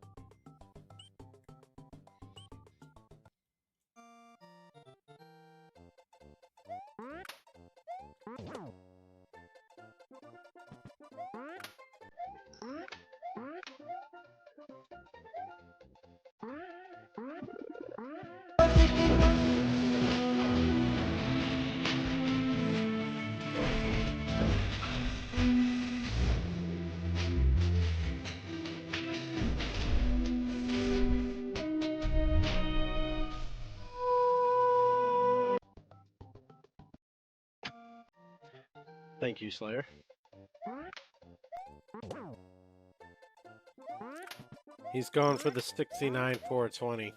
Thank you, Slayer. He's going for the 69 420.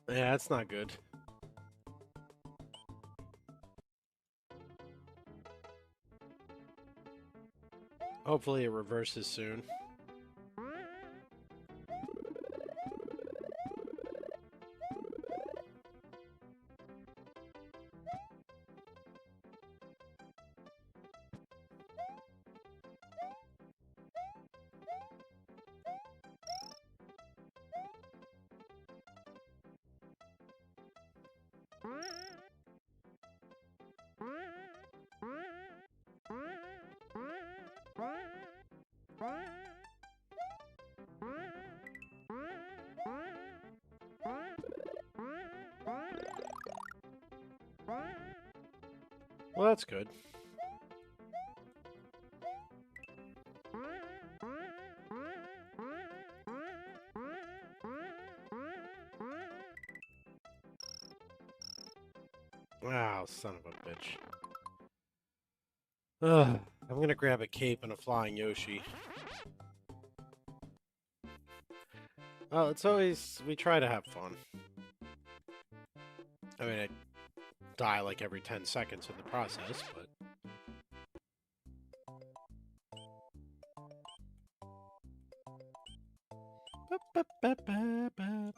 Yeah, that's not good. Hopefully it reverses soon. Well, that's good. Wow, son of a bitch. Ugh, I'm gonna grab a cape and a flying Yoshi. Well, it's always... we try to have fun. I mean, I die like every 10 seconds in the process, but... Ba-ba-ba-ba-ba.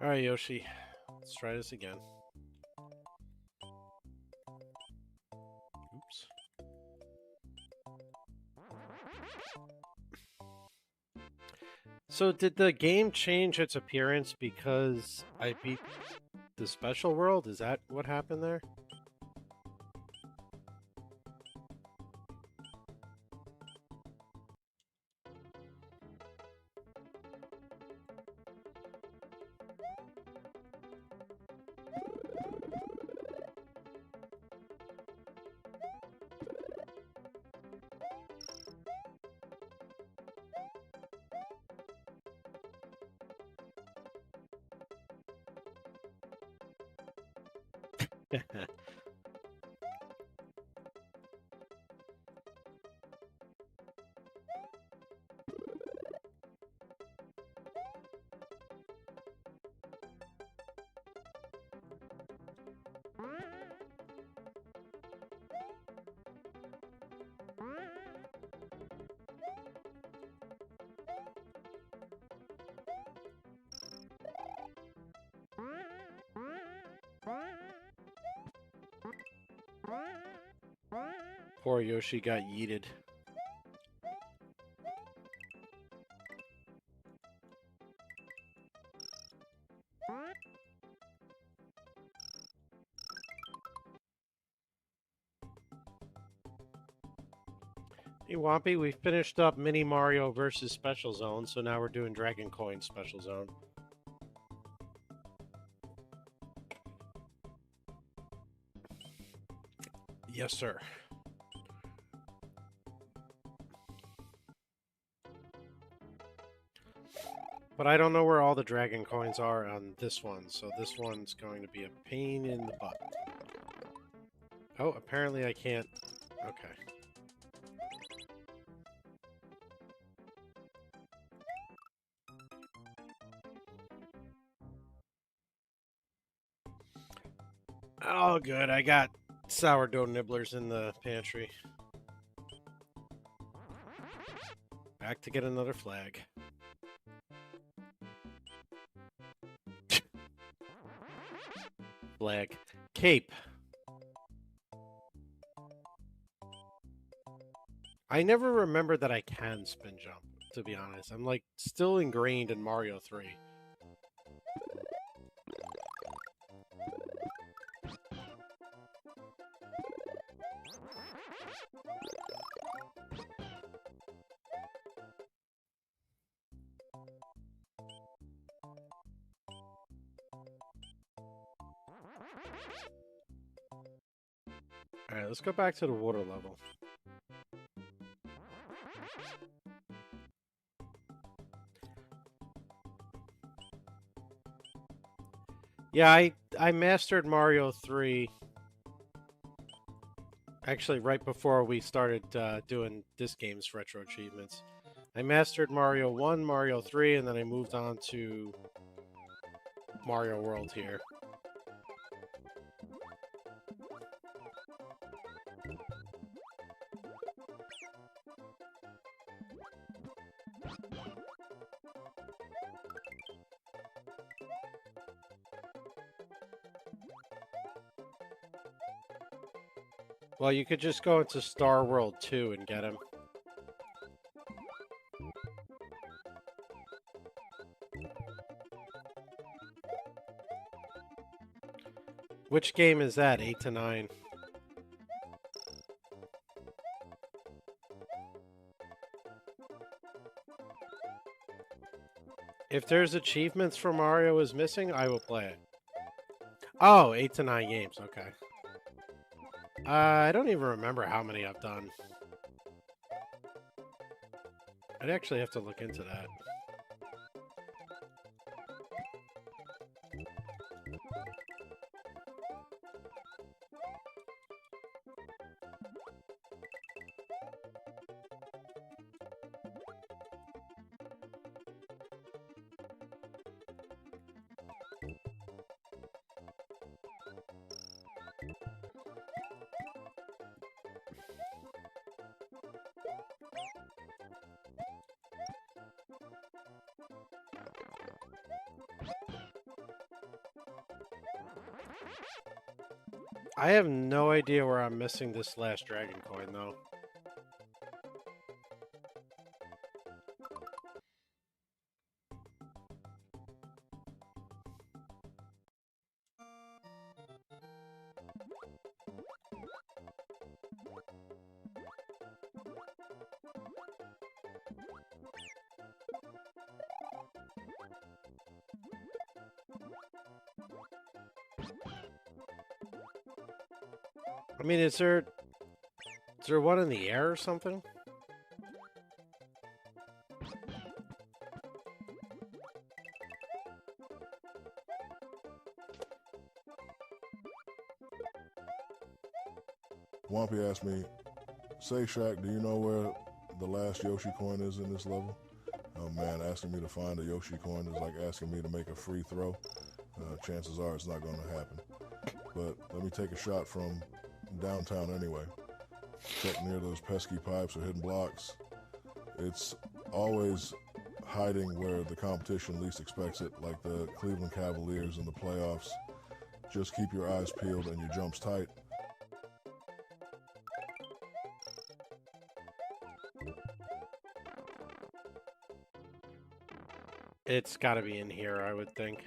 Alright, Yoshi. Let's try this again. Oops. So did the game change its appearance because I beat the special world? Is that what happened there? Poor Yoshi got yeeted. Hey Wampy, we finished up Mini Mario versus Special Zone, so now we're doing Dragon Coin Special Zone. Yes, sir. But I don't know where all the Dragon Coins are on this one, so this one's going to be a pain in the butt. Oh, apparently I can't. Okay. Oh, good. I got sourdough nibblers in the pantry. Back to get another flag. Flag. Cape. I never remember that I can spin jump, to be honest. I'm like still ingrained in Mario 3. Alright, let's go back to the water level. Yeah, I mastered Mario 3 actually right before we started doing this game's retro achievements. I mastered Mario 1, Mario 3, and then I moved on to Mario World here. Well, you could just go into Star World 2 and get him. Which game is that? 8 to 9. If there's achievements for Mario is missing, I will play it. Oh, 8 to 9 games. Okay. I don't even remember how many I've done. I'd actually have to look into that. I have no idea where I'm missing this last dragon coin, though. I mean, is there one in the air or something? Wampy asked me, say Shaq, do you know where the last Yoshi coin is in this level? Oh man, asking me to find a Yoshi coin is like asking me to make a free throw. Chances are it's not going to happen. But let me take a shot from downtown anyway. Check near those pesky pipes or hidden blocks. It's always hiding where the competition least expects it, like the Cleveland Cavaliers in the playoffs. Just keep your eyes peeled and your jumps tight. It's got to be in here, I would think.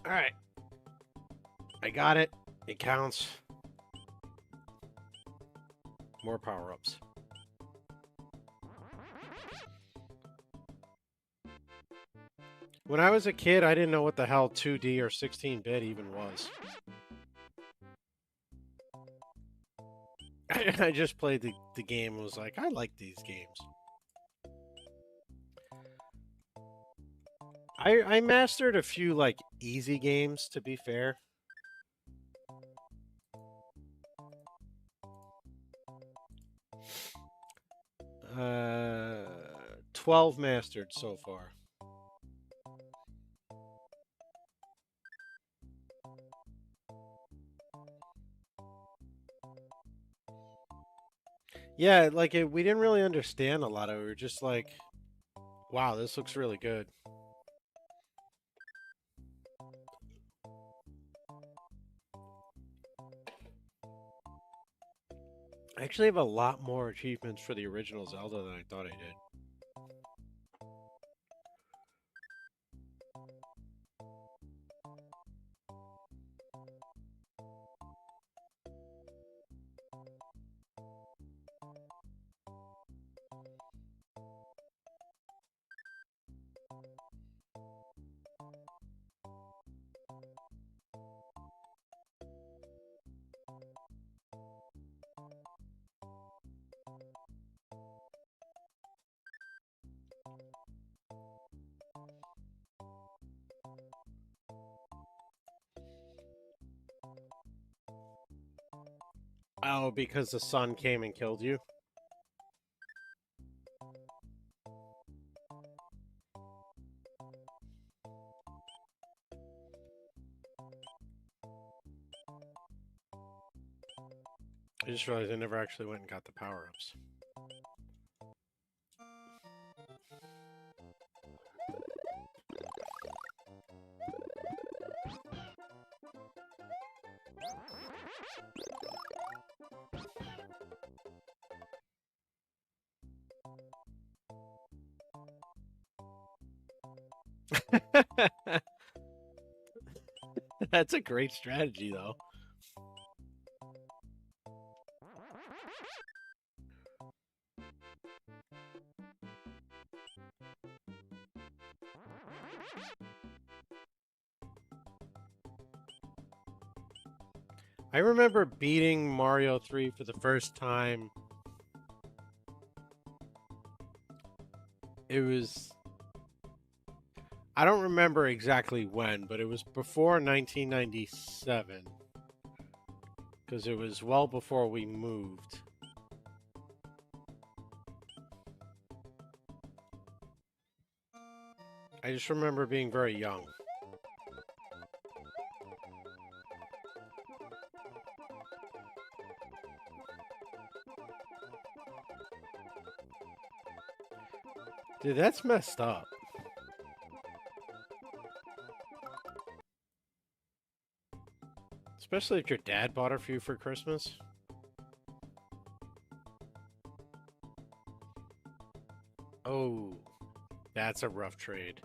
Alright. I got it. It counts. More power-ups. When I was a kid, I didn't know what the hell 2D or 16-bit even was. I just played the game and was like, I like these games. I mastered a few, like, easy games, to be fair. 12 mastered so far. Yeah, like, we didn't really understand a lot of it. We were just like, wow, this looks really good. I actually have a lot more achievements for the original Zelda than I thought I did. Oh, because the sun came and killed you? I just realized I never actually went and got the power-ups. That's a great strategy, though. I remember beating Mario 3 for the first time. It was... I don't remember exactly when, but it was before 1997. Because it was well before we moved. I just remember being very young. Dude, that's messed up. Especially if your dad bought it for you for Christmas. Oh, that's a rough trade.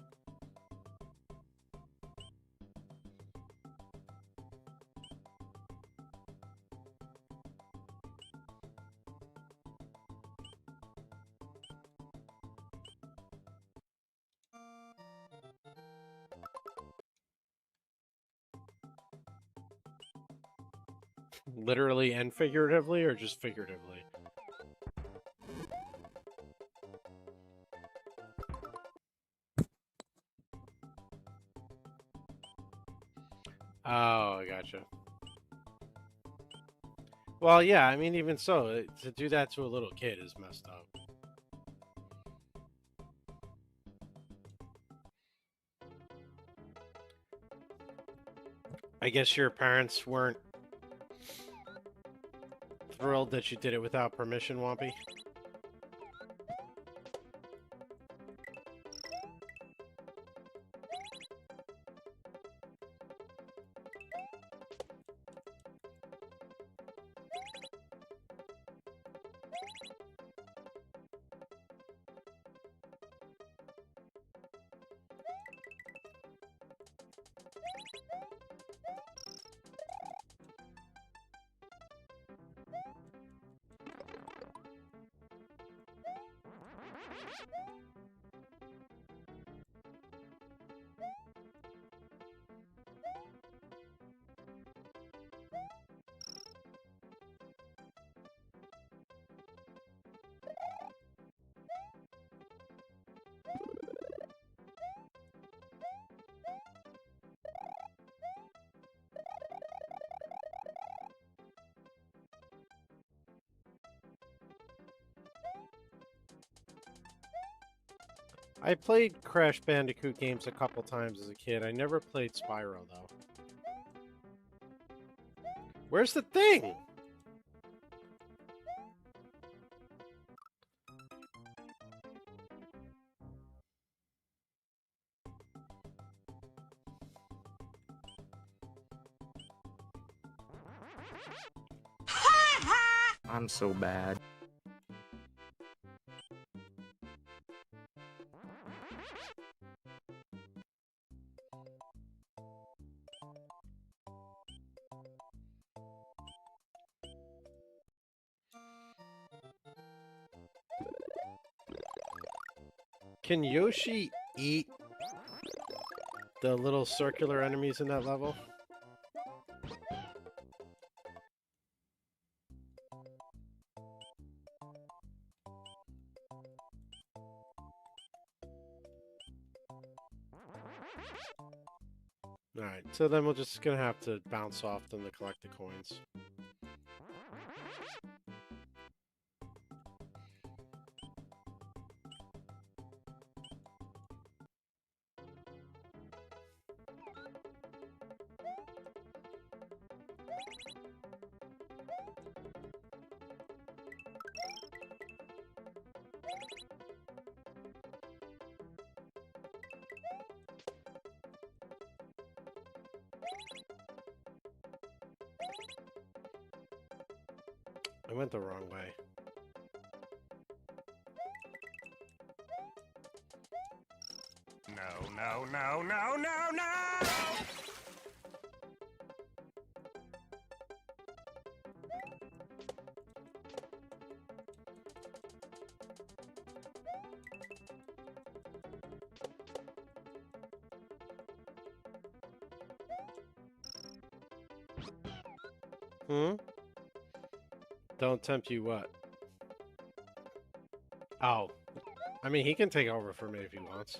Literally and figuratively, or just figuratively? Oh, I gotcha. Well, yeah, I mean, even so, to do that to a little kid is messed up. I guess your parents weren't thrilled that you did it without permission, Wampy? I played Crash Bandicoot games a couple times as a kid. I never played Spyro, though. Where's the thing? I'm so bad. Can Yoshi eat the little circular enemies in that level? Alright, so then we're just gonna have to bounce off them to collect the coins. I went the wrong way. No, no, no, no, no, no! Hmm? Don't tempt you what? Oh. I mean, he can take over for me if he wants.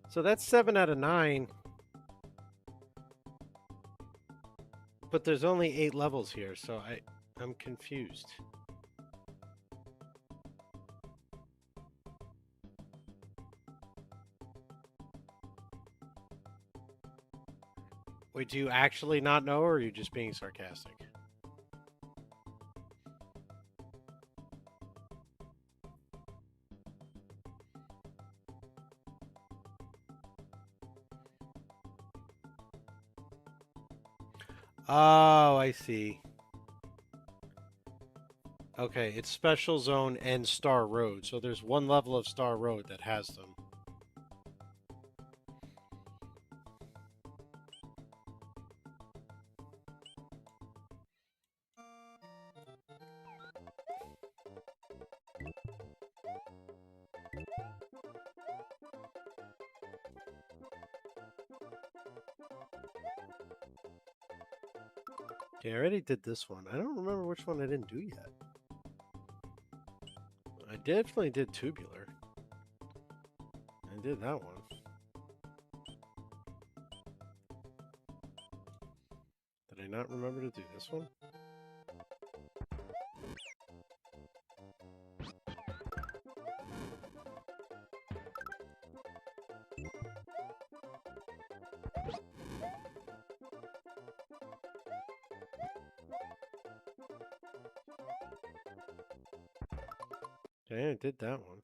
So that's 7 out of 9. But there's only 8 levels here, so I'm confused. Wait, do you actually not know, or are you just being sarcastic? Oh, I see. Okay, it's Special Zone and Star Road, so there's one level of Star Road that has them. Okay, I already did this one. I don't remember which one I didn't do yet. I definitely did Tubular. I did that one. Did I not remember to do this one? Okay, I did that one.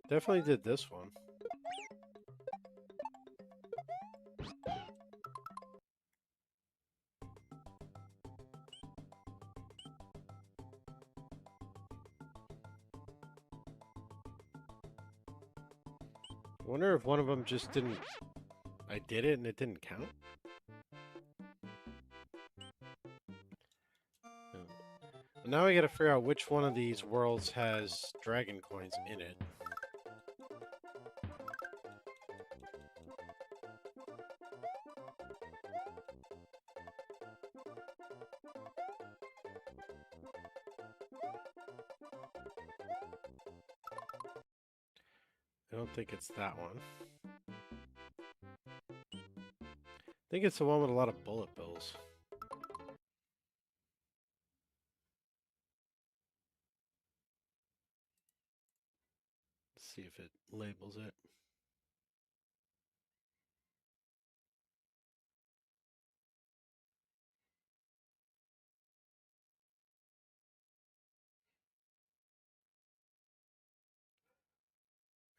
Definitely did this one. I wonder if one of them just didn't... I did it and it didn't count? No. Now we gotta figure out which one of these worlds has dragon coins in it. I don't think it's that one. I think it's the one with a lot of bullet bills. Let's see if it labels it.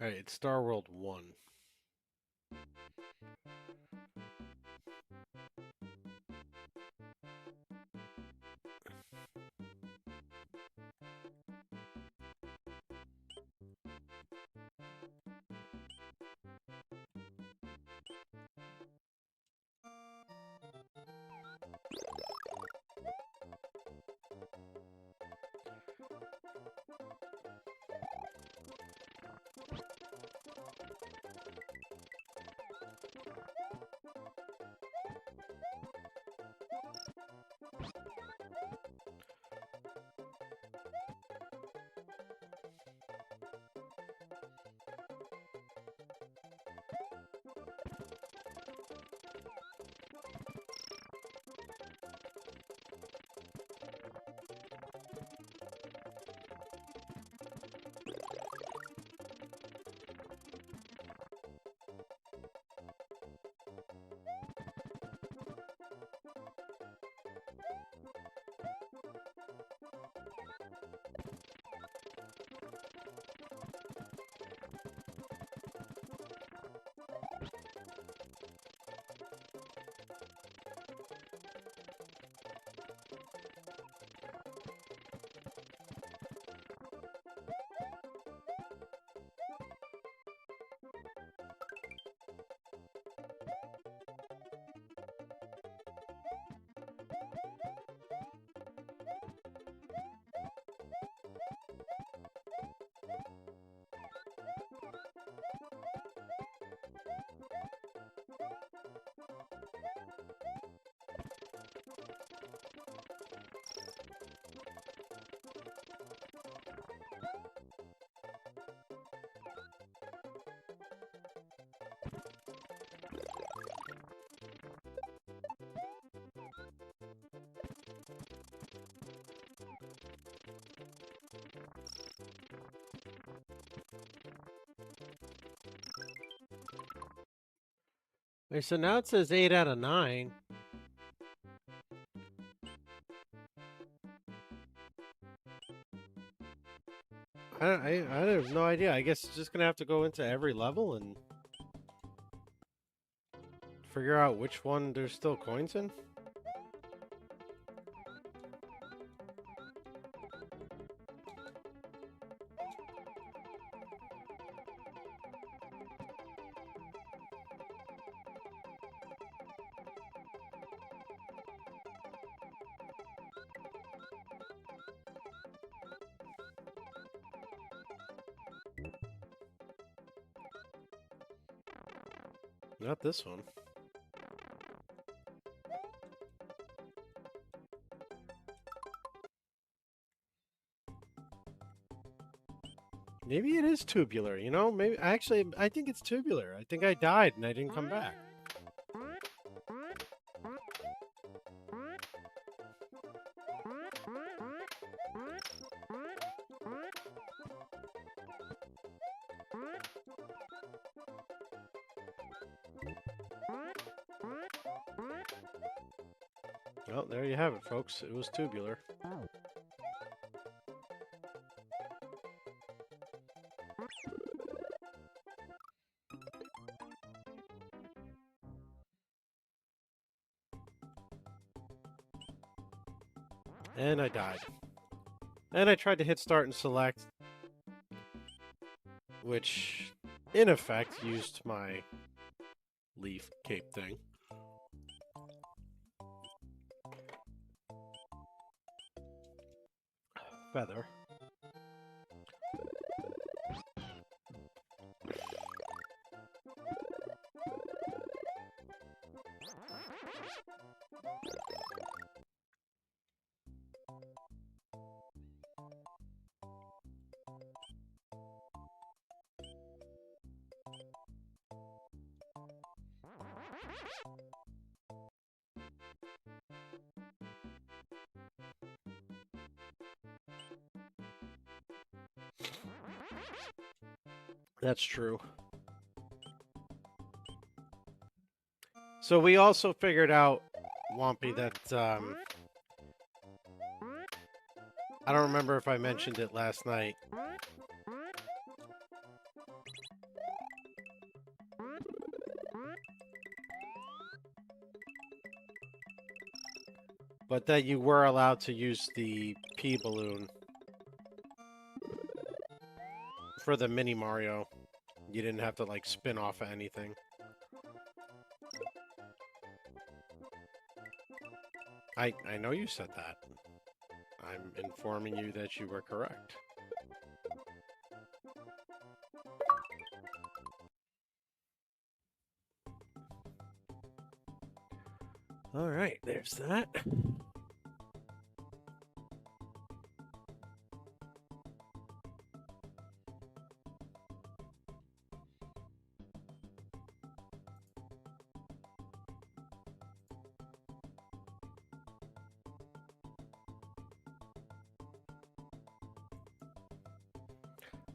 Alright, it's Star World 1. Okay, so now it says 8 out of 9. I have no idea. I guess it's just gonna have to go into every level and figure out which one there's still coins in. Not this one. Maybe it is tubular, you know? Maybe actually I think it's tubular. I think I died and I didn't come back. Well, there you have it, folks. It was Tubular. And I died. And I tried to hit start and select, which in effect used my leaf cape thing. Feather. That's true. So we also figured out, Wompy, that I don't remember if I mentioned it last night. But that you were allowed to use the P balloon for the mini Mario. You didn't have to like spin off of anything. I know you said that. I'm informing you that you were correct. All right, there's that.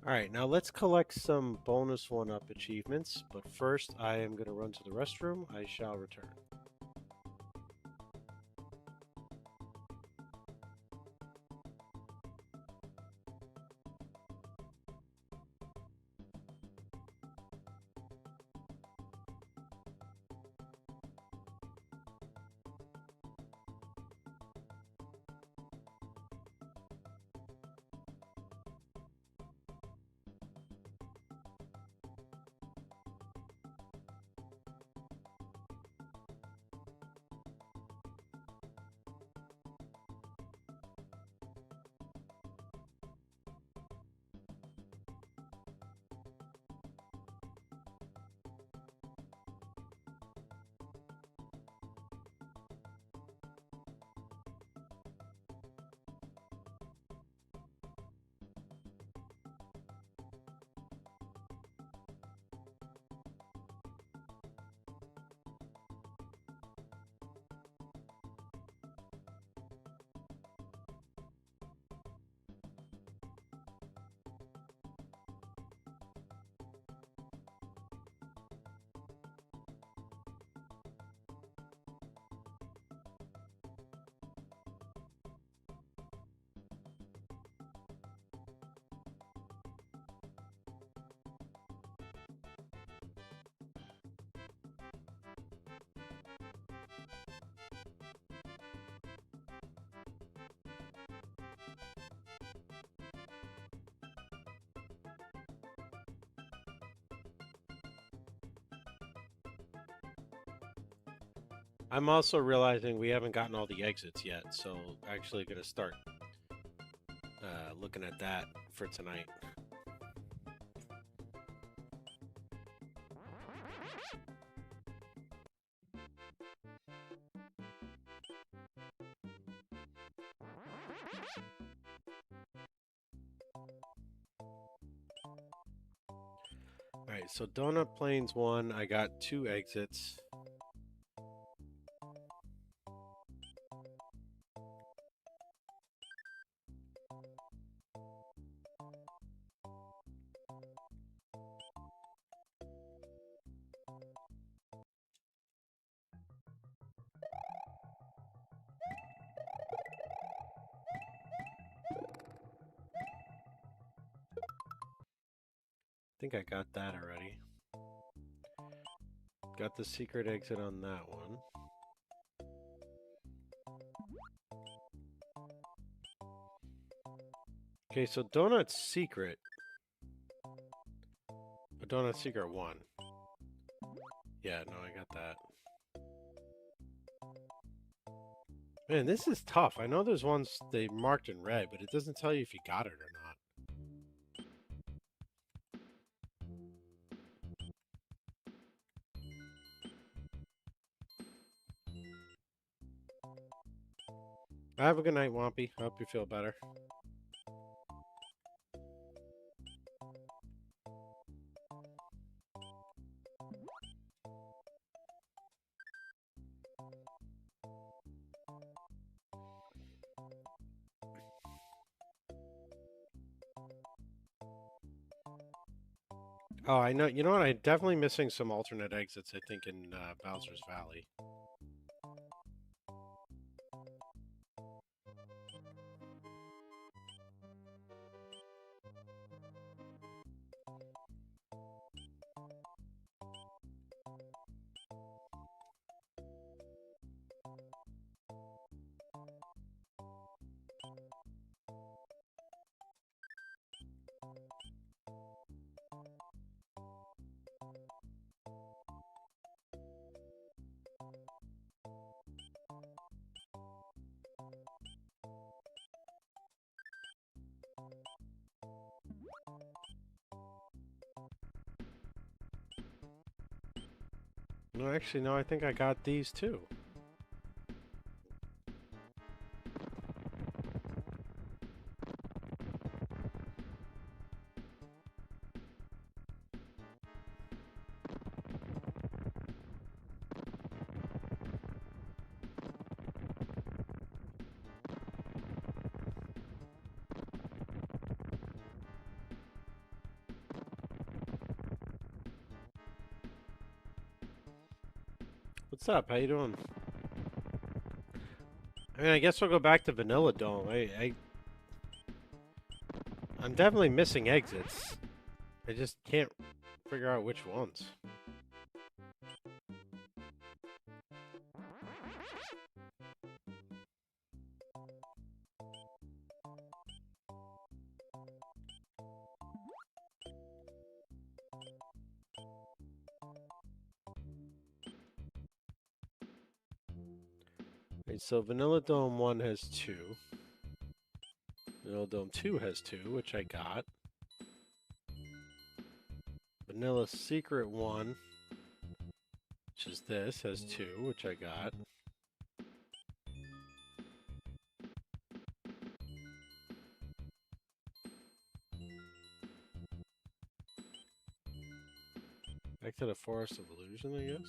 All right, now let's collect some bonus one-up achievements, but first I am going to run to the restroom. I shall return. I'm also realizing we haven't gotten all the exits yet, so actually going to start looking at that for tonight. Alright, so Donut Plains 1, I got 2 exits. think I got that already. Got the secret exit on that one. Okay, so Donut Secret. A Donut Secret 1. Yeah, no, I got that. Man, this is tough. I know there's ones they marked in red, but it doesn't tell you if you got it or not. Have a good night, Wompy. Hope you feel better. Oh, I know. You know what? I'm definitely missing some alternate exits, I think, in Bowser's Valley. No, actually, no, I think I got these too. What's up? How you doing? I mean, I guess we'll go back to Vanilla Dome. I'm definitely missing exits. I just can't figure out which ones. Right, so Vanilla Dome 1 has 2. Vanilla Dome 2 has 2, which I got. Vanilla Secret 1, which is this, has 2, which I got. Back to the Forest of Illusion, I guess.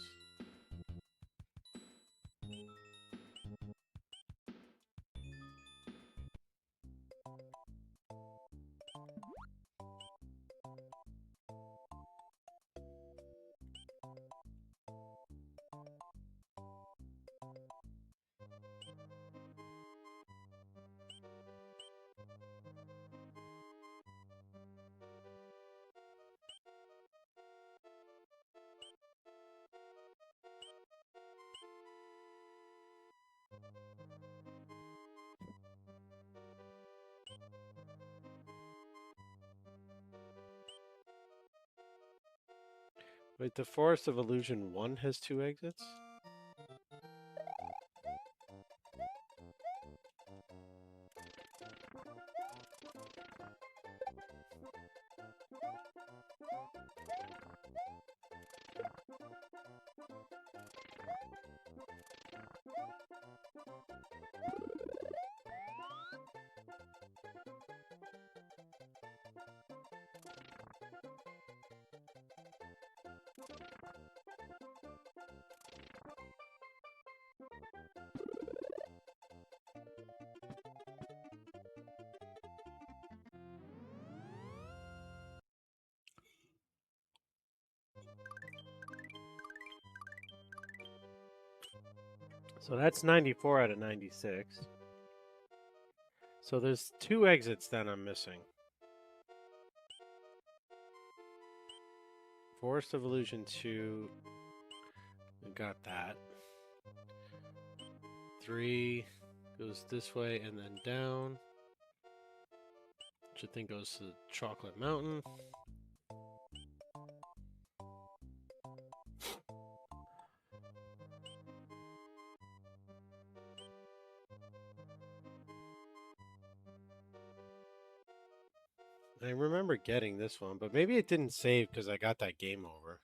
Wait, the Forest of Illusion 1 has 2 exits? So that's 94 out of 96. So there's 2 exits that I'm missing. Forest of Illusion 2. We got that. 3 goes this way and then down. Which I think goes to the Chocolate Mountain. I remember getting this one, but maybe it didn't save because I got that game over.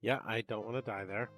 Yeah, I don't want to die there.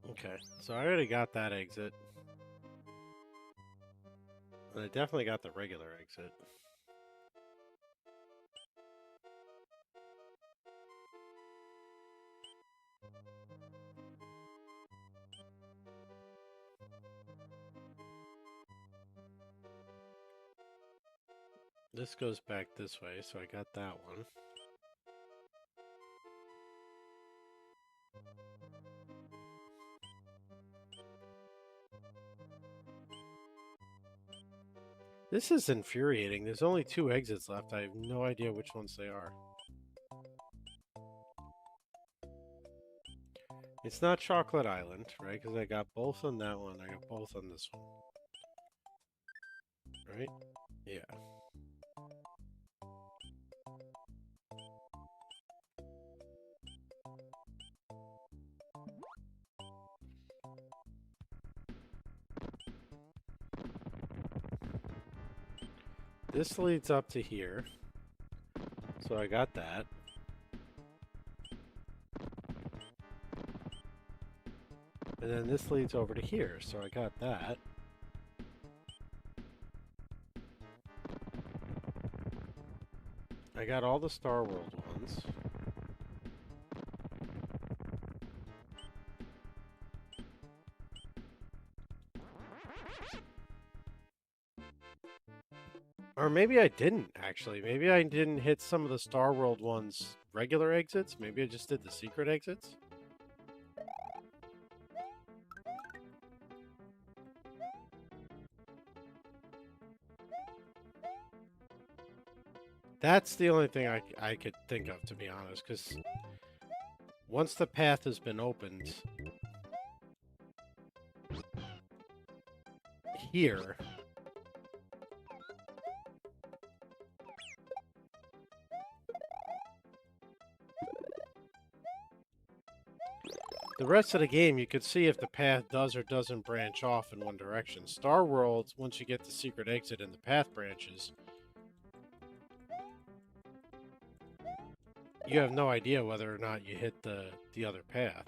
Okay, so I already got that exit. And I definitely got the regular exit. This goes back this way, so I got that one. This is infuriating. There's only 2 exits left. I have no idea which ones they are. It's not Chocolate Island, right? Because I got both on that one. I got both on this one. Right? Yeah. This leads up to here. So I got that. And then this leads over to here, so I got that. I got all the Star World ones. Or maybe I didn't, actually. Maybe I didn't hit some of the Star World ones regular exits. Maybe I just did the secret exits. That's the only thing I could think of, to be honest, because once the path has been opened here, the rest of the game, you could see if the path does or doesn't branch off in one direction. Star World, once you get the secret exit and the path branches, you have no idea whether or not you hit the other path.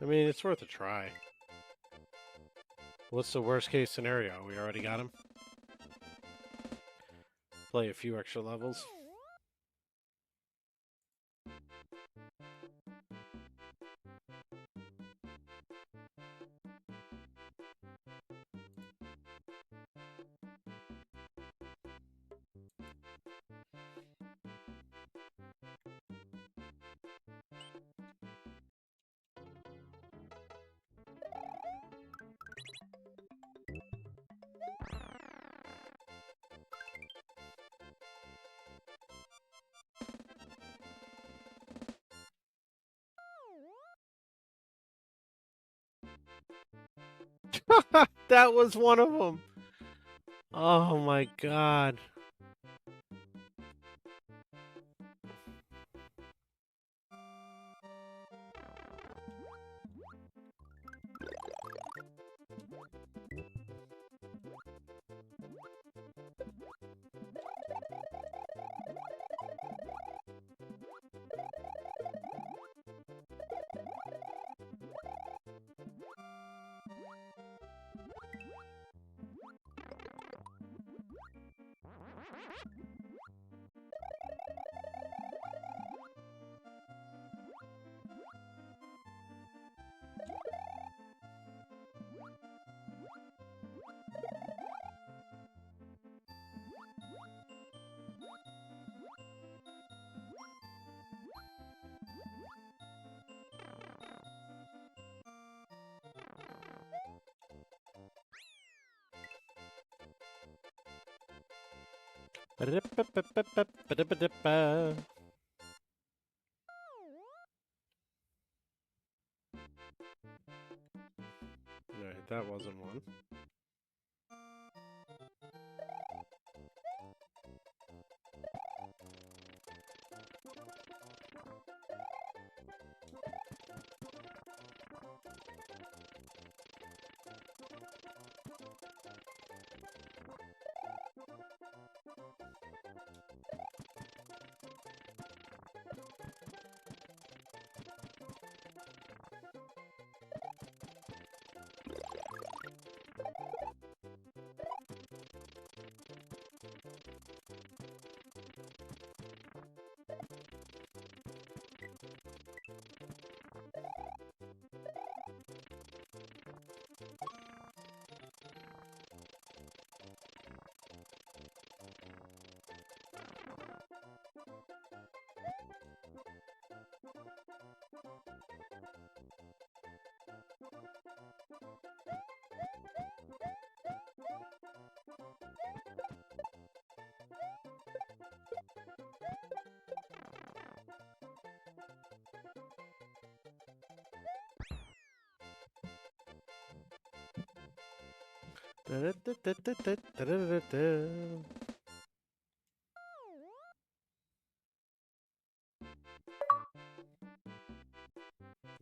I mean, it's worth a try. What's the worst case scenario? We already got him? Play a few extra levels. That was one of them. Oh my god. Alright, that wasn't one.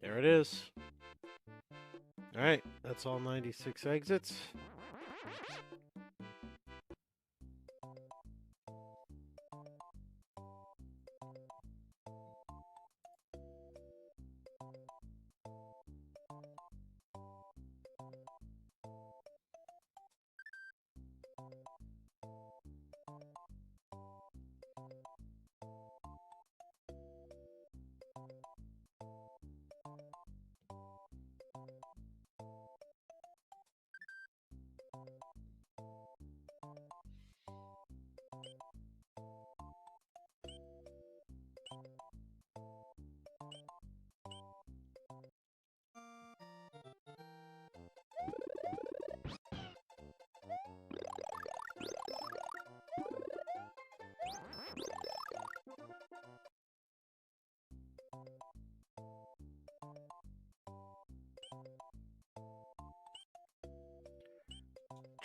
There it is. Alright, that's all 96 exits.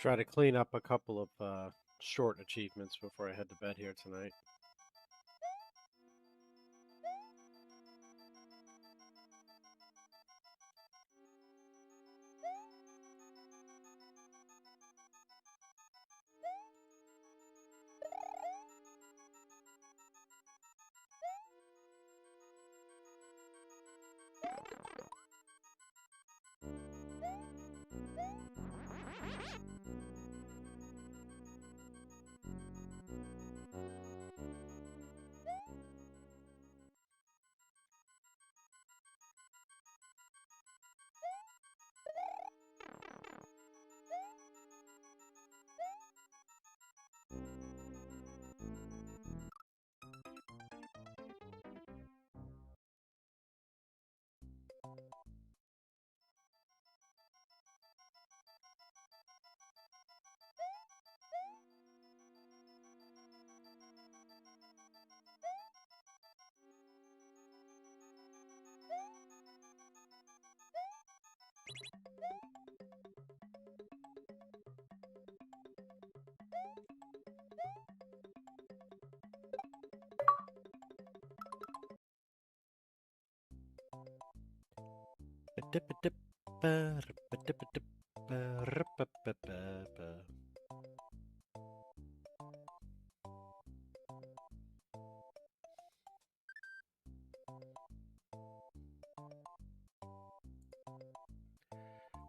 Try to clean up a couple of short achievements before I head to bed here tonight.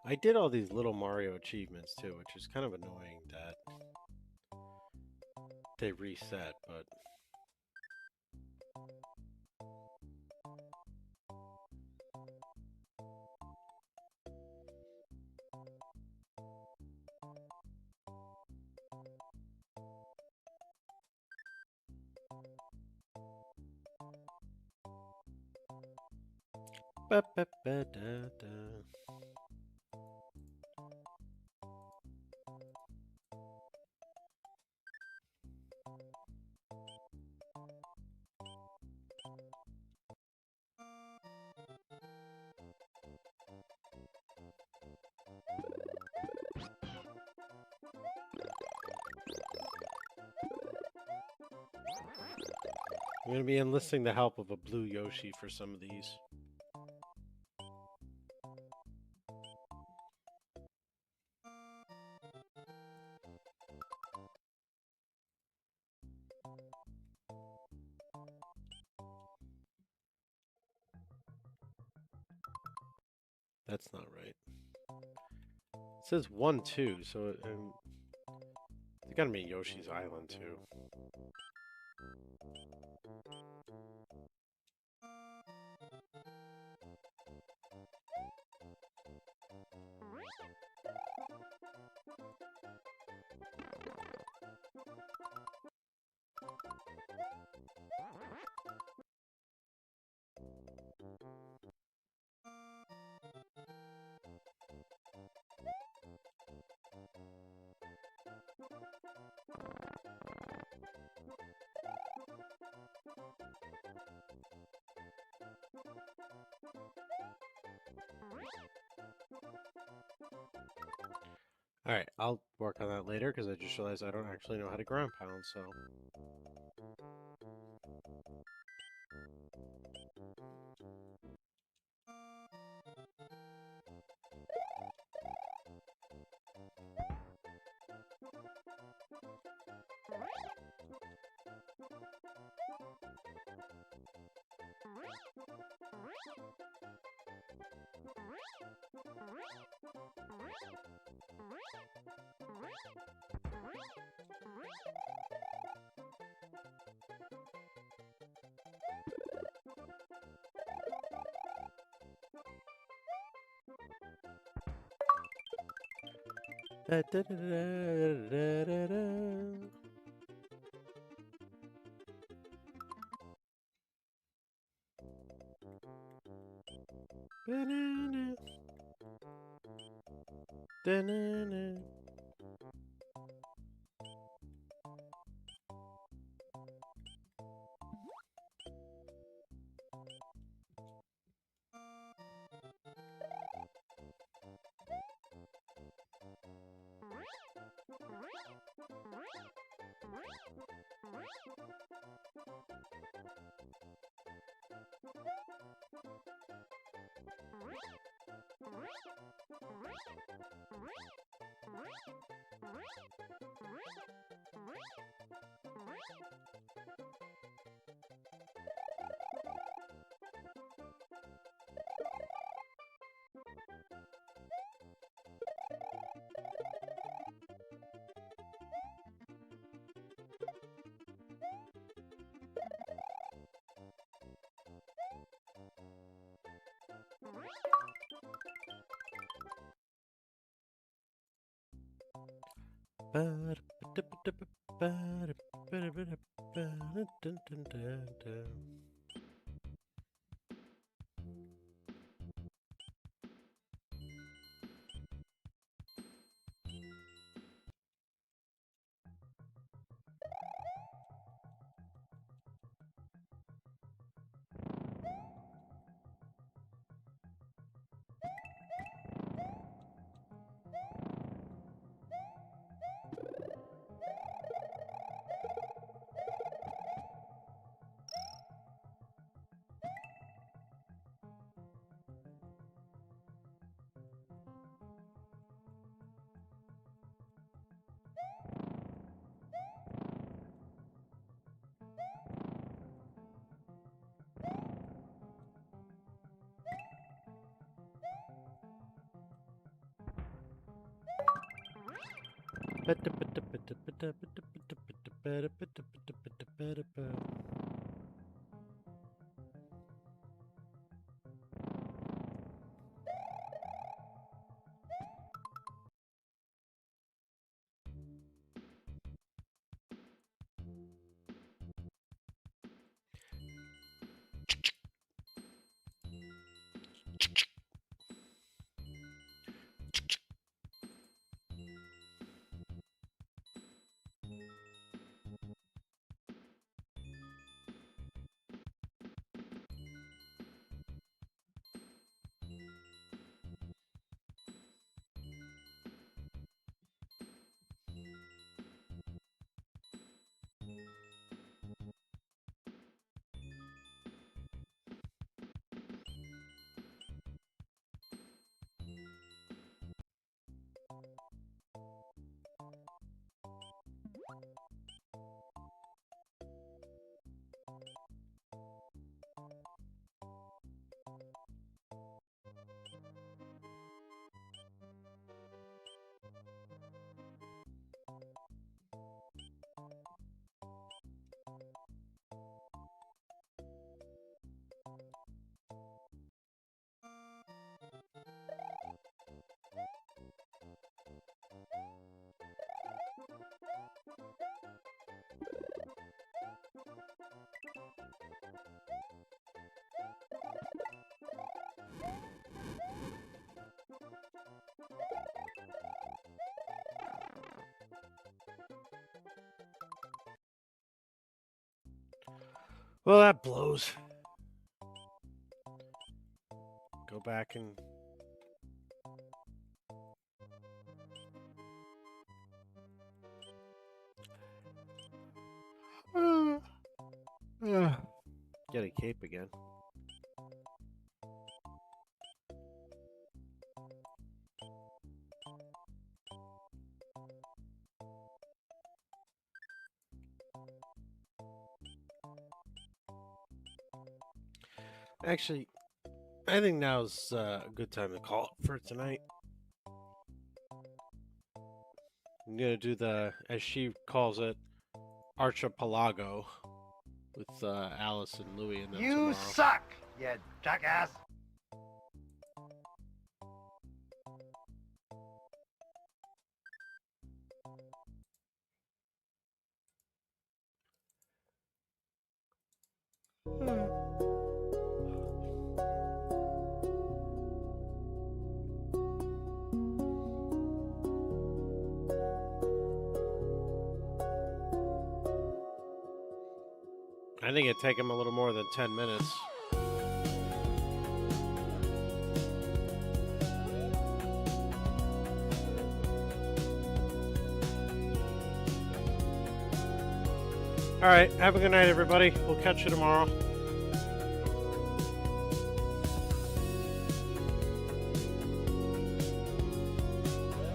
I did all these little Mario achievements too, which is kind of annoying that they reset, but I'm going to be enlisting the help of a blue Yoshi for some of these. That's not right. It says 1-2, so it's got to be Yoshi's Island too. Alright, I'll work on that later because I just realized I don't actually know how to ground pound, so... Da, da, da, da, da, da, da. Banana. Da-na-na. Well, that blows. Go back and... Get a cape again. Actually, I think now's a good time to call it for tonight. I'm gonna do the, as she calls it, Archipelago with Alice and Louie and them You tomorrow. suck, you jackass. I think it'd take him a little more than 10 minutes. All right, have a good night, everybody. We'll catch you tomorrow.